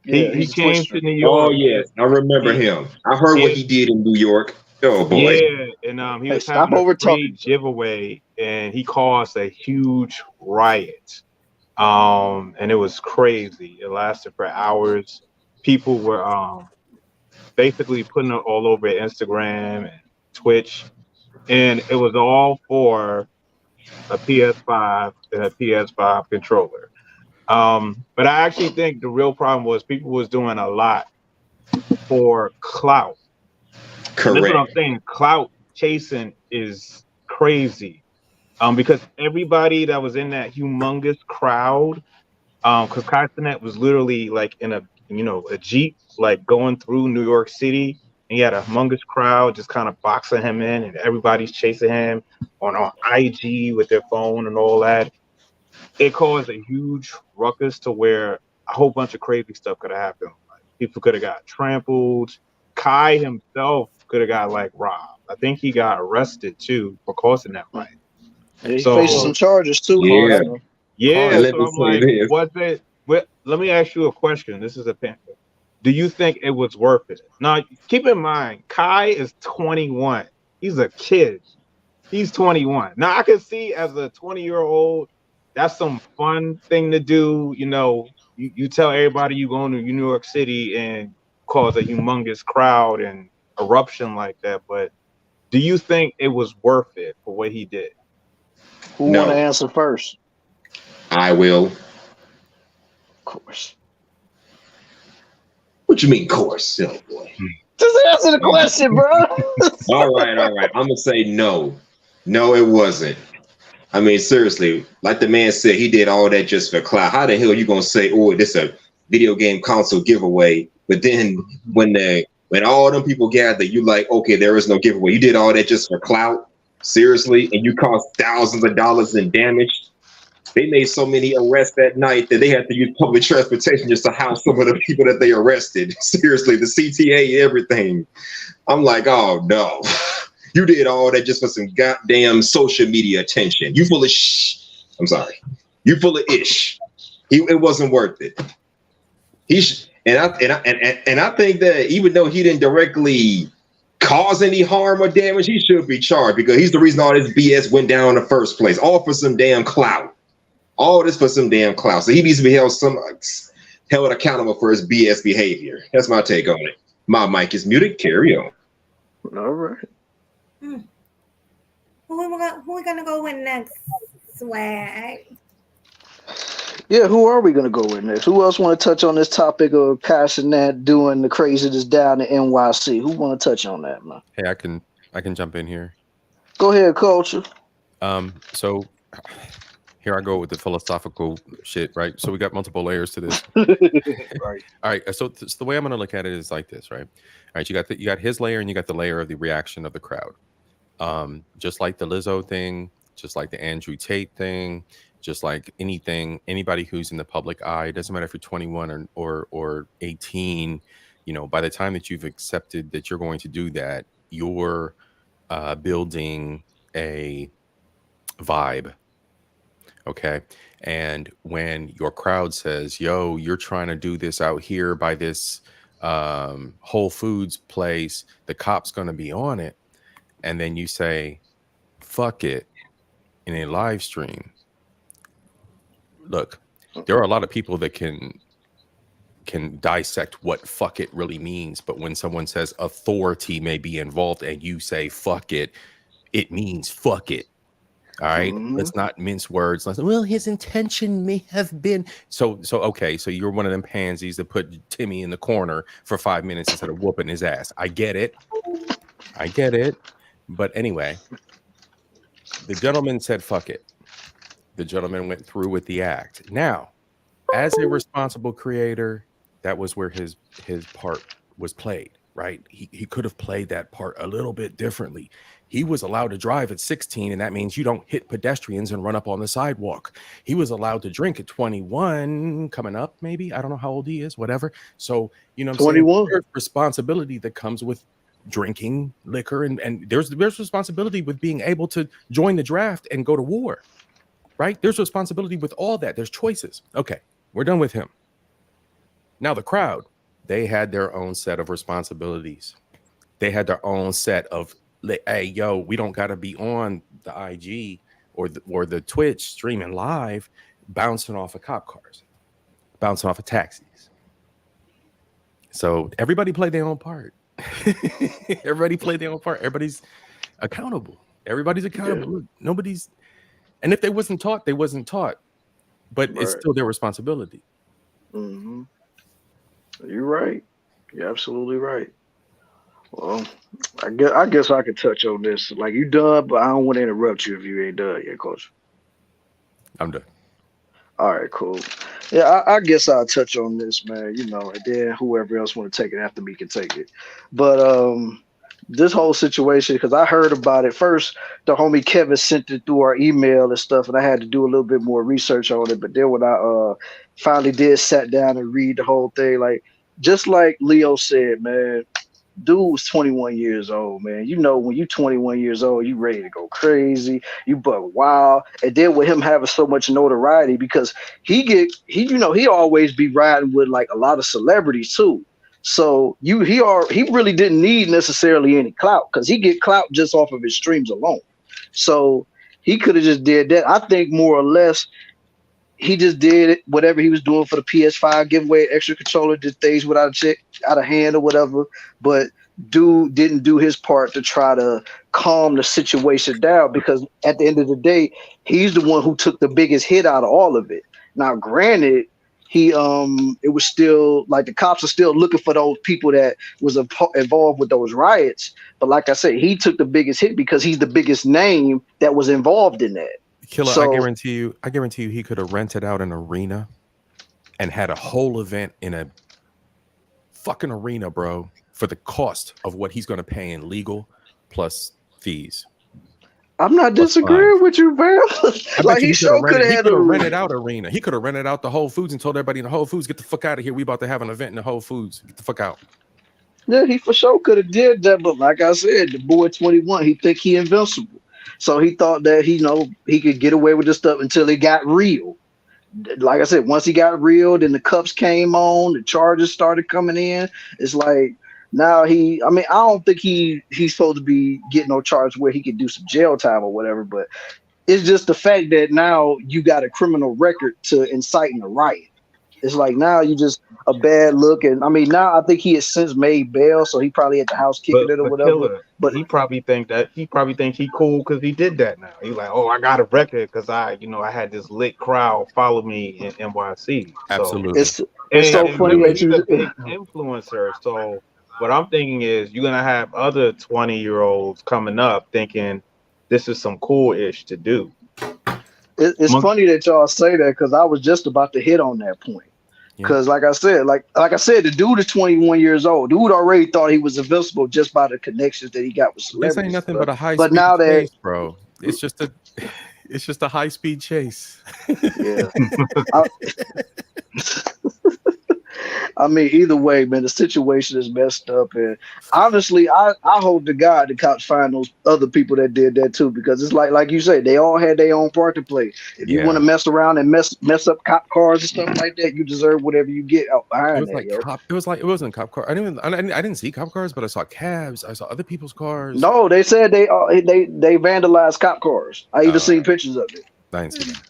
He came to New York.
Oh yes, I remember him. I heard what he did in New York. Oh boy.
Yeah, and he was having a free giveaway, and he caused a huge riot. And it was crazy. It lasted for hours. People were basically putting it all over Instagram and Twitch, and it was all for a PS5 and a PS5 controller. But I actually think the real problem was people was doing a lot for clout.
Correct.
That's what I'm saying. Clout chasing is crazy. Because everybody that was in that humongous crowd, because Kai Cenat was literally in a Jeep, going through New York City, and he had a humongous crowd just kind of boxing him in, and everybody's chasing him on IG with their phone and all that. It caused a huge ruckus to where a whole bunch of crazy stuff could have happened. People could have got trampled. Kai himself could have got robbed. I think he got arrested too for causing that fight.
Yeah, he faces some charges too.
Yeah. So I'm like, let me ask you a question. This is a do you think it was worth it? Now, keep in mind, Kai is 21. He's a kid. He's 21. Now, I can see as a 20-year-old, that's some fun thing to do. You know, you tell everybody you going to New York City and cause a humongous crowd and eruption like that. But do you think it was worth it for what he did?
Who want to answer first?
I will.
Of course.
What you mean, course? Oh boy.
Just answer the question, bro.
All right. I'm gonna say no. No, it wasn't. I mean, seriously, like the man said, he did all that just for clout. How the hell are you gonna say, oh, this is a video game console giveaway? But then when all them people gather, you like, okay, there is no giveaway. You did all that just for clout? Seriously? And you caused thousands of dollars in damage? They made so many arrests that night that they had to use public transportation just to house some of the people that they arrested. Seriously, the CTA, everything. I'm like, oh no. You did all that just for some goddamn social media attention. You full of I'm sorry. You full of ish. It wasn't worth it. And I think that even though he didn't directly cause any harm or damage, he should be charged because he's the reason all this BS went down in the first place. All for some damn clout. All this for some damn clout. So he needs to be held accountable for his BS behavior. That's my take on it. My mic is muted. Carry on.
All right.
Who we gonna go with next? Swag.
Yeah, who are we gonna go with next? Who else want to touch on this topic of Kai Cenat doing the craziness down in NYC? Who want to touch on that, man?
Hey, I can jump in here.
Go ahead, Culture.
So here I go with the philosophical shit, right? So we got multiple layers to this.
Right.
All right. So the way I'm gonna look at it is like this, right? All right, you got his layer and you got the layer of the reaction of the crowd. Just like the Lizzo thing, just like the Andrew Tate thing, just like anybody who's in the public eye, it doesn't matter if you're 21 or 18, you know, by the time that you've accepted that you're going to do that, you're building a vibe. Okay. And when your crowd says, yo, you're trying to do this out here by this Whole Foods place, the cop's going to be on it. And then you say, fuck it in a live stream. Look, there are a lot of people that can dissect what fuck it really means. But when someone says authority may be involved and you say fuck it, it means fuck it. All right. Let's not mince words. Well, his intention may have been so okay. So you're one of them pansies that put Timmy in the corner for 5 minutes instead of whooping his ass. I get it. But anyway, the gentleman said fuck it. The gentleman went through with the act. Now, as a responsible creator, that was where his part was played, right? He could have played that part a little bit differently. He was allowed to drive at 16, and that means you don't hit pedestrians and run up on the sidewalk. He was allowed to drink at 21, coming up, maybe. I don't know how old he is, whatever. So, you know what I'm
21.
saying? There's responsibility that comes with drinking liquor, and there's responsibility with being able to join the draft and go to war, right? There's responsibility with all that. There's choices. Okay, we're done with him. Now the crowd, they had their own set of responsibilities. They had their own set of, hey, yo, we don't got to be on the IG or the Twitch streaming live, bouncing off of cop cars, bouncing off of taxis. So everybody played their own part. Everybody played their own part. Everybody's accountable. Yeah. Nobody's, and if they wasn't taught, they wasn't taught. But it's still their responsibility.
Mm-hmm. You're right. You're absolutely right. Well, I guess I could touch on this. Like, you done, but I don't want to interrupt you if you ain't done yet, Coach.
I'm done.
All right, cool. Yeah, I guess I'll touch on this, man. You know, and then whoever else want to take it after me can take it. But this whole situation, because I heard about it first, the homie Kevin sent it through our email and stuff, and I had to do a little bit more research on it. But then when I finally sat down and read the whole thing, like, just like Leo said, man, dude was 21 years old, man. You know, when you 21 years old, you ready to go crazy, you buck wild. And then with him having so much notoriety, because he always be riding with like a lot of celebrities too. So he really didn't need necessarily any clout because he get clout just off of his streams alone. So he could have just did that. I think more or less he just did whatever he was doing for the PS5 giveaway, extra controller, did things without a check, out of hand or whatever. But dude didn't do his part to try to calm the situation down because at the end of the day, he's the one who took the biggest hit out of all of it. Now, granted, it was still like the cops are still looking for those people that was involved with those riots. But like I said, he took the biggest hit because he's the biggest name that was involved in that.
Killer,
So,
I guarantee you he could have rented out an arena and had a whole event in a fucking arena, bro, for the cost of what he's going to pay in legal plus fees.
I'm not disagreeing with you, man. Like he sure could have had a
rented out arena. He could have rented out the Whole Foods and told everybody in the Whole Foods, get the fuck out of here. We about to have an event in the Whole Foods. Get the fuck out.
Yeah, he for sure could have did that, but like I said, the boy 21, he think he invincible. So he thought that he could get away with this stuff until it got real. Like I said, once he got real, then the cups came on, the charges started coming in. It's like now I don't think he's supposed to be getting no charge where he could do some jail time or whatever, but it's just the fact that now you got a criminal record to inciting a riot. It's like now you just a bad look, and now I think he has since made bail, so he probably at the house kicking it or whatever.
Killer, but he probably think he cool because he did that. Now he's like, oh, I got a record because I had this lit crowd follow me in NYC.
Absolutely,
it's so funny that
he's a big influencer. So what I'm thinking is you're gonna have other 20-year-olds coming up thinking this is some cool-ish to do.
It's funny that y'all say that because I was just about to hit on that point. Because like I said, the dude is 21 years old. Dude already thought he was invincible just by the connections that he got with celebrities.
This ain't nothing but a high
but
speed
now
chase, bro. It's just a high speed chase.
Yeah. Either way, man, the situation is messed up, and honestly, I hope to God the cops find those other people that did that too, because it's like you say, they all had their own part to play. If you want to mess around and mess up cop cars and stuff like that, you deserve whatever you get out behind that.
It wasn't cop car. I didn't see cop cars, but I saw cabs. I saw other people's cars.
No, they said they vandalized cop cars. I even seen pictures of it.
I didn't see that.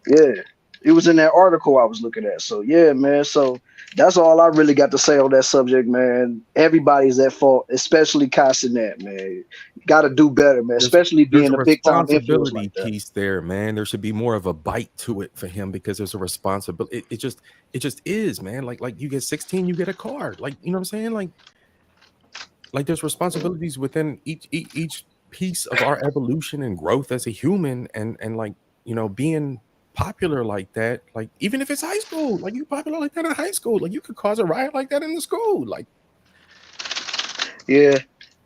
Yeah, it was in that article I was looking at. So yeah, man. So that's all I really got to say on that subject, man. Everybody's at fault, especially Kai Cenat, man. Got to do better, man. Especially being a big time influence like that.
Piece there, man. There should be more of a bite to it for him because there's a responsibility. It just is, man. Like you get 16, you get a car. Like, you know what I'm saying? Like there's responsibilities within each piece of our evolution and growth as a human, and like, being popular like that, like even if it's high school, like you popular like that in high school, like you could cause a riot like that in the school, like.
Yeah,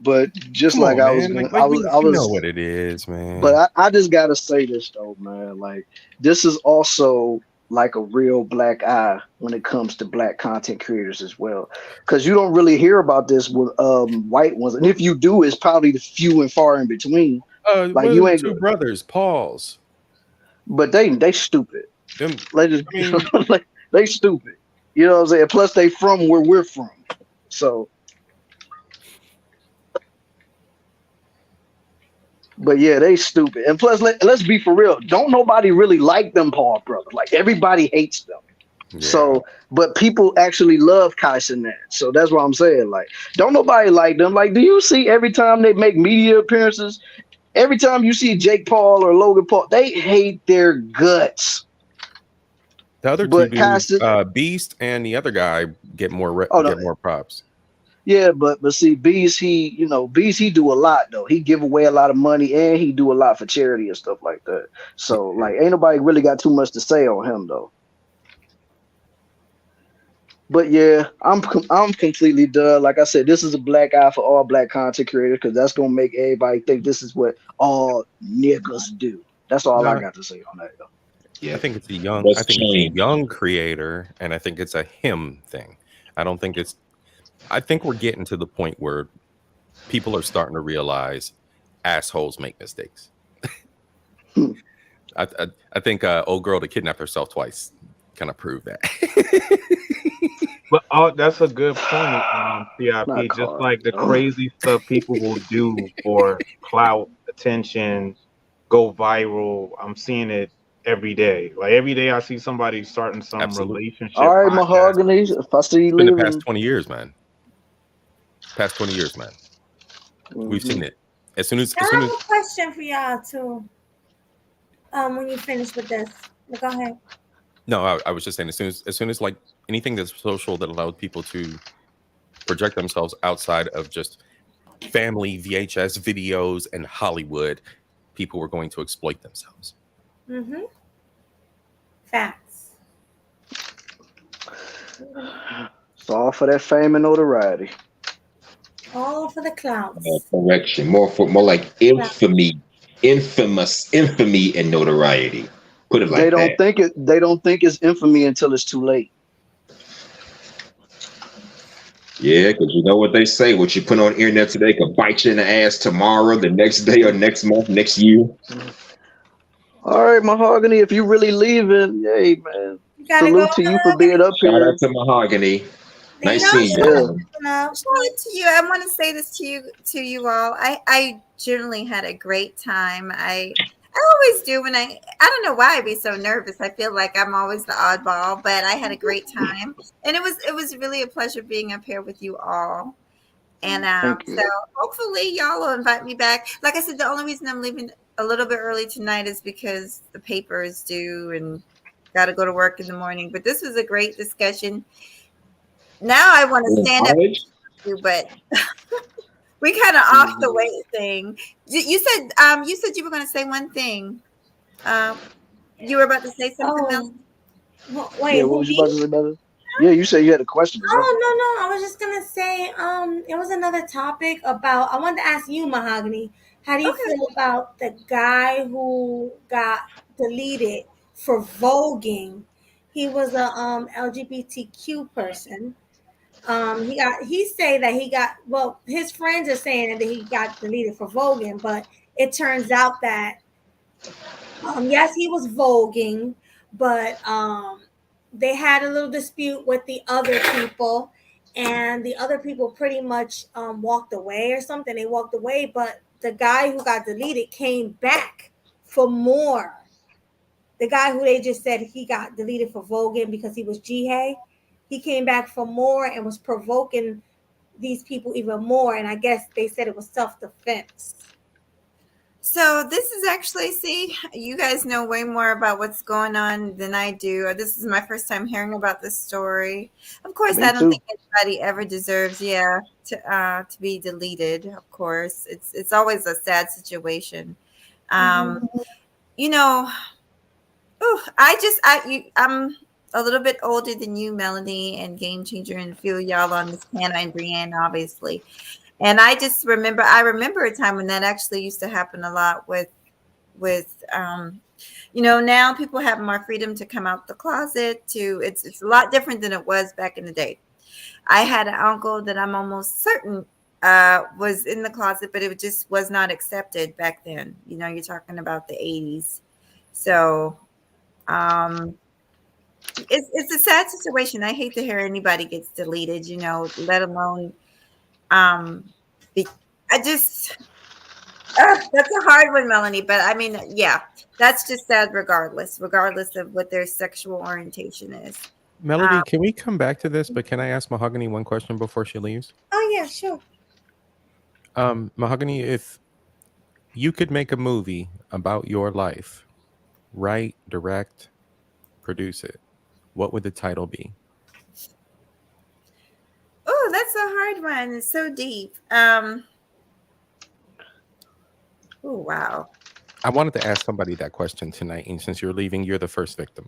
but just like I was
know what it is, man.
But I just gotta say this though, man. Like this is also like a real black eye when it comes to black content creators as well, because you don't really hear about this with white ones, and if you do, it's probably the few and far in between.
Like you ain't two brothers, Pauls.
But they stupid. They stupid. You know what I'm saying? Plus they from where we're from. So but yeah, they stupid. And plus let's be for real. Don't nobody really like them Paul brothers. Like everybody hates them. Yeah. So but people actually love Kai Cenat. So that's what I'm saying. Like, don't nobody like them. Like, do you see every time they make media appearances? Every time you see Jake Paul or Logan Paul, they hate their guts.
The other two dudes, Beast and the other guy get more props.
Yeah, but see, Beast, he do a lot though. He give away a lot of money and he do a lot for charity and stuff like that. So like, ain't nobody really got too much to say on him though. But yeah, I'm completely done. Like I said, this is a black eye for all black content creators because that's gonna make everybody think this is what all niggas do. That's all I got to say on that though.
Yeah, I think it's a young creator, and I think it's a him thing. I think we're getting to the point where people are starting to realize assholes make mistakes. I think old girl that kidnapped herself twice kind of proved that.
But that's a good point,
Not
CIP. Just
card.
like the crazy stuff people will do for clout, attention, go viral. I'm seeing it every day. Like every day, I see somebody starting some
Absolutely.
All
relationship
right,
podcast.
Mahogany. If I see
It's
you
been the past
leaving,
20 years, man. Past 20 years, man. We've
mhm.
seen it. As soon as
I have a question for y'all too. When you finish with this, go ahead.
no, I was just saying as soon as like anything that's social that allowed people to project themselves outside of just family VHS videos and Hollywood, people were going to exploit themselves.
Mm-hmm. Facts.
It's all for that fame and notoriety.
All for the clouds.
Correction. More like infamy, infamy, and notoriety. Put it like that.
They don't think it's infamy until it's too late.
Yeah, because you know what they say. What you put on the internet today could bite you in the ass tomorrow, the next day, or next month, next year.
All right, Mahogany. If you really leaving, hey man,
gotta
salute
go,
to you for being up
Shout
here.
out to Mahogany. Nice
No,
seeing
shout
you.
out to you. I want to say this to you all. I generally had a great time. I always do when I don't know why I'd be so nervous. I feel like I'm always the oddball, but I had a great time, and it was really a pleasure being up here with you all. And so hopefully y'all will invite me back. Like I said, the only reason I'm leaving a little bit early tonight is because the paper is due and got to go to work in the morning. But this was a great discussion. Now I want to stand up with you, but we kind of off the weight thing. You said you were going to say one thing. You were about to say something else.
Wait,
Yeah, what was you about to say, brother? Yeah, you said you had a question. Or something.
Oh no, I was just gonna say, it was another topic about. I wanted to ask you, Mahogany, how do you feel about the guy who got deleted for voguing? He was a LGBTQ person. He say that he got, well, his friends are saying that he got deleted for voguing, but it turns out that yes, he was voguing, but they had a little dispute with the other people, and the other people pretty much walked away or something. They walked away, but the guy who got deleted came back for more. The guy who they just said he got deleted for voguing because he was jihad, he came back for more and was provoking these people even more. And I guess they said it was self-defense.
So this is actually, see, you guys know way more about what's going on than I do. This is my first time hearing about this story. Of course, I don't think anybody ever deserves, to be deleted. Of course, it's always a sad situation. You know, I'm a little bit older than you, Melanie, and Game Changer, and a few of y'all on this panel, and Brienne, obviously. And I just remember a time when that actually used to happen a lot with now people have more freedom to come out the closet it's a lot different than it was back in the day. I had an uncle that I'm almost certain was in the closet, but it just was not accepted back then. You're talking about the 80s. So it's a sad situation. I hate to hear anybody gets deleted, let alone that's a hard one, Melanie. But I mean, yeah, that's just sad regardless of what their sexual orientation is.
Melody, can we come back to this? But can I ask Mahogany one question before she leaves?
Oh yeah, sure.
Mahogany, if you could make a movie about your life, write, direct, produce it, what would the title be?
Oh, that's a hard one. It's so deep. Oh, wow.
I wanted to ask somebody that question tonight, and since you're leaving, you're the first victim.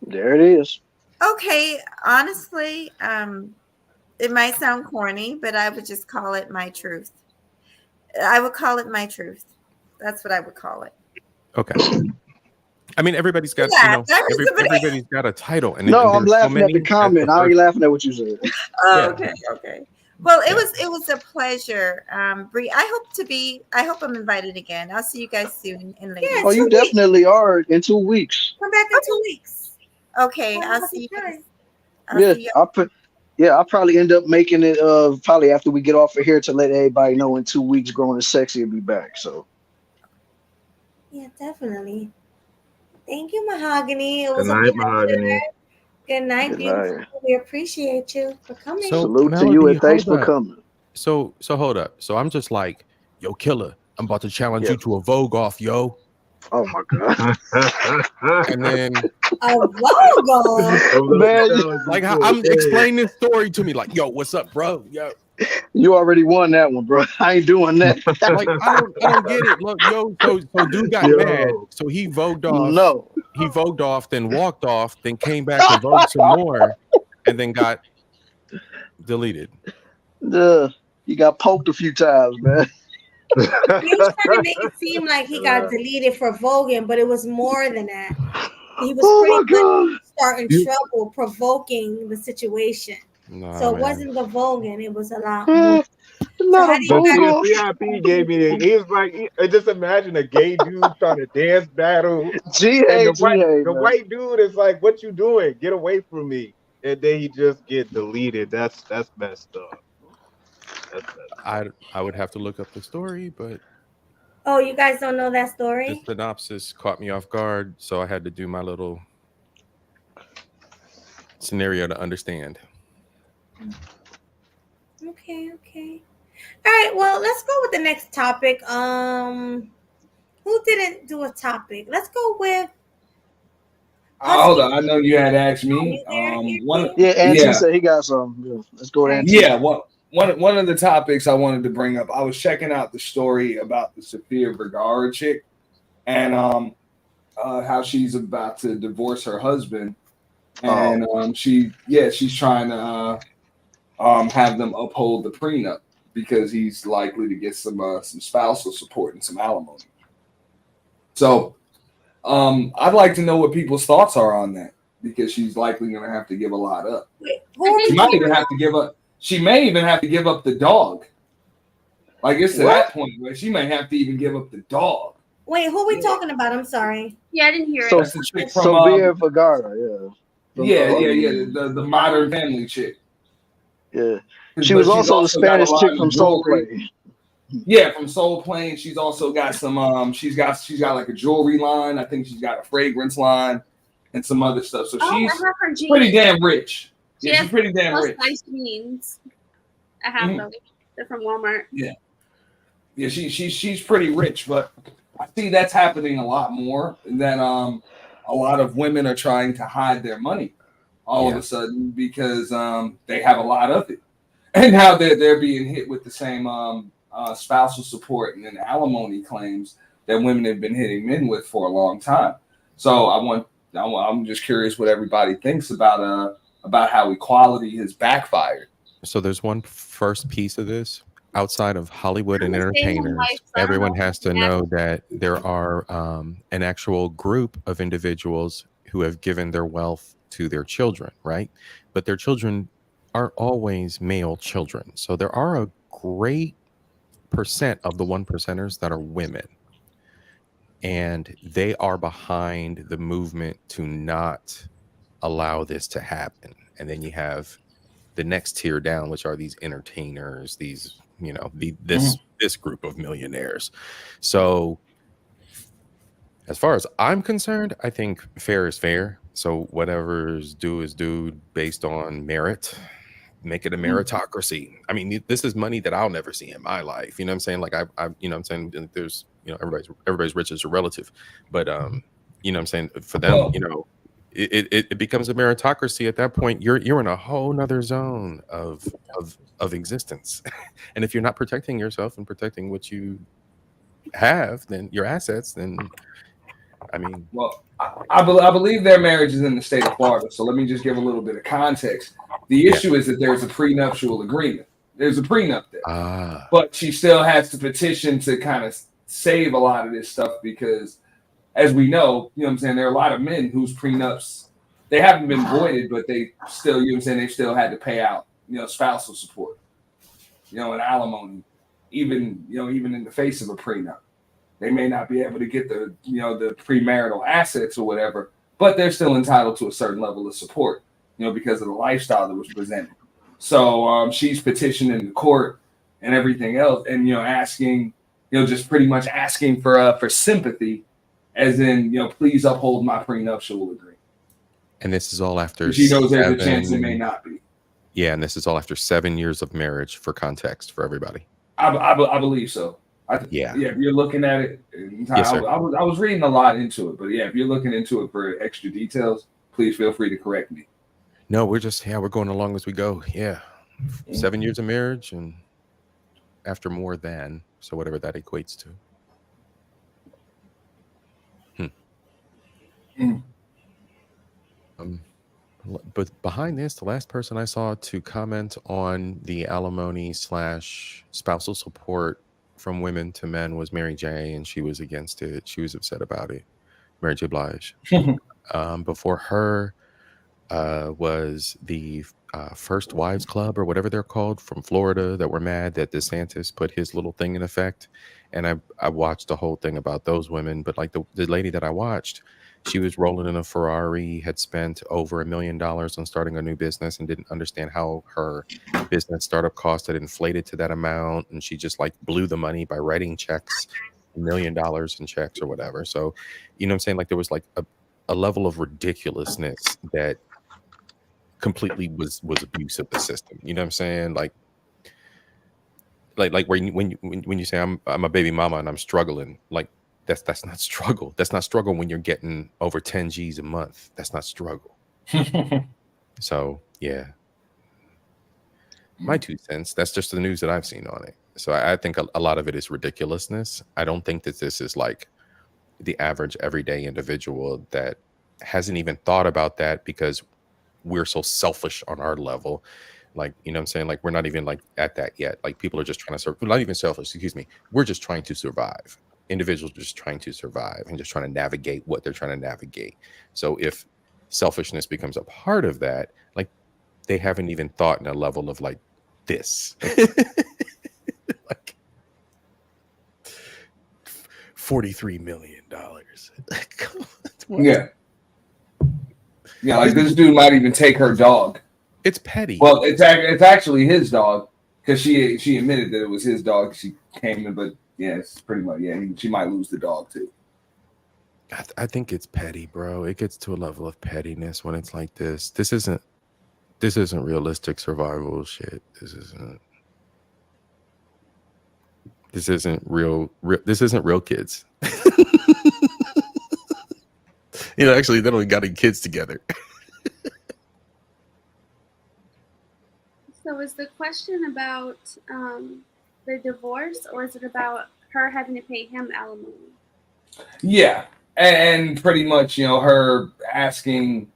There it is.
Okay, honestly, it might sound corny, but I would just call it My Truth. I would call it My Truth. That's what I would call it.
Okay. I mean, everybody's got everybody's got a title. And
no, I'm laughing at the comment. I ain't laughing at what you said.
Oh, okay. Well, it was a pleasure, Bree. I hope I'm invited again. I'll see you guys soon in Lady.
Oh, you definitely are in 2 weeks.
Come back in 2 weeks.
Okay, I'll see you guys.
Yeah, I'll probably end up making it probably after we get off of here to let everybody know in 2 weeks Growing and Sexy will be back. So
Yeah, definitely. Thank you, Mahogany. It
Good
was a
night,
pleasure.
Mahogany.
Good night,
good
beautiful.
night.
We appreciate you for coming.
So
Salute to you
Melody,
and thanks
hold
for
up.
coming.
So hold up. So I'm just like, yo, killer, I'm about to challenge
Yeah.
you to a Vogue off, yo.
Oh my god.
And then
A logo.
Man,
like I'm explaining this story to me, like, yo, what's up, bro? Yo.
you already won that one, bro. I ain't doing that.
Like I don't get it. Look, yo, so dude got mad. So he vogued off.
No.
He vogued off, then walked off, then came back and vogued some more, and then got deleted.
You got poked a few times, man.
He was trying to make it seem like he got deleted for voguing, but it was more than that. He was
Oh
pretty
my god.
much starting trouble, provoking the situation.
Nah,
So it
man.
wasn't the voguing; it was a lot more.
Not a
But see,
Vogue
the
off.
VIP gave me. He was like, just imagine a gay dude trying to dance battle, and
GA,
the
man.
white dude is like, "What you doing? Get away from me!" And then he just get deleted. That's messed up. That's messed up.
I would have to look up the story, but
Oh, you guys don't know that
the
story?
synopsis caught me off guard, so I had to do my little scenario to understand.
Okay. All right. Well, let's go with the next topic. Who didn't do a topic? Let's go with.
Hold on, I know you had asked me.
Anthony said he got some. Yeah, let's go to Anthony.
Yeah, one of the topics I wanted to bring up. I was checking out the story about the Sofia Vergara chick, and how she's about to divorce her husband, and she's trying to have them uphold the prenup because he's likely to get some spousal support and some alimony. So I'd like to know what people's thoughts are on that because she's likely going to have to give a lot up. She might even have to give up. She may even have to give up the dog. Like it's to that point where she may have to even give up the dog.
Wait, who are we talking about? I'm sorry.
Yeah, I didn't hear
So,
it.
That's the chick from
Sofia Vergara, yeah.
The Modern Family chick.
Yeah. She was also the Spanish chick from Soul Plane.
Yeah, from Soul Plane. She's also got some she's got like a jewelry line. I think she's got a fragrance line and some other stuff. So she's pretty damn rich. Yeah, she's pretty damn rich.
Nice jeans. I have those. They're from Walmart.
Yeah. Yeah, she's pretty rich, but I see that's happening a lot more than a lot of women are trying to hide their money all of a sudden because they have a lot of it. And now they're being hit with the same spousal support and then alimony claims that women have been hitting men with for a long time. So I'm just curious what everybody thinks about how equality has backfired.
So there's one first piece of this. Outside of Hollywood and entertainers, everyone has to know that there are an actual group of individuals who have given their wealth to their children, right? But their children aren't always male children. So there are a great percent of the 1%ers that are women. And they are behind the movement to not allow this to happen. And then you have the next tier down, which are these entertainers, these this group of millionaires. So as far as I'm concerned, I think fair is fair. So whatever's due is due based on merit. Make it a meritocracy. I mean, this is money that I'll never see in my life. You know what I'm saying? Like I you know what I'm saying? There's, everybody's riches are relative. But you know what I'm saying? For them, it becomes a meritocracy at that point. You're in a whole nother zone of existence. And if you're not protecting yourself and protecting what you have, then your assets, then I mean,
well, I believe their marriage is in the state of Florida. So let me just give a little bit of context. The issue is that there's a prenuptial agreement. There's a prenup there, but she still has to petition to kind of save a lot of this stuff because, as we know, you know what I'm saying, there are a lot of men whose prenups, they haven't been voided, but they still, you know what I'm saying, they still had to pay out, spousal support, and alimony, even in the face of a prenup. They may not be able to get the premarital assets or whatever, but they're still entitled to a certain level of support, because of the lifestyle that was presented. So she's petitioning the court and everything else, and asking, just pretty much asking for sympathy, as in, please uphold my prenuptial agreement.
And this is all after
She knows there's a chance it may not be.
Yeah, and this is all after 7 years of marriage, for context for everybody.
I believe so.
Yeah.
If you're looking at it,
Yes, sir.
I was reading a lot into it, but yeah, if you're looking into it for extra details, please feel free to correct me.
No, we're going along as we go. Yeah. 7 years of marriage and after more than, so whatever that equates to. But behind this, the last person I saw to comment on the alimony / spousal support from women to men was Mary J, and she was against it. She was upset about it. Mary J. Blige. Before her was the First Wives Club, or whatever they're called, from Florida, that were mad that DeSantis put his little thing in effect. And I watched the whole thing about those women, but like the lady that I watched, she was rolling in a Ferrari, had spent over $1 million on starting a new business, and didn't understand how her business startup cost had inflated to that amount. And she just like blew the money by writing checks, $1 million in checks or whatever. So, you know what I'm saying? Like there was like a level of ridiculousness that completely was abuse of the system. You know what I'm saying? Like when you say I'm a baby mama and I'm struggling, like that's not struggle. That's not struggle when you're getting over 10 G's a month. That's not struggle. So yeah, my 2 cents. That's just the news that I've seen on it. So I think a lot of it is ridiculousness. I don't think that this is like the average everyday individual that hasn't even thought about that, because we're so selfish on our level. Like, you know what I'm saying? Like, we're not even like at that yet. Like, people are just trying to survive. Not even selfish, excuse me. We're just trying to survive. Individuals are just trying to survive and just trying to navigate what they're trying to navigate. So if selfishness becomes a part of that, like, they haven't even thought in a level of like this. Like $43 million.
Yeah. Yeah, like this dude might even take her dog.
It's petty.
Well, it's actually his dog, because she admitted that it was his dog. She came in, but yeah, it's pretty much, yeah, she might lose the dog too.
I think it's petty, bro. It gets to a level of pettiness when it's like this. This isn't realistic survival shit. This isn't real. This isn't real kids. Actually, they don't even got any kids together.
So is the question about the divorce, or is it about her having to pay him alimony?
Yeah, and pretty much, her asking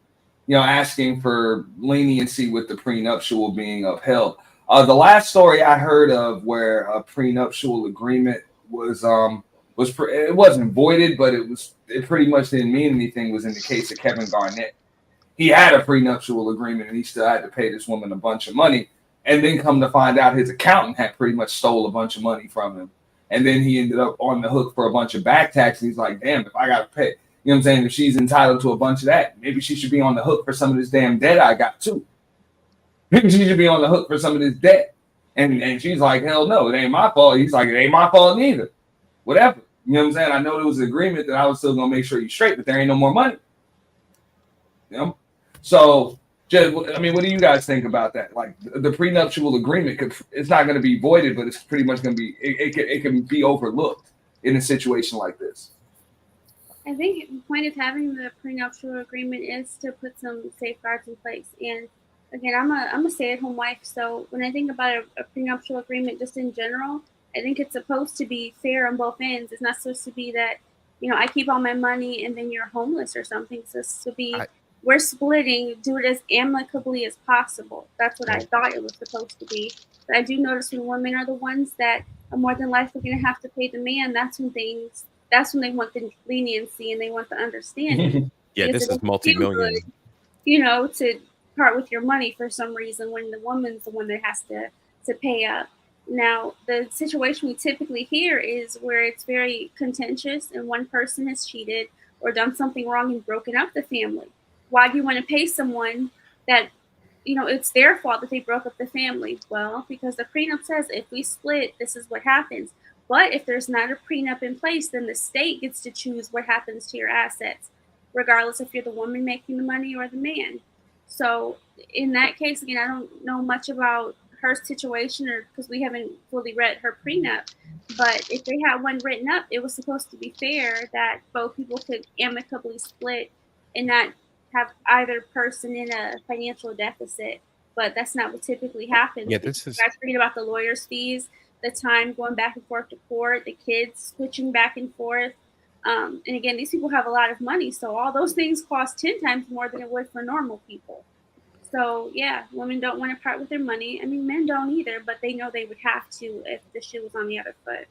for leniency with the prenuptial being upheld. The last story I heard of where a prenuptial agreement it wasn't voided, but it pretty much didn't mean anything, was in the case of Kevin Garnett. He had a prenuptial agreement and he still had to pay this woman a bunch of money. And then come to find out, his accountant had pretty much stole a bunch of money from him. And then he ended up on the hook for a bunch of back tax. And he's like, damn, if I got to pay, you know what I'm saying? If she's entitled to a bunch of that, maybe she should be on the hook for some of this damn debt I got too. Maybe she should be on the hook for some of this debt. And she's like, hell no, it ain't my fault. He's like, it ain't my fault neither. Whatever. You know what I'm saying? I know there was an agreement that I was still going to make sure you're straight, but there ain't no more money. You know? So, I mean, what do you guys think about that? Like, the prenuptial agreement, it's not going to be voided, but it's pretty much going to be, it can be overlooked in a situation like this.
I think the point of having the prenuptial agreement is to put some safeguards in place. And again, I'm a stay-at-home wife, so when I think about a prenuptial agreement just in general, I think it's supposed to be fair on both ends. It's not supposed to be that, I keep all my money and then you're homeless or something. It's supposed to be, we're splitting, do it as amicably as possible. That's what I thought it was supposed to be. But I do notice when women are the ones that are more than likely going to have to pay the man, that's when they want the leniency and they want the understanding.
Yeah, this is multi-million.
Good, to part with your money for some reason when the woman's the one that has to pay up. Now, the situation we typically hear is where it's very contentious and one person has cheated or done something wrong and broken up the family. Why do you want to pay someone that it's their fault that they broke up the family. Well, because the prenup says if we split, this is what happens. But if there's not a prenup in place, then the state gets to choose what happens to your assets, regardless if you're the woman making the money or the man. So in that case, again, I don't know much about her situation, or because we haven't fully read her prenup. But if they had one written up, it was supposed to be fair that both people could amicably split and not have either person in a financial deficit. But that's not what typically happens.
Yeah, this is.
You guys read about the lawyer's fees, the time going back and forth to court, the kids switching back and forth. And again, these people have a lot of money, so all those things cost 10 times more than it would for normal people. So yeah, women don't want to part with their money. I mean, men don't either, but they know they would have to if the shoe was on the other foot.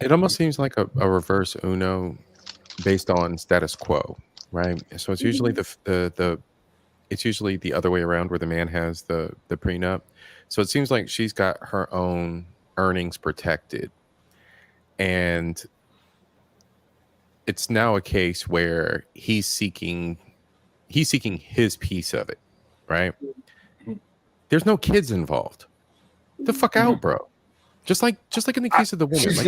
It almost seems like a reverse Uno based on status quo, right? So it's usually it's usually the other way around, where the man has the prenup. So it seems like she's got her own earnings protected, and it's now a case where he's seeking his piece of it, right? There's no kids involved. The fuck out, bro. Just like in the case of the woman.
I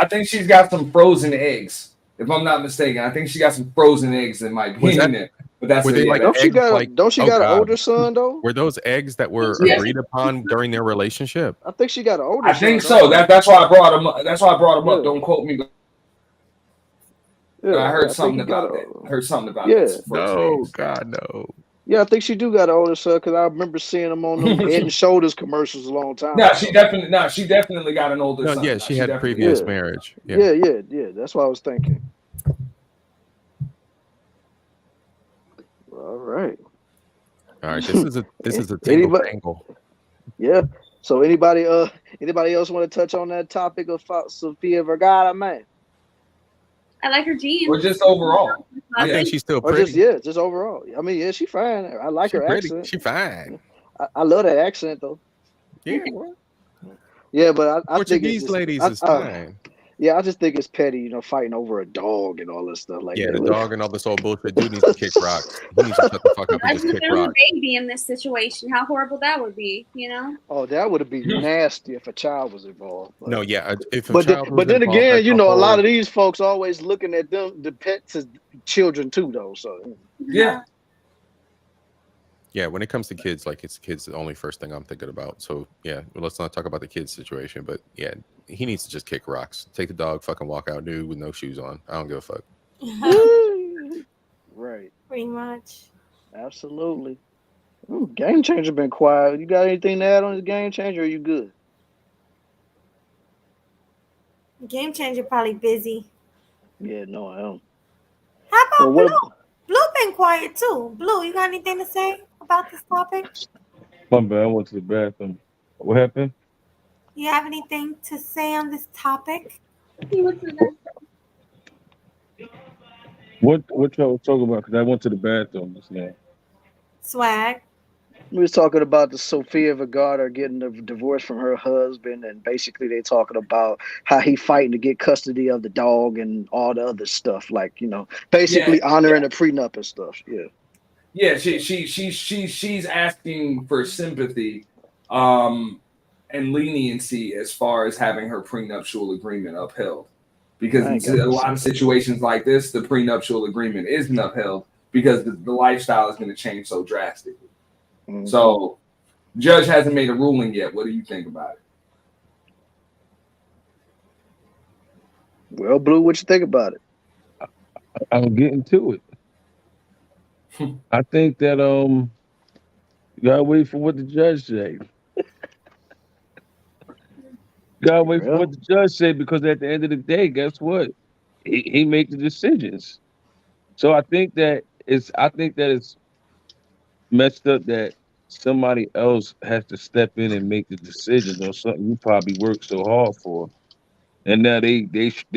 think she's got some frozen eggs, if I'm not mistaken. I think she got some frozen eggs that might be in it. But that's
don't she got an older son though?
Were those eggs that were agreed upon during their relationship?
I think she got an older son.
I think so. That's why I brought him up. That's why I brought him up. Don't quote me. Yeah, I heard something about that. I heard something about this.
No, God, no.
Yeah, I think she do got an older son, because I remember seeing him on the Head and Shoulders commercials a long time
No,
ago.
she definitely got an older son.
Yeah, she had previous marriage.
Yeah. That's what I was thinking. All right.
This is a tingle angle.
Yeah. So anybody else want to touch on that topic of Sofia Vergara, man?
I like her jeans.
Or just overall.
I think she's still pretty.
Just overall. I mean, yeah, she's fine. I like her accent.
She fine.
I love that accent though.
Yeah.
Yeah, but I think
Portuguese ladies is fine.
Yeah, I just think it's petty, fighting over a dog and all this stuff like that.
The dog and all this old bullshit. Dude needs to kick rocks. He needs to shut the fuck up and just kick
There was
rocks.
a baby in this situation. How horrible that would be,
Oh, that would be nasty if a child was involved.
No, yeah.
But then again, a lot of these folks always looking at them, the pets as children too, though. So
yeah.
Yeah, when it comes to kids, like it's kids the only first thing I'm thinking about. So yeah, let's not talk about the kids situation. But yeah, he needs to just kick rocks. Take the dog, fucking walk out nude with no shoes on. I don't give a fuck.
Right.
Pretty much.
Absolutely. Ooh, Game Changer been quiet. You got anything to add on the Game Changer? Or are you good?
Game Changer probably busy.
Yeah, no, I don't.
How about Blue? Blue been quiet too. Blue, you got anything to say about this topic?
My bad, I went to the bathroom. What happened?
You have anything to say on this topic?
What y'all was talking about? Because I went to the bathroom just now.
Swag.
We was talking about the Sofia Vergara getting a divorce from her husband, and basically they talking about how he fighting to get custody of the dog and all the other stuff, like basically honoring the prenup and stuff.
Yeah, she's asking for sympathy, and leniency as far as having her prenuptial agreement upheld, because in a lot of situations like this, the prenuptial agreement isn't upheld because the lifestyle is going to change so drastically. Mm-hmm. So, judge hasn't made a ruling yet. What do you think about it?
Well, Blue, what you think about it?
I'm getting to it. I think that you gotta wait for what the judge say. Gotta wait for what the judge say, because at the end of the day, guess what? He make the decisions. So I think that it's messed up that somebody else has to step in and make the decisions on something you probably worked so hard for, and now they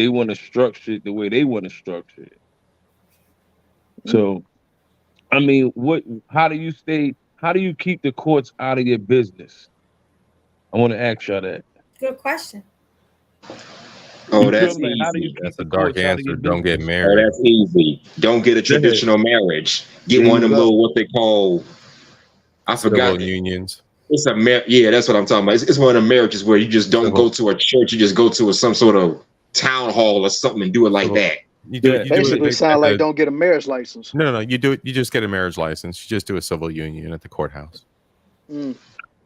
want to structure it the way they want to structure it. So, I mean, how do you keep the courts out of your business? I want to ask y'all that.
Good question.
Oh, that's easy.
That's a dark answer. Don't get married.
Oh, that's easy. Don't get a traditional marriage. Get one of them little, what they call I
Civil
forgot.
unions.
It's yeah, that's what I'm talking about. It's one of the marriages where you just don't go to a church, you just go to some sort of town hall or something and do it like that.
You do it. You do
Basically,
it
sound like don't get a marriage license.
No. You do it. You just get a marriage license. You just do a civil union at the courthouse.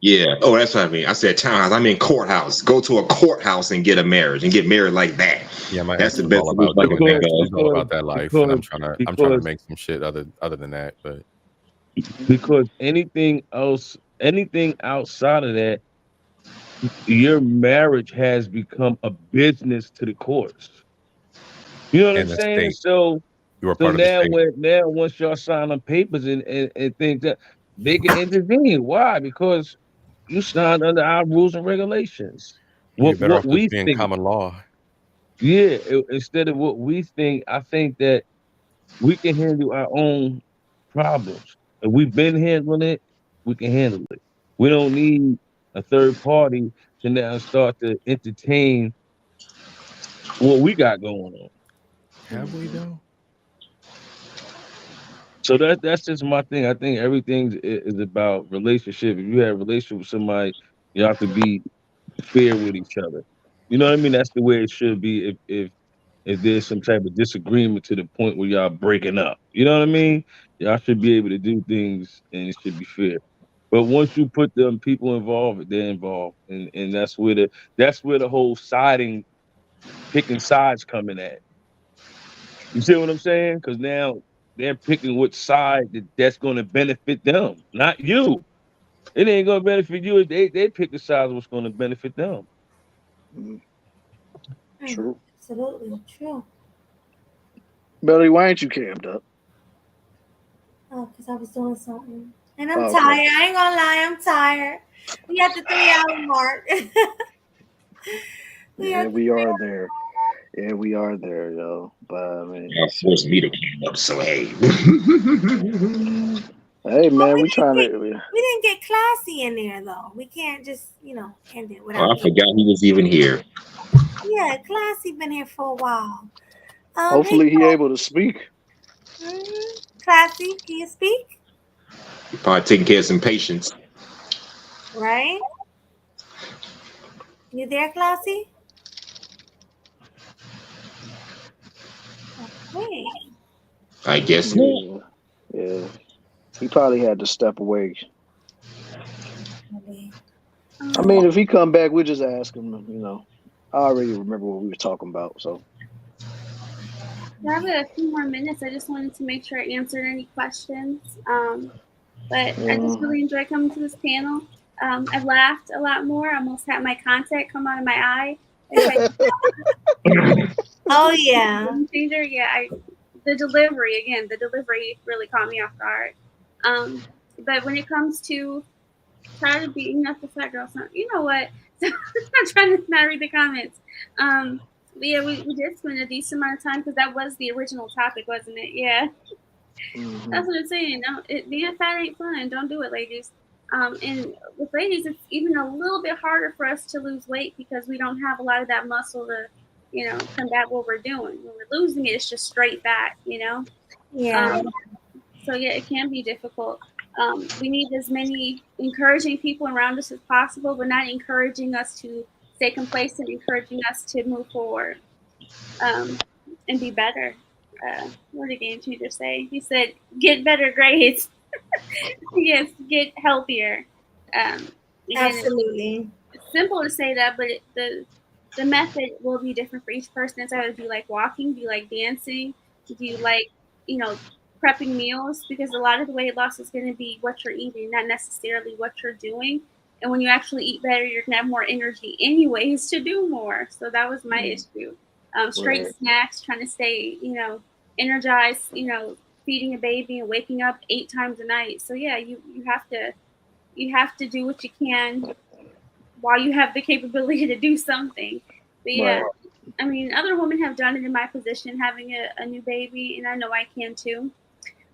Yeah. Oh, that's what I mean. I said townhouse. I mean courthouse. Go to a courthouse and get a marriage and get married like that.
Yeah, my
that's
ex
the
was
best
all about
solution I can think of.
He's all about that life, and I'm trying to make some shit other than that. But
because anything outside of that, your marriage has become a business to the courts. You know what I'm
the
saying?
state.
So,
You are part of the
now
state.
once y'all sign on papers and things that they can intervene. Why? Because you signed under our rules and regulations.
You're better
What
off just
we
being
think.
common law.
Yeah, instead of what we think, I think that we can handle our own problems. If we've been handling it, we can handle it. We don't need a third party to now start to entertain what we got going on.
Have we though?
So that's just my thing. I think everything is about relationship. If you have a relationship with somebody, you have to be fair with each other. You know what I mean? That's the way it should be. If there's some type of disagreement to the point where y'all breaking up, you know what I mean? Y'all should be able to do things, and it should be fair. But once you put them people involved, they're involved, and that's where the whole picking sides coming at. You see what I'm saying? Because now they're picking which side that's going to benefit them, not you. It ain't going to benefit you if they pick the side what's going to benefit them.
True.
Absolutely true.
Belly, why ain't you cammed up?
Oh, because I was doing something. And I'm
Okay.
tired. I ain't gonna lie, I'm tired. We at the 3 hour mark.
Yeah, we are there. Yeah, we are there, yo. But I mean,
Y'all forced me to cam up, so hey.
Hey man, we trying
we
to.
didn't get classy in there though. We can't just, end it
Oh,
without.
I forgot he was even here.
Yeah, classy been here for a while.
Hopefully he able to speak.
Classy, can you speak?
He probably taking care of some patients.
Right? You there, Classy? Okay.
I guess not.
Yeah. He probably had to step away. I mean, if he come back, we just ask him. I already remember what we were talking about. So.
I have a few more minutes. I just wanted to make sure I answered any questions. But I just really enjoyed coming to this panel. I've laughed a lot more. I almost had my contact come out of my eye.
Oh yeah.
Changer. Yeah. The delivery really caught me off guard. But when it comes to try to be not the fat girl, you know what? I'm trying to not read the comments. But yeah, we did spend a decent amount of time because that was the original topic, wasn't it? Yeah. That's what I'm saying. Being fat ain't fun. Don't do it, ladies. And with ladies, it's even a little bit harder for us to lose weight because we don't have a lot of that muscle to, combat what we're doing. When we're losing it, it's just straight fat,
Yeah.
So yeah, it can be difficult. We need as many encouraging people around us as possible, but not encouraging us to stay complacent, encouraging us to move forward and be better. What did Game Changer say? He said, get better grades. Yes, get healthier. Again,
Absolutely.
It's simple to say that, but the method will be different for each person. It's either do you like walking, do you like dancing, do you like, prepping meals? Because a lot of the weight loss is going to be what you're eating, not necessarily what you're doing. And when you actually eat better, you're going to have more energy anyways to do more. So that was my issue. Straight snacks, trying to stay, energized, feeding a baby and waking up 8 times a night. So yeah, you have to do what you can while you have the capability to do something. But yeah, I mean, other women have done it in my position, having a new baby, and I know I can too.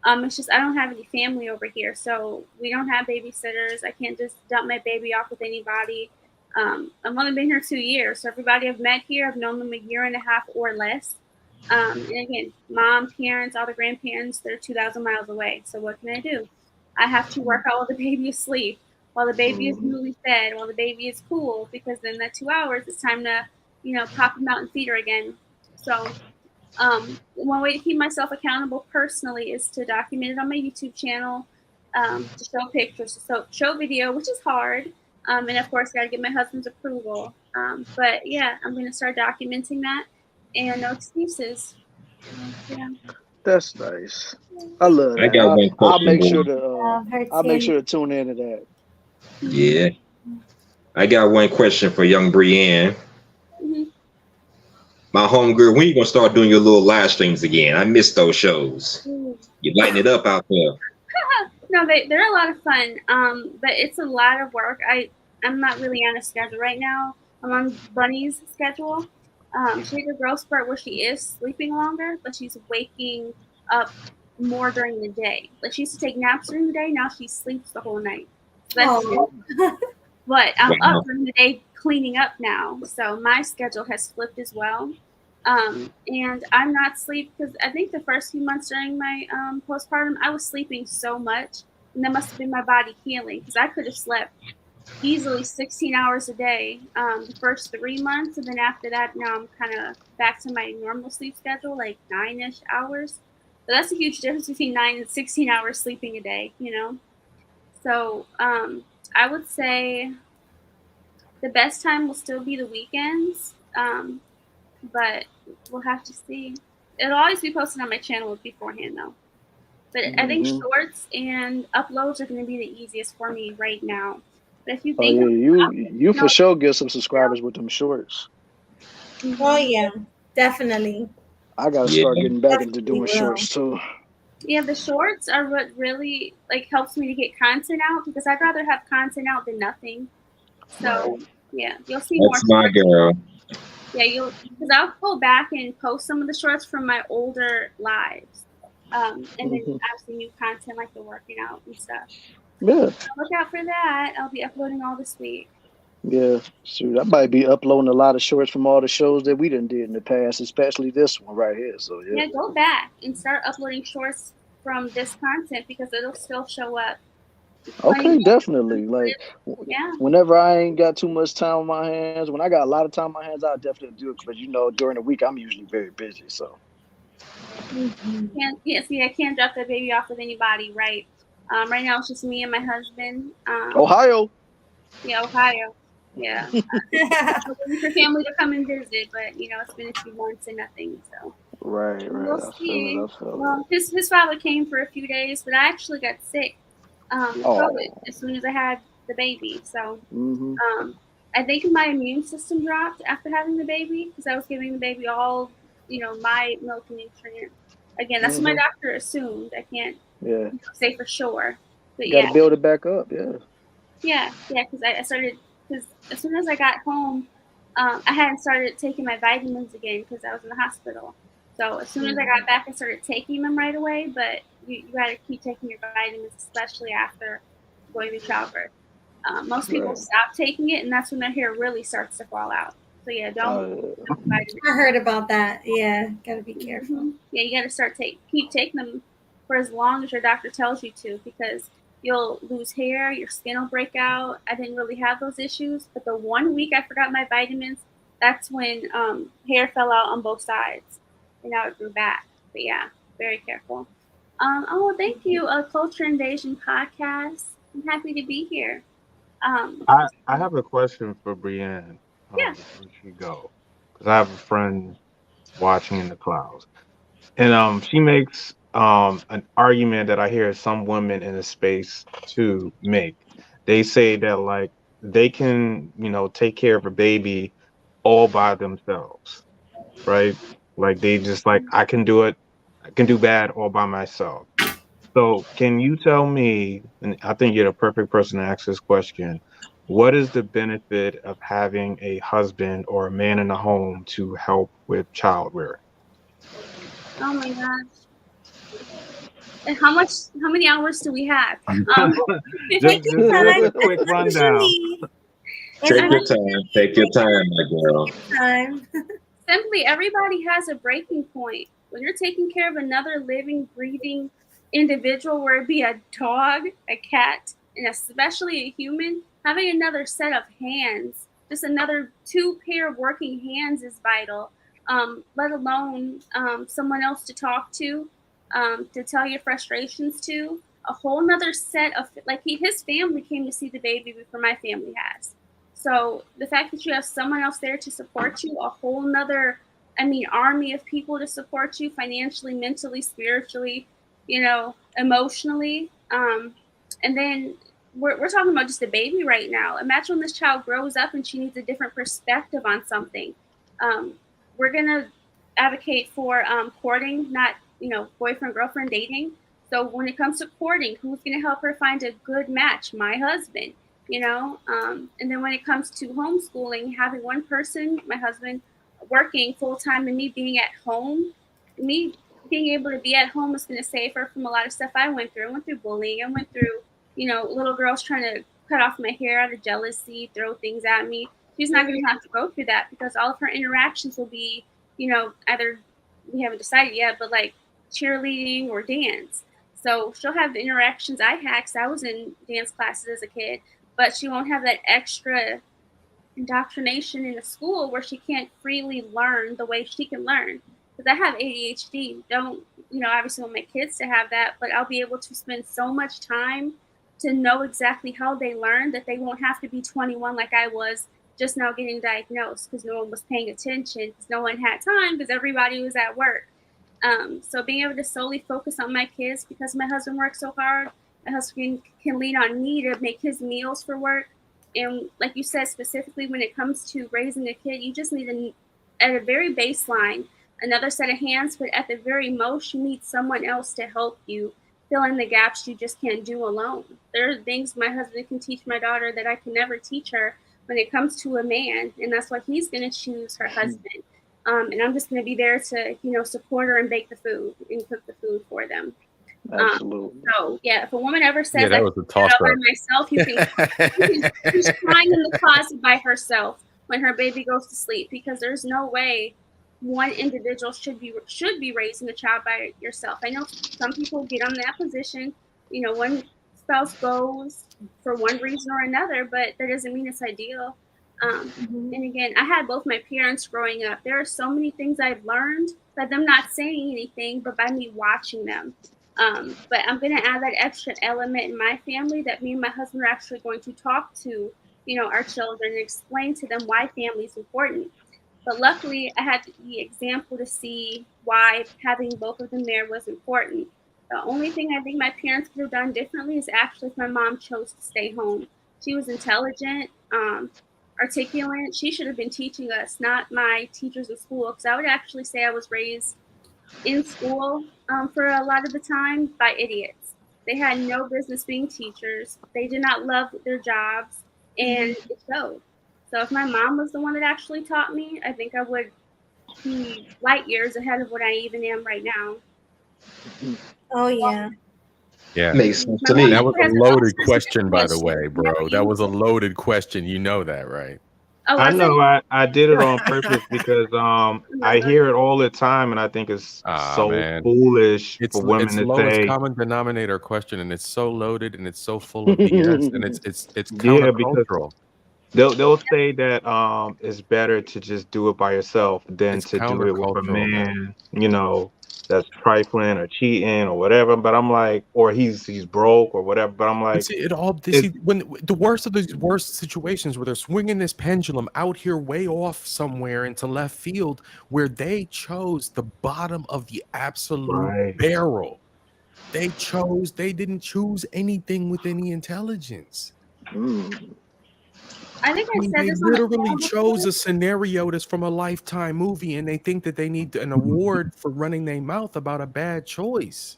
It's just I don't have any family over here, so we don't have babysitters. I can't just dump my baby off with anybody. I've only been here 2 years, so everybody I've met here, I've known them a year and a half or less. And again, mom, parents, all the grandparents, they're 2,000 miles away. So what can I do? I have to work out while the baby is asleep, while the baby is newly fed, while the baby is cool, because then that 2 hours it's time to, pop him out and feed her again. So one way to keep myself accountable personally is to document it on my YouTube channel, to show pictures, to show video, which is hard. And of course, I got to get my husband's approval. But yeah, I'm going to start documenting that, and no excuses. Yeah.
That's nice. I love
I got
that.
one
I'll
question,
make
boy.
sure to tune into that.
Yeah. I got one question for young Brienne.
Mm-hmm.
My homegirl, when you gonna start doing your little live streams again? I miss those shows.
Ooh.
You lighting it up out there.
No, they're a lot of fun, but it's a lot of work. I'm not really on a schedule right now. I'm on Bunny's schedule. She had a growth spurt where she is sleeping longer, but she's waking up more during the day. Like, she used to take naps during the day. Now she sleeps the whole night. So that's but I'm up during the day cleaning up now. So my schedule has flipped as well. And I'm not sleep because I think the first few months during my postpartum, I was sleeping so much, and that must have been my body healing, because I could have slept easily 16 hours a day the first 3 months, and then after that, now I'm kind of back to my normal sleep schedule, like 9-ish hours. But that's a huge difference between 9 and 16 hours sleeping a day, So I would say the best time will still be the weekends. But we'll have to see. It'll always be posted on my channel beforehand, though. But I think shorts and uploads are going to be the easiest for me right now. But if you think,
you for sure get some subscribers with them shorts.
Oh yeah, definitely.
I gotta start getting back into doing shorts too.
Yeah, the shorts are what really helps me to get content out, because I'd rather have content out than nothing. So yeah, you'll see more.
That's my girl.
Yeah, because I'll go back and post some of the shorts from my older lives, and then obviously new content like the working out and stuff.
Yeah.
So look out for that. I'll be uploading all this week.
Yeah, shoot, I might be uploading a lot of shorts from all the shows that we done did in the past, especially this one right here. So
Yeah, go back and start uploading shorts from this content, because it'll still show up.
Okay, definitely. Like, whenever I ain't got too much time on my hands, when I got a lot of time on my hands, I'll definitely do it. But during the week, I'm usually very busy. So.
I can't drop that baby off with anybody, right? Right now it's just me and my husband.
Ohio.
Yeah, Ohio. Yeah. I'm waiting for family to come and visit, but it's been a few months and nothing. So.
Right.
We'll see. Well, his father came for a few days, but I actually got sick. COVID as soon as I had the baby. So I think my immune system dropped after having the baby, because I was giving the baby all, my milk and nutrients. Again, that's what my doctor assumed. I can't say for sure. But
gotta build it back up,
Yeah, because I started, because as soon as I got home, I hadn't started taking my vitamins again because I was in the hospital. So as soon as I got back, I started taking them right away, but you got to keep taking your vitamins, especially after going through childbirth. Most people stop taking it, and that's when their hair really starts to fall out. So yeah, don't.
I heard about that. Yeah, gotta be careful.
Yeah, you got to keep taking them for as long as your doctor tells you to, because you'll lose hair, your skin will break out. I didn't really have those issues, but the 1 week I forgot my vitamins, that's when hair fell out on both sides, and now it grew back. But yeah, very careful. Thank you, Culture Invasion Podcast. I'm happy to be here.
I have a question for Brienne before she go, because I have a friend watching in the clouds, and she makes an argument that I hear some women in the space to make. They say that, like, they can take care of a baby all by themselves, right? Like, they just like, I can do it, I can do bad all by myself. So can you tell me, and I think you're the perfect person to ask this question, what is the benefit of having a husband or a man in the home to help with child rearing?
Oh my gosh. And how many hours do we have?
Just a quick rundown.
Take your time, my girl.
Simply, everybody has a breaking point. When you're taking care of another living, breathing individual, where it be a dog, a cat, and especially a human, having another set of hands, just another 2 pair of working hands is vital. Let alone someone else to talk to tell your frustrations to. A whole nother set of, like, his family came to see the baby before my family has. So the fact that you have someone else there to support you, a whole nother, army of people to support you financially, mentally, spiritually, emotionally. And then we're talking about just a baby right now. Imagine when this child grows up and she needs a different perspective on something. We're going to advocate for courting, not, boyfriend, girlfriend, dating. So when it comes to courting, who's going to help her find a good match? My husband, and then when it comes to homeschooling, having one person, my husband, working full time and me being at home, me being able to be at home is going to save her from a lot of stuff I went through. I went through bullying. I went through, little girls trying to cut off my hair out of jealousy, throw things at me. She's not going to have to go through that because all of her interactions will be, either, we haven't decided yet, but like cheerleading or dance. So she'll have the interactions I had because I was in dance classes as a kid, but she won't have that extra indoctrination in a school where she can't freely learn the way she can learn. Because I have ADHD. Don't, obviously want my kids to have that, but I'll be able to spend so much time to know exactly how they learn that they won't have to be 21 like I was just now getting diagnosed because no one was paying attention, because no one had time because everybody was at work. So being able to solely focus on my kids because my husband works so hard, my husband can lean on me to make his meals for work. And like you said, specifically when it comes to raising a kid, you just need at a very baseline, another set of hands, but at the very most, you need someone else to help you fill in the gaps you just can't do alone. There are things my husband can teach my daughter that I can never teach her when it comes to a man, and that's why he's going to choose her husband. And I'm just going to be there to, support her and bake the food and cook the food for them.
Absolutely.
So yeah, if a woman ever says
that
I
was a
can do it
toss
all by
up.
myself, she's crying in the closet by herself when her baby goes to sleep, because there's no way one individual should be raising a child by yourself. I know some people get on that position, one spouse goes for one reason or another, but that doesn't mean it's ideal. And again, I had both my parents growing up. There are so many things I've learned by them not saying anything, but by me watching them. But I'm going to add that extra element in my family that me and my husband are actually going to talk to, our children and explain to them why family is important. But luckily, I had the example to see why having both of them there was important. The only thing I think my parents could have done differently is actually if my mom chose to stay home. She was intelligent, articulate. She should have been teaching us, not my teachers at school, because I would actually say I was raised in school for a lot of the time by idiots. They had no business being teachers. They did not love their jobs, and it showed. So if my mom was the one that actually taught me, I think I would be light years ahead of what I even am right now.
Oh yeah.
Yeah.
Makes sense to me.
That was a loaded question, by the way, bro. That was a loaded question. You know that, right?
Oh,
I
was
know
it?
I did it on purpose because I hear it all the time, and I think it's so
Man.
foolish
It's
for women to
lowest
say,
common denominator question, and it's so loaded and it's so full of BS, and it's
yeah, because
countercultural.
they'll say that it's better to just do it by yourself than
It's
to do it with a
countercultural, man.
man, that's trifling or cheating or whatever. But I'm like, or he's broke or whatever. But I'm
But
like,
see, it all
it's
when the worst of these worst situations where they're swinging this pendulum out here way off somewhere into left field, where they chose the bottom of the absolute
right.
barrel. They didn't choose anything with any intelligence.
I think
I
I
mean,
said
they
this on the
literally
call
chose
before.
a scenario that's from a Lifetime movie, and they think that they need an award for running their mouth about a bad choice.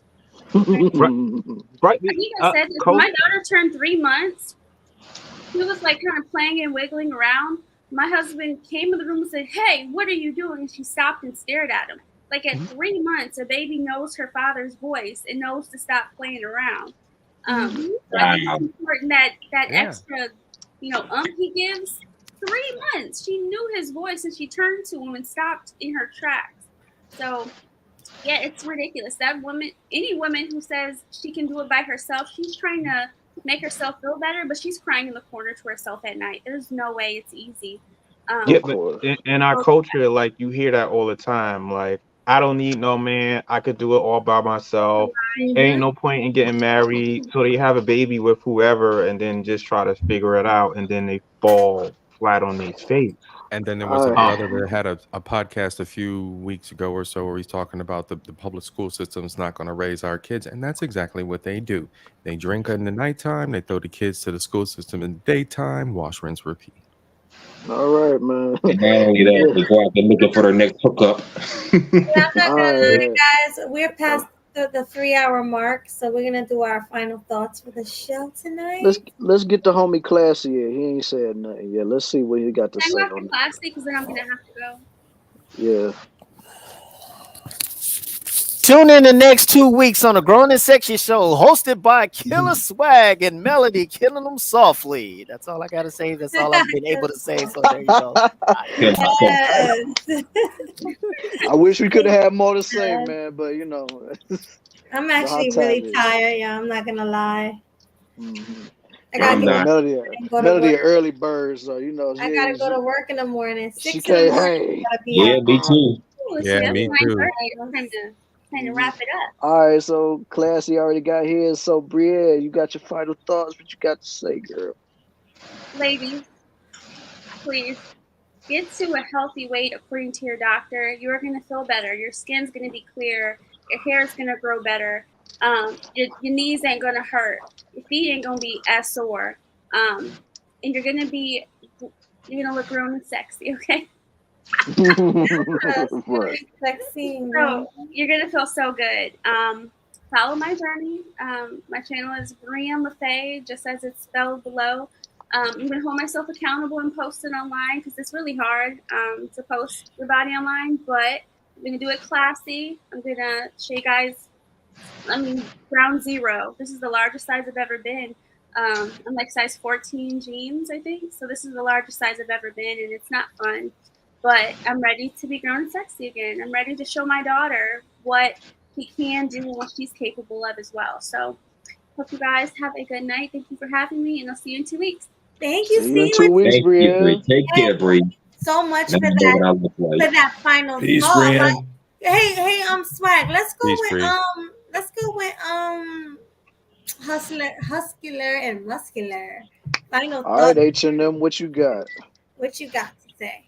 Right.
I think I said this. When my daughter turned 3 months, she was like kind of playing and wiggling around. My husband came in the room and said, "Hey, what are you doing?" And she stopped and stared at him. Like at 3 months, a baby knows her father's voice and knows to stop playing around. So I think it's important that extra, he gives. 3 months, she knew his voice and she turned to him and stopped in her tracks. So Yeah, it's ridiculous. That woman, any woman who says she can do it by herself, she's trying to make herself feel better, but she's crying in the corner to herself at night. There's no way it's easy.
Yeah, but in our culture, like you hear that all the time. Like, I don't need no man. I could do it all by myself. Ain't no point in getting married. So they have a baby with whoever and then just try to figure it out, and then they fall flat on their face.
And then there was a brother that had a podcast a few weeks ago or so where he's talking about the public school system's not going to raise our kids. And that's exactly what they do. They drink in the nighttime. They throw the kids to the school system in the daytime, wash, rinse, repeat.
All right, man.
And not only that, they go out there looking for their next hookup.
Yeah, I'm not gonna lie, guys. We're past the 3-hour mark, so we're gonna do our final thoughts for the show tonight.
Let's get the homie Classy here. He ain't said nothing yet. Let's see what he got to
Can
say
I go
on
for
that.
classy because then I'm gonna have to go.
Yeah.
Tune in the next 2 weeks on the Grown and Sexy Show, hosted by Killer Swag and Melody, killing them softly. That's all I gotta say. That's all I've been able to say. So there you go.
I wish we could have had more to say, man, but you know.
I'm actually really tired. Yeah, I'm not gonna lie. I
I'm
gotta
not.
go to
Melody
work.
early bird, so you know.
I gotta go to work in the morning. 6
She
in the
can't
morning.
hang.
Gotta be
Yeah,
out.
me too.
Yeah, me too.
Time to wrap it up.
All right, so Classy already got here. So Brielle, you got your final thoughts. What you got to say, girl?
Ladies, please get to a healthy weight according to your doctor. You're going to feel better. Your skin's going to be clear. Your hair is going to grow better. Your knees ain't going to hurt. Your feet ain't going to be as sore. And you're going to look grown and sexy, okay?
Right.
Sexy.
So you're going to feel so good. Follow my journey. My channel is Brienne LaFay, just as it's spelled below. I'm going to hold myself accountable and post it online because it's really hard to post your body online, but I'm going to do it classy. I'm going to show you guys, ground zero. This is the largest size I've ever been. I'm like size 14 jeans, I think. So this is the largest size I've ever been, and it's not fun. But I'm ready to be grown and sexy again. I'm ready to show my daughter what she can do and what she's capable of as well. So hope you guys have a good night. Thank you for having me, and I'll see you in 2 weeks.
Thank you,
See you in 2 weeks,
Thank you,
Brielle.
Bree. Take care, Bree.
so much
Let
for
me know what I
that.
look like.
For that final
Peace,
thought.
Brienne.
Hey, Swag. Let's go
Peace,
with
Bree.
Huscular and Muscular. Final
All right,
thought.
H&M, what you got?
What you got to say?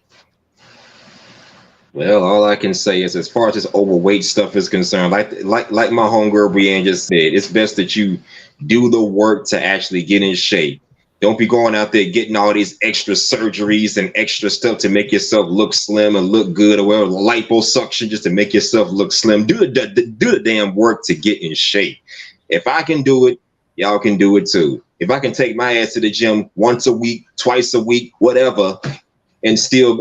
Well, all I can say is, as far as this overweight stuff is concerned, like my homegirl Brienne just said, it's best that you do the work to actually get in shape. Don't be going out there getting all these extra surgeries and extra stuff to make yourself look slim and look good, or whatever, liposuction just to make yourself look slim. Do the damn work to get in shape. If I can do it, y'all can do it too. If I can take my ass to the gym once a week, twice a week, whatever, and still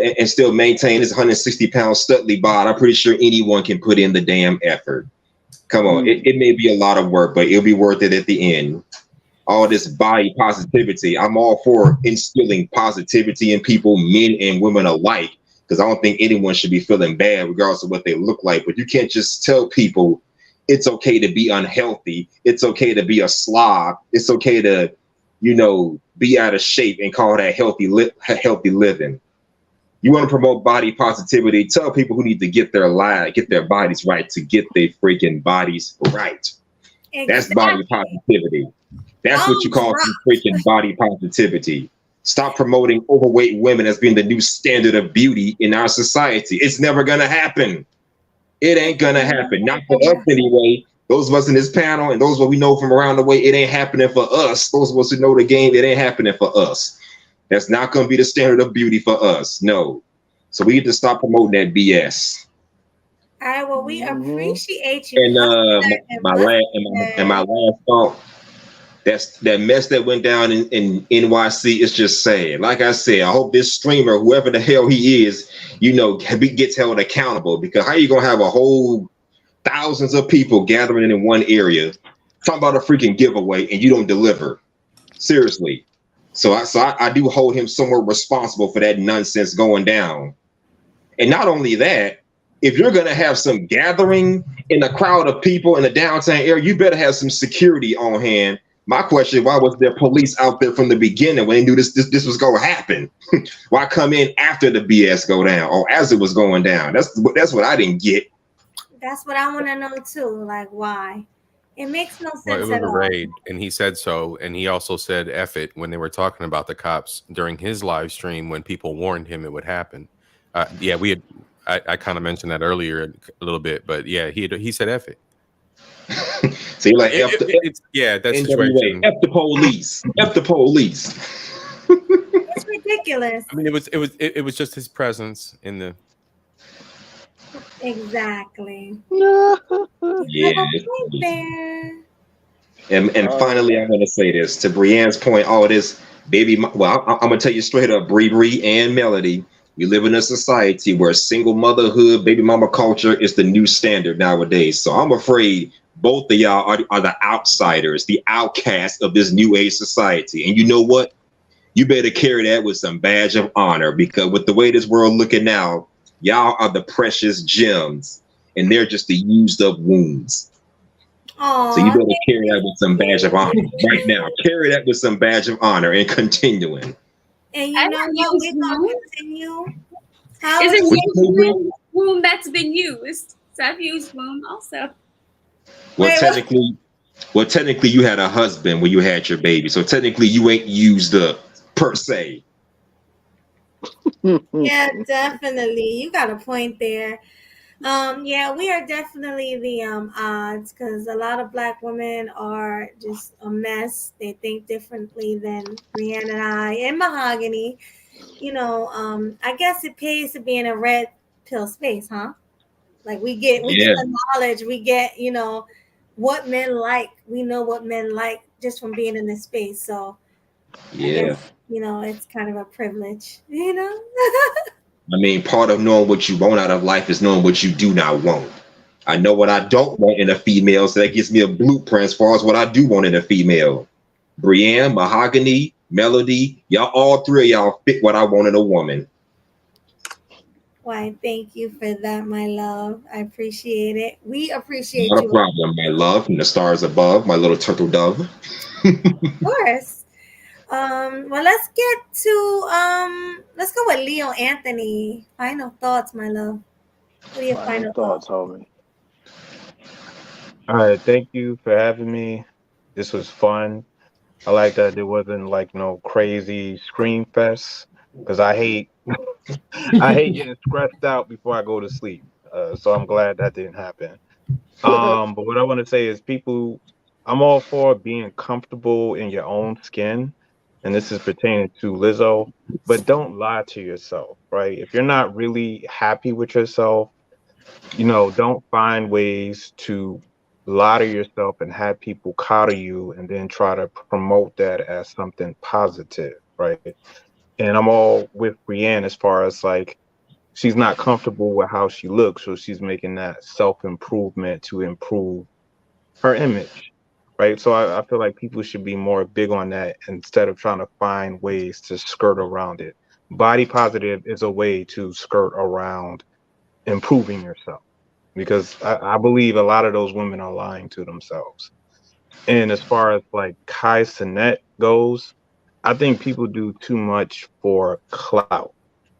maintain this 160-pound studly bod, I'm pretty sure anyone can put in the damn effort. Come on, it may be a lot of work, but it'll be worth it at the end. All this body positivity, I'm all for instilling positivity in people, men and women alike, because I don't think anyone should be feeling bad regardless of what they look like. But you can't just tell people it's okay to be unhealthy. It's okay to be a slob. It's okay to, be out of shape and call that healthy living. You want to promote body positivity, tell people who need to get their bodies right to get their freaking bodies right. Exactly. That's body positivity. That's what you call some freaking body positivity. Stop promoting overweight women as being the new standard of beauty in our society. It's never going to happen. It ain't going to happen. Not for us anyway. Those of us in this panel and those what we know from around the way, it ain't happening for us. Those of us who know the game, it ain't happening for us. That's not going to be the standard of beauty for us. No. So we need to stop promoting that BS.
All right. Well, we appreciate you.
And my last thought, that mess that went down in NYC is just sad. Like I said, I hope this streamer, whoever the hell he is, gets held accountable, because how you going to have a whole thousands of people gathering in one area, talking about a freaking giveaway, and you don't deliver? Seriously. So I do hold him somewhat responsible for that nonsense going down. And not only that, if you're gonna have some gathering in a crowd of people in the downtown area, you better have some security on hand. My question: why was there police out there from the beginning when they knew this was gonna happen? Why come in after the BS go down or as it was going down? That's what I didn't get.
That's what I want to know too. Like, why? It makes no
Well, it
sense
was
at
a
all.
raid, and he said so. And he also said F it when they were talking about the cops during his live stream when people warned him it would happen. Yeah, I kind of mentioned that earlier a little bit, but yeah, he said F it.
So you're like,
yeah, that situation.
F the police. F the police.
It's ridiculous.
I mean, it was just his presence in the.
Exactly.
Yeah.
There.
And finally, I'm going to say this to Brienne's point. All this, baby. Well, I'm going to tell you straight up, Bree and Melody. We live in a society where single motherhood, baby mama culture is the new standard nowadays. So I'm afraid both of y'all are the outsiders, the outcasts of this new age society. And you know what? You better carry that with some badge of honor, because with the way this world looking now, y'all are the precious gems and they're just the used up wounds.
Aww,
so you better carry that with some badge of honor right now. Carry that with some badge of honor and continuing.
And you know what? We're going to continue.
Is it womb that's been used? So I've used womb also.
Well, technically, you had a husband when you had your baby, so technically, you ain't used up per se.
Yeah, definitely. You got a point there. Yeah, we are definitely the odds, because a lot of Black women are just a mess. They think differently than Brianne and I and Mahogany. You know, I guess it pays to be in a red pill space, huh? Like we get the knowledge, we get, you know, what men like. We know what men like just from being in this space. So
yeah,
I guess, you know, it's kind of a privilege, you know.
I mean, part of knowing what you want out of life is knowing what you do not want. I know what I don't want in a female, so that gives me a blueprint as far as what I do want in a female. Brienne, Mahogany, Melody, y'all, all three of y'all fit what I want in a woman.
Why, thank you for that, my love. I appreciate it. We appreciate
Not
you.
a problem, my love, from the stars above, my little turtle dove.
Of course. Well, let's go with Leo Anthony. Final thoughts, my love. What are your final thoughts,
homie?
All right, thank you for having me. This was fun. I like that there wasn't like no crazy scream fest, because I hate getting stressed out before I go to sleep. So I'm glad that didn't happen. But what I want to say is, I'm all for being comfortable in your own skin, and this is pertaining to Lizzo, but don't lie to yourself, right? If you're not really happy with yourself, don't find ways to lie to yourself and have people coddle you and then try to promote that as something positive, right? And I'm all with Brienne as far as like, she's not comfortable with how she looks, so she's making that self-improvement to improve her image, right? So I feel like people should be more big on that instead of trying to find ways to skirt around it. Body positive is a way to skirt around improving yourself, because I believe a lot of those women are lying to themselves. And as far as like Kai Cenat goes, I think people do too much for clout.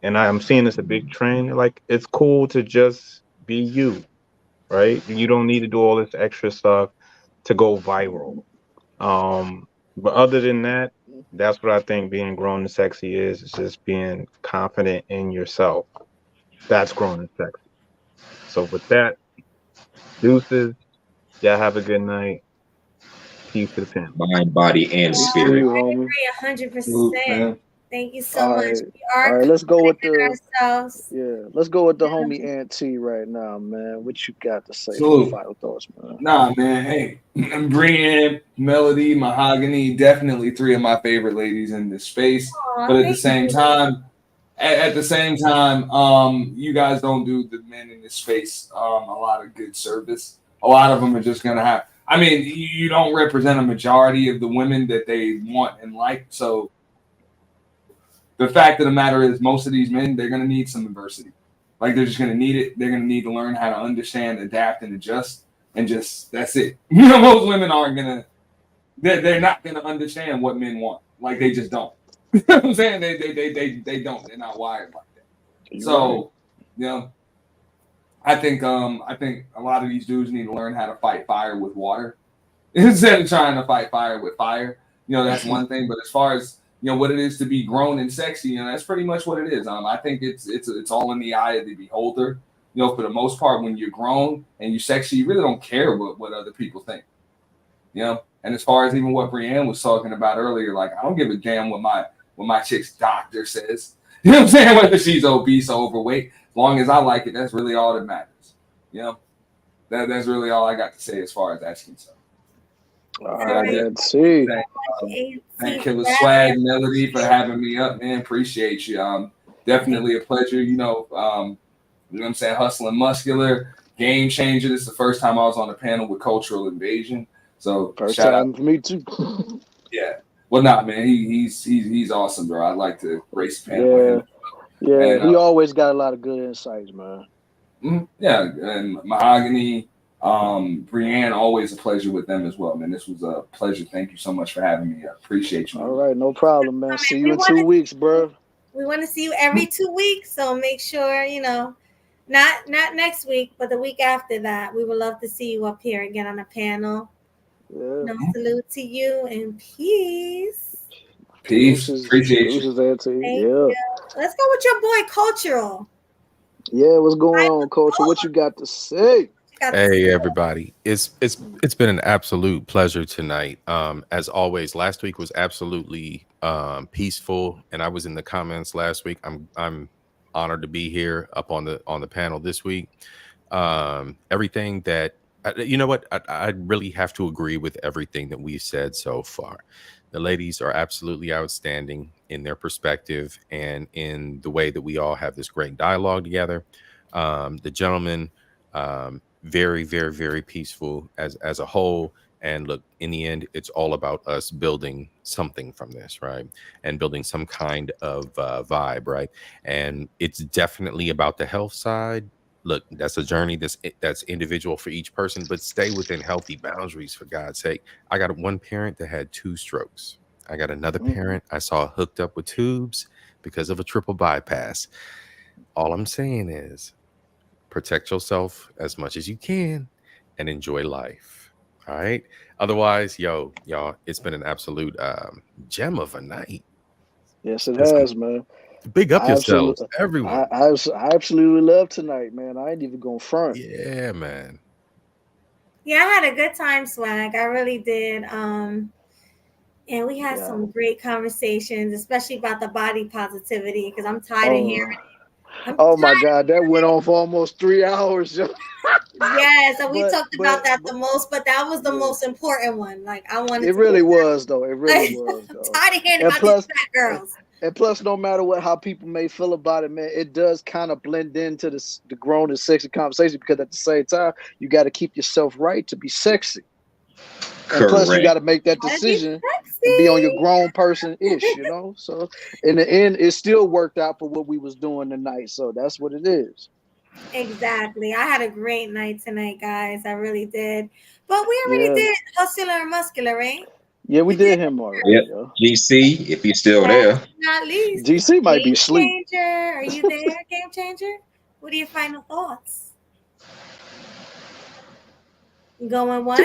And I'm seeing this a big trend. Like, it's cool to just be you, right? You don't need to do all this extra stuff to go viral. But other than that, that's what I think being grown and sexy is. It's just being confident in yourself. That's grown and sexy. So with that, deuces. Y'all have a good night. Peace to the pen.
Mind, body, and spirit.
I agree 100%. Thank you so much. We
All
are
right, let's go with
ourselves.
let's go with the homie Aunt T right now, man. What you got to say
Salute.
for final thoughts, man?
Nah, man. Hey, Brienne, Melody, Mahogany, definitely three of my favorite ladies in this space.
Aw,
but at the
thank
same
you.
time, you guys don't do the men in this space a lot of good service. A lot of them are just gonna have. I mean, you don't represent a majority of the women that they want and like. So the fact of the matter is, most of these men, they're gonna need some adversity. Like they're just gonna need it. They're gonna need to learn how to understand, adapt, and adjust, and just that's it. Most women aren't gonna. They're not gonna understand what men want. Like they just don't. You know what I'm saying? They don't. They're not wired like that. So, I think a lot of these dudes need to learn how to fight fire with water instead of trying to fight fire with fire. That's one thing. But as far as what it is to be grown and sexy, that's pretty much what it is. I think it's all in the eye of the beholder. For the most part, when you're grown and you're sexy, you really don't care what other people think. And as far as even what Brienne was talking about earlier, like I don't give a damn what my chick's doctor says. You know what I'm saying? Whether she's obese or overweight, as long as I like it, that's really all that matters. That's really all I got to say as far as that's concerned.
All right, let's see.
Thank Killer Swag Melody for having me up, man. Appreciate you. Definitely a pleasure. You know what I'm saying? Hustling Muscular, Game Changer. This is the first time I was on a panel with Cultural Invasion. So
first
shout
time
out
for me too.
Yeah. Well, not man. He's awesome, bro. I'd like to race the panel with him.
Yeah,
And,
he always got a lot of good insights, man.
Yeah, and Mahogany, Brienne, always a pleasure with them as well, man. This was a pleasure. Thank you so much for having me. I appreciate you.
All right, no problem, man. See you in 2 weeks, bro.
We want to see you every 2 weeks, so make sure not next week, but the week after that. We would love to see you up here again on a panel.
Yeah.
Salute to you and peace.
Peace. Appreciate you.
Thank you.
Let's go with your boy Cultural.
Yeah, what's going on, Culture? What you got to say?
Hey everybody, it's been an absolute pleasure tonight. As always, last week was absolutely peaceful, and I was in the comments last week. I'm honored to be here up on the panel this week. Everything that you know what I really have to agree with everything that we've said so far. The ladies are absolutely outstanding in their perspective and in the way that we all have this great dialogue together. The gentlemen, very, very, very peaceful as a whole. And look, in the end, it's all about us building something from this, right? And building some kind of vibe, right? And it's definitely about the health side. Look, that's a journey that's individual for each person, but stay within healthy boundaries, for God's sake. I got one parent that had 2 strokes. I got another parent I saw hooked up with tubes because of a triple bypass. All I'm saying is protect yourself as much as you can and enjoy life. All right. Otherwise, y'all, it's been an absolute gem of a night.
Yes, it has, man.
Big up yourselves, everyone.
I absolutely love tonight, man. I ain't even gonna front.
Yeah, man.
Yeah, I had a good time, Swag. I really did. And we had some great conversations, especially about the body positivity, because I'm tired of hearing it.
Oh my God, that went on for almost 3 hours.
Yes, and we talked about that the most, but that was the most important one. Like I wanted.
It really was, though. It really was.
I'm tired of hearing about these fat girls.
And plus, no matter how people may feel about it, man, it does kind of blend into the grown and sexy conversation, because at the same time, you got to keep yourself right to be sexy. And plus, you got to make that decision and be on your grown person-ish, So in the end, it still worked out for what we was doing tonight. So that's what it is.
Exactly. I had a great night tonight, guys. I really did. But we already did Hustler and Muscular, right?
Yeah, we did him already.
Yep. GC, if he's still there.
Not least.
GC might be asleep.
Game Changer, are you there, Game Changer? What are your final thoughts? Going once?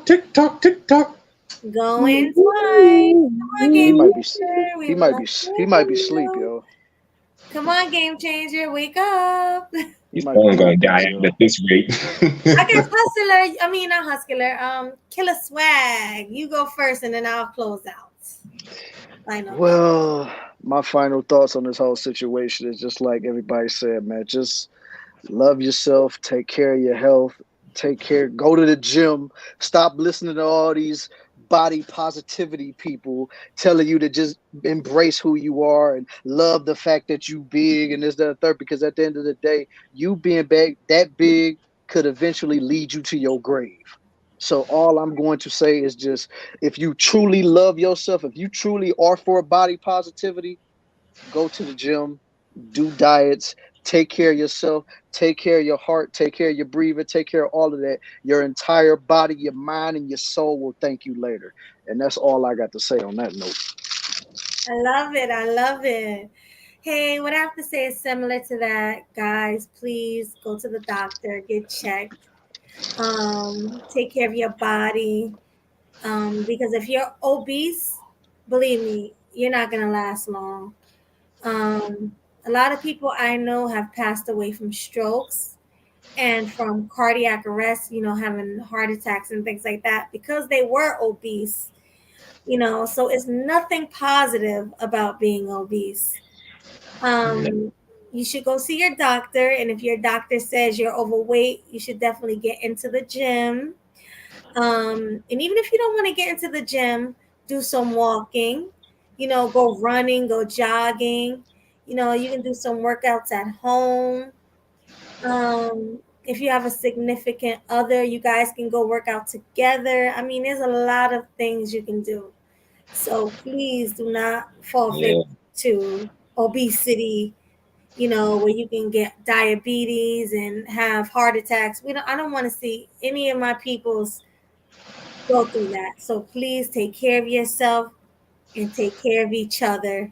Tick tock.
Going twice. Come on, Game Changer.
He might be asleep, yo.
Come on, Game Changer, wake up.
He's going to die at this rate.
I guess not Hustler. Killer Swag. You go first, and then I'll close out.
Well, my final thoughts on this whole situation is just like everybody said, man. Just love yourself. Take care of your health. Go to the gym. Stop listening to all these body positivity people telling you to just embrace who you are and love the fact that you big and this, that, and third, because at the end of the day, you being that big could eventually lead you to your grave. So all I'm going to say is just, if you truly love yourself, if you truly are for body positivity, go to the gym, do diets, Take care of yourself. Take care of your heart. Take care of your breathing. Take care of all of that. Your entire body, your mind, and your soul will thank you later. And that's all I got to say on that note.
I love it. I love it. Hey, what I have to say is similar to that, guys. Please go to the doctor, get checked. Take care of your body. Because if you're obese, believe me, you're not gonna last long. A lot of people I know have passed away from strokes and from cardiac arrest, having heart attacks and things like that because they were obese. So it's nothing positive about being obese. You should go see your doctor, and if your doctor says you're overweight, you should definitely get into the gym. And even if you don't want to get into the gym, do some walking, go running, go jogging, you can do some workouts at home. If you have a significant other, you guys can go work out together. I mean, there's a lot of things you can do. So please do not fall victim to obesity, where you can get diabetes and have heart attacks. I don't want to see any of my peoples go through that. So please take care of yourself and take care of each other.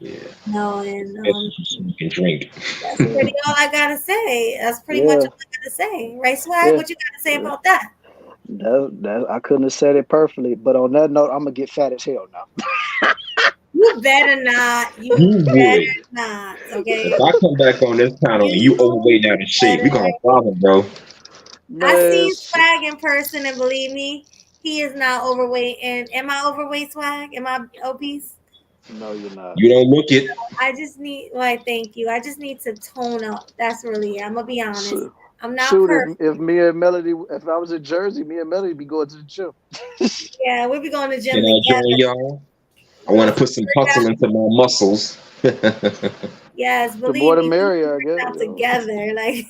Yeah.
And
You can drink.
that's pretty all I gotta say. That's pretty much all I gotta say. Right, Swag? What you gotta say about that?
That I couldn't have said it perfectly, but on that note, I'm gonna get fat as hell now.
You better not. You better not. Okay.
If I come back on this panel and you overweight out of shape, we gonna have a problem, bro.
I see Swag in person, and believe me, he is not overweight. And am I overweight, Swag? Am I obese?
No, you're not.
You don't look it.
I just need, thank you. I just need to tone up. That's really it. I'm gonna be honest. I'm not
Shoot,
perfect.
if me and Melody, if I was in Jersey, me and Melody be going to the gym.
Yeah, we'll be going to the gym
Can I
together.
join y'all? I want to put some hustle into my muscles.
Yes,
The
believe
more the
me,
merrier, I
we
guess.
out together. Like,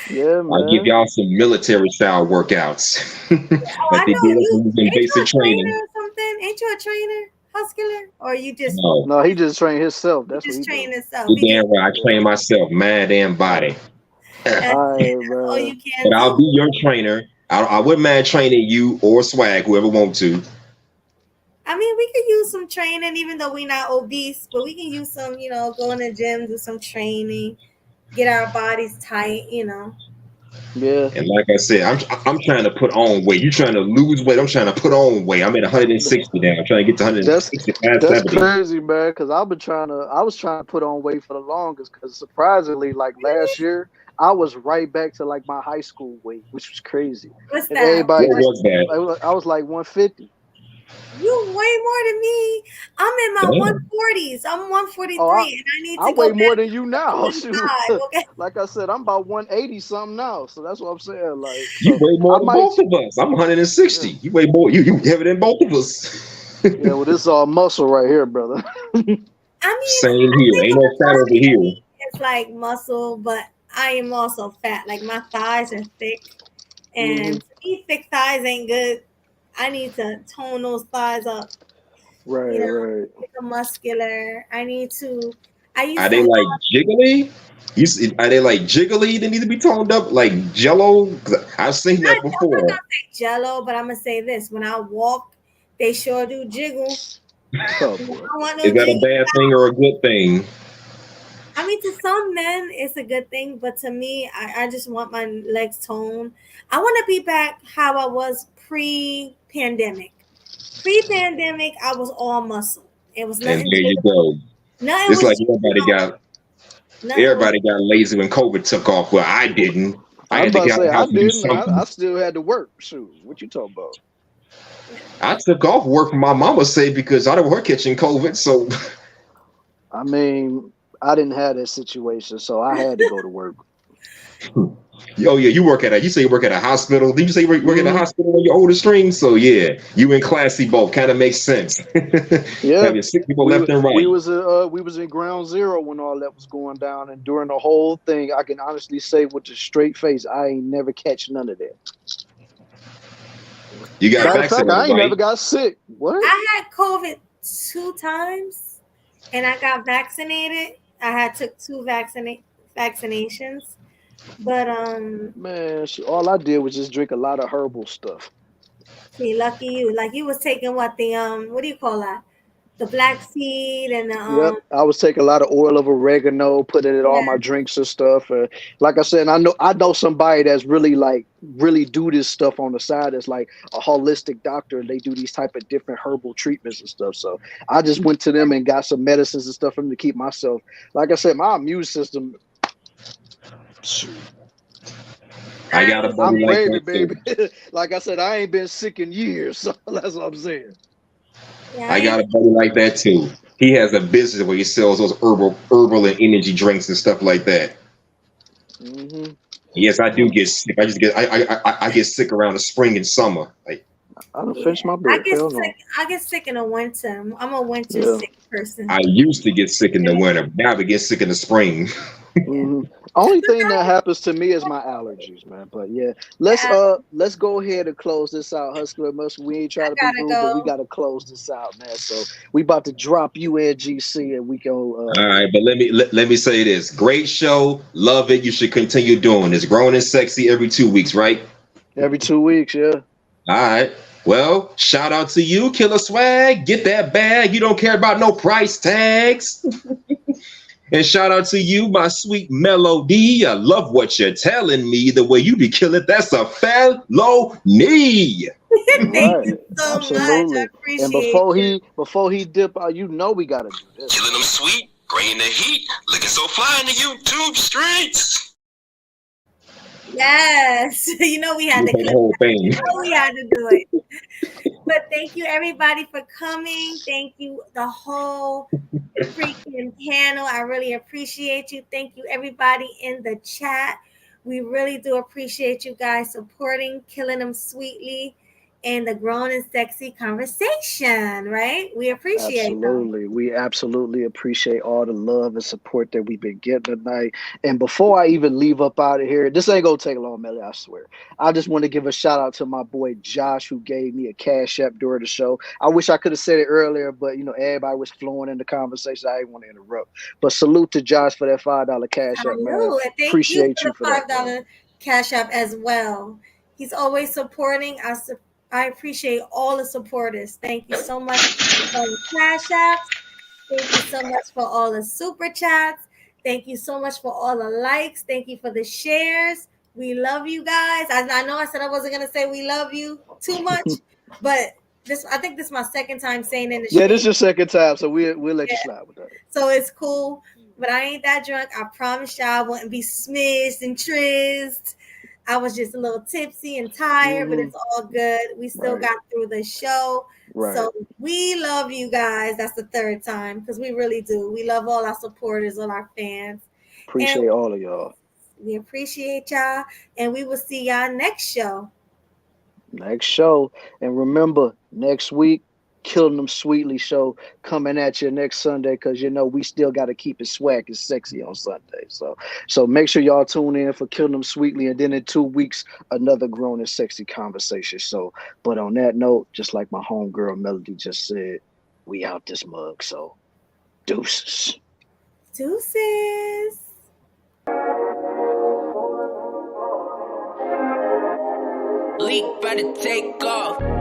yeah, man.
I'll give y'all some military style workouts. Like they do in basic training.
Or something? Ain't you a trainer, Hustler? Or you just
No, he just trained himself. That's
just
what he
train himself.
You damn right. I train myself, mind and body.
All you can
But I'll be your trainer. I wouldn't mind training you or Swag, whoever want to.
I mean, we could use some training, even though we're not obese, but we can use some, go in the gym, do some training, get our bodies tight,
Yeah.
And like I said, I'm trying to put on weight. You're trying to lose weight. I'm trying to put on weight. I'm at 160 now. I'm trying to get to 165,
That's
70.
crazy, man. Because I was trying to put on weight for the longest. Because surprisingly, like last year, I was right back to like my high school weight, which was crazy.
What's
And
that?
everybody,
What was that?
I was like 150.
You way more than me. I'm in my
Damn.
140s. I'm 143,
Oh,
and I need to
I
go
weigh
back
more
to
than you now. Shoot.
125, okay?
Like I said, I'm about 180 something now. So that's what I'm saying. Like
You weigh more
I
than
might.
both of us. I'm 160.
Yeah.
You weigh more. You heavier than both of us.
Yeah, well, this is all muscle right here, brother.
I mean,
Same here. Ain't no fat over here.
it's like muscle, but I am also fat. Like my thighs are thick, and to me, thick thighs ain't good. I need to tone those thighs up.
Right, right.
Become muscular. I need to. I used
Are
to
they like jiggly? Are they like jiggly? They need to be toned up like Jello. 'Cause I've seen that before.
I'm not say Jello, but I'm gonna say this: when I walk, they sure do jiggle.
Oh,
I don't want no
Is that a
jiggle.
bad thing or a good thing?
I mean, to some men, it's a good thing, but to me, I just want my legs toned. I want to be back how I was pre-pandemic. Pre-pandemic, I was all muscle. It was
And
nothing.
there you go.
Nothing
It's
was
like everybody got lazy when COVID took off. Well, I didn't. I had to get out of the house and do something.
I still had to work. Shoot, what you talking about?
I took off work from my mama say because I don't work catching COVID. So
I mean, I didn't have that situation, so I had to go to work.
Oh yeah, you say you work at a hospital. Did you say you work at a hospital when you're older string? So yeah, you and Classy both kind of makes sense.
Yeah,
having sick people left and right.
We was in ground zero when all that was going down, and during the whole thing, I can honestly say with a straight face, I ain't never catch none of that.
You got vaccinated,
I ain't
right?
never got sick. What?
I had COVID 2 times, and I got vaccinated. I had took 2 vaccinations, but
Man, all I did was just drink a lot of herbal stuff.
see, lucky you. Like you was taking what the what do you call that? The black seed and the
Yep, I was taking a lot of oil of oregano, putting it in all
yeah.
my drinks and stuff. Like I said, I know somebody that's really do this stuff on the side. It's like a holistic doctor, and they do these type of different herbal treatments and stuff. So I just went to them and got some medicines and stuff for them to keep myself. Like I said, my immune system.
I got a buddy
I'm
like
ready,
that too.
baby. Like I said, I ain't been sick in years. So that's what I'm saying.
I got a buddy like that too. He has a business where he sells those herbal and energy drinks and stuff like that.
Mm-hmm.
Yes, I do get sick. I get sick around the spring and summer. Like
I don't finish my
I
beer.
get
Hell
sick.
no.
I get sick in the winter. I'm a winter
Yeah.
sick person.
I used to get sick in the winter. Now I get sick in the spring.
Mm-hmm. Only thing that happens to me is my allergies, man. But yeah, let's go ahead and close this out, Hustler. We ain't trying to be rude, but we gotta close this out, man. So we about to drop you in GC, and we can.
All right, but let me say this: great show, love it. You should continue doing this. Grown and sexy every 2 weeks, right?
Every 2 weeks, yeah.
All right. Well, shout out to you, Killer Swag. Get that bag. You don't care about no price tags. And shout out to you, my sweet Melody. I love what you're telling me. The way you be killing, that's a fellow me.
Thank you so
Absolutely.
much. I appreciate
And before he dip out, we gotta do this.
Killing them sweet, bringing the heat, looking so fly in the YouTube streets.
Yes, we had to
the whole thing.
We had to do it. But thank you everybody for coming. Thank you the whole freaking panel. I really appreciate you. Thank you everybody in the chat. We really do appreciate you guys supporting Killing Them Sweetly and the Grown and Sexy Conversation, right? We appreciate
Absolutely. We absolutely appreciate all the love and support that we've been getting tonight. And before I even leave up out of here, this ain't gonna take long, Melly, I swear. I just want to give a shout out to my boy Josh, who gave me a cash app during the show. I wish I could have said it earlier, but everybody was flowing in the conversation. I didn't want to interrupt. But salute to Josh for that $5 cash app, man.
and thank
Appreciate
you for the
that,
$5 cash app as well. He's always supporting us. I appreciate all the supporters. Thank you so much for the cash apps. Thank you so much for all the super chats. Thank you so much for all the likes. Thank you for the shares. We love you guys. I know I said I wasn't gonna say we love you too much, but I think this is my second time saying in the
Yeah,
stream.
this is your second time, so we'll let you slide with that.
So it's cool. But I ain't that drunk. I promise y'all I wouldn't be smidged and trizzed. I was just a little tipsy and tired, but it's all good. We still got through the show.
Right.
So we love you guys. That's the third time because we really do. We love all our supporters, all our fans.
Appreciate all of y'all.
We appreciate y'all. And we will see y'all next show.
And remember, next week, Killing Them Sweetly show coming at you next Sunday, because we still got to keep it swag and sexy on Sunday. So make sure y'all tune in for Killing Them Sweetly, and then in 2 weeks another Grown and Sexy Conversation. So, but on that note, just like my homegirl Melody just said, we out this mug. So deuces.
Leak about to take off.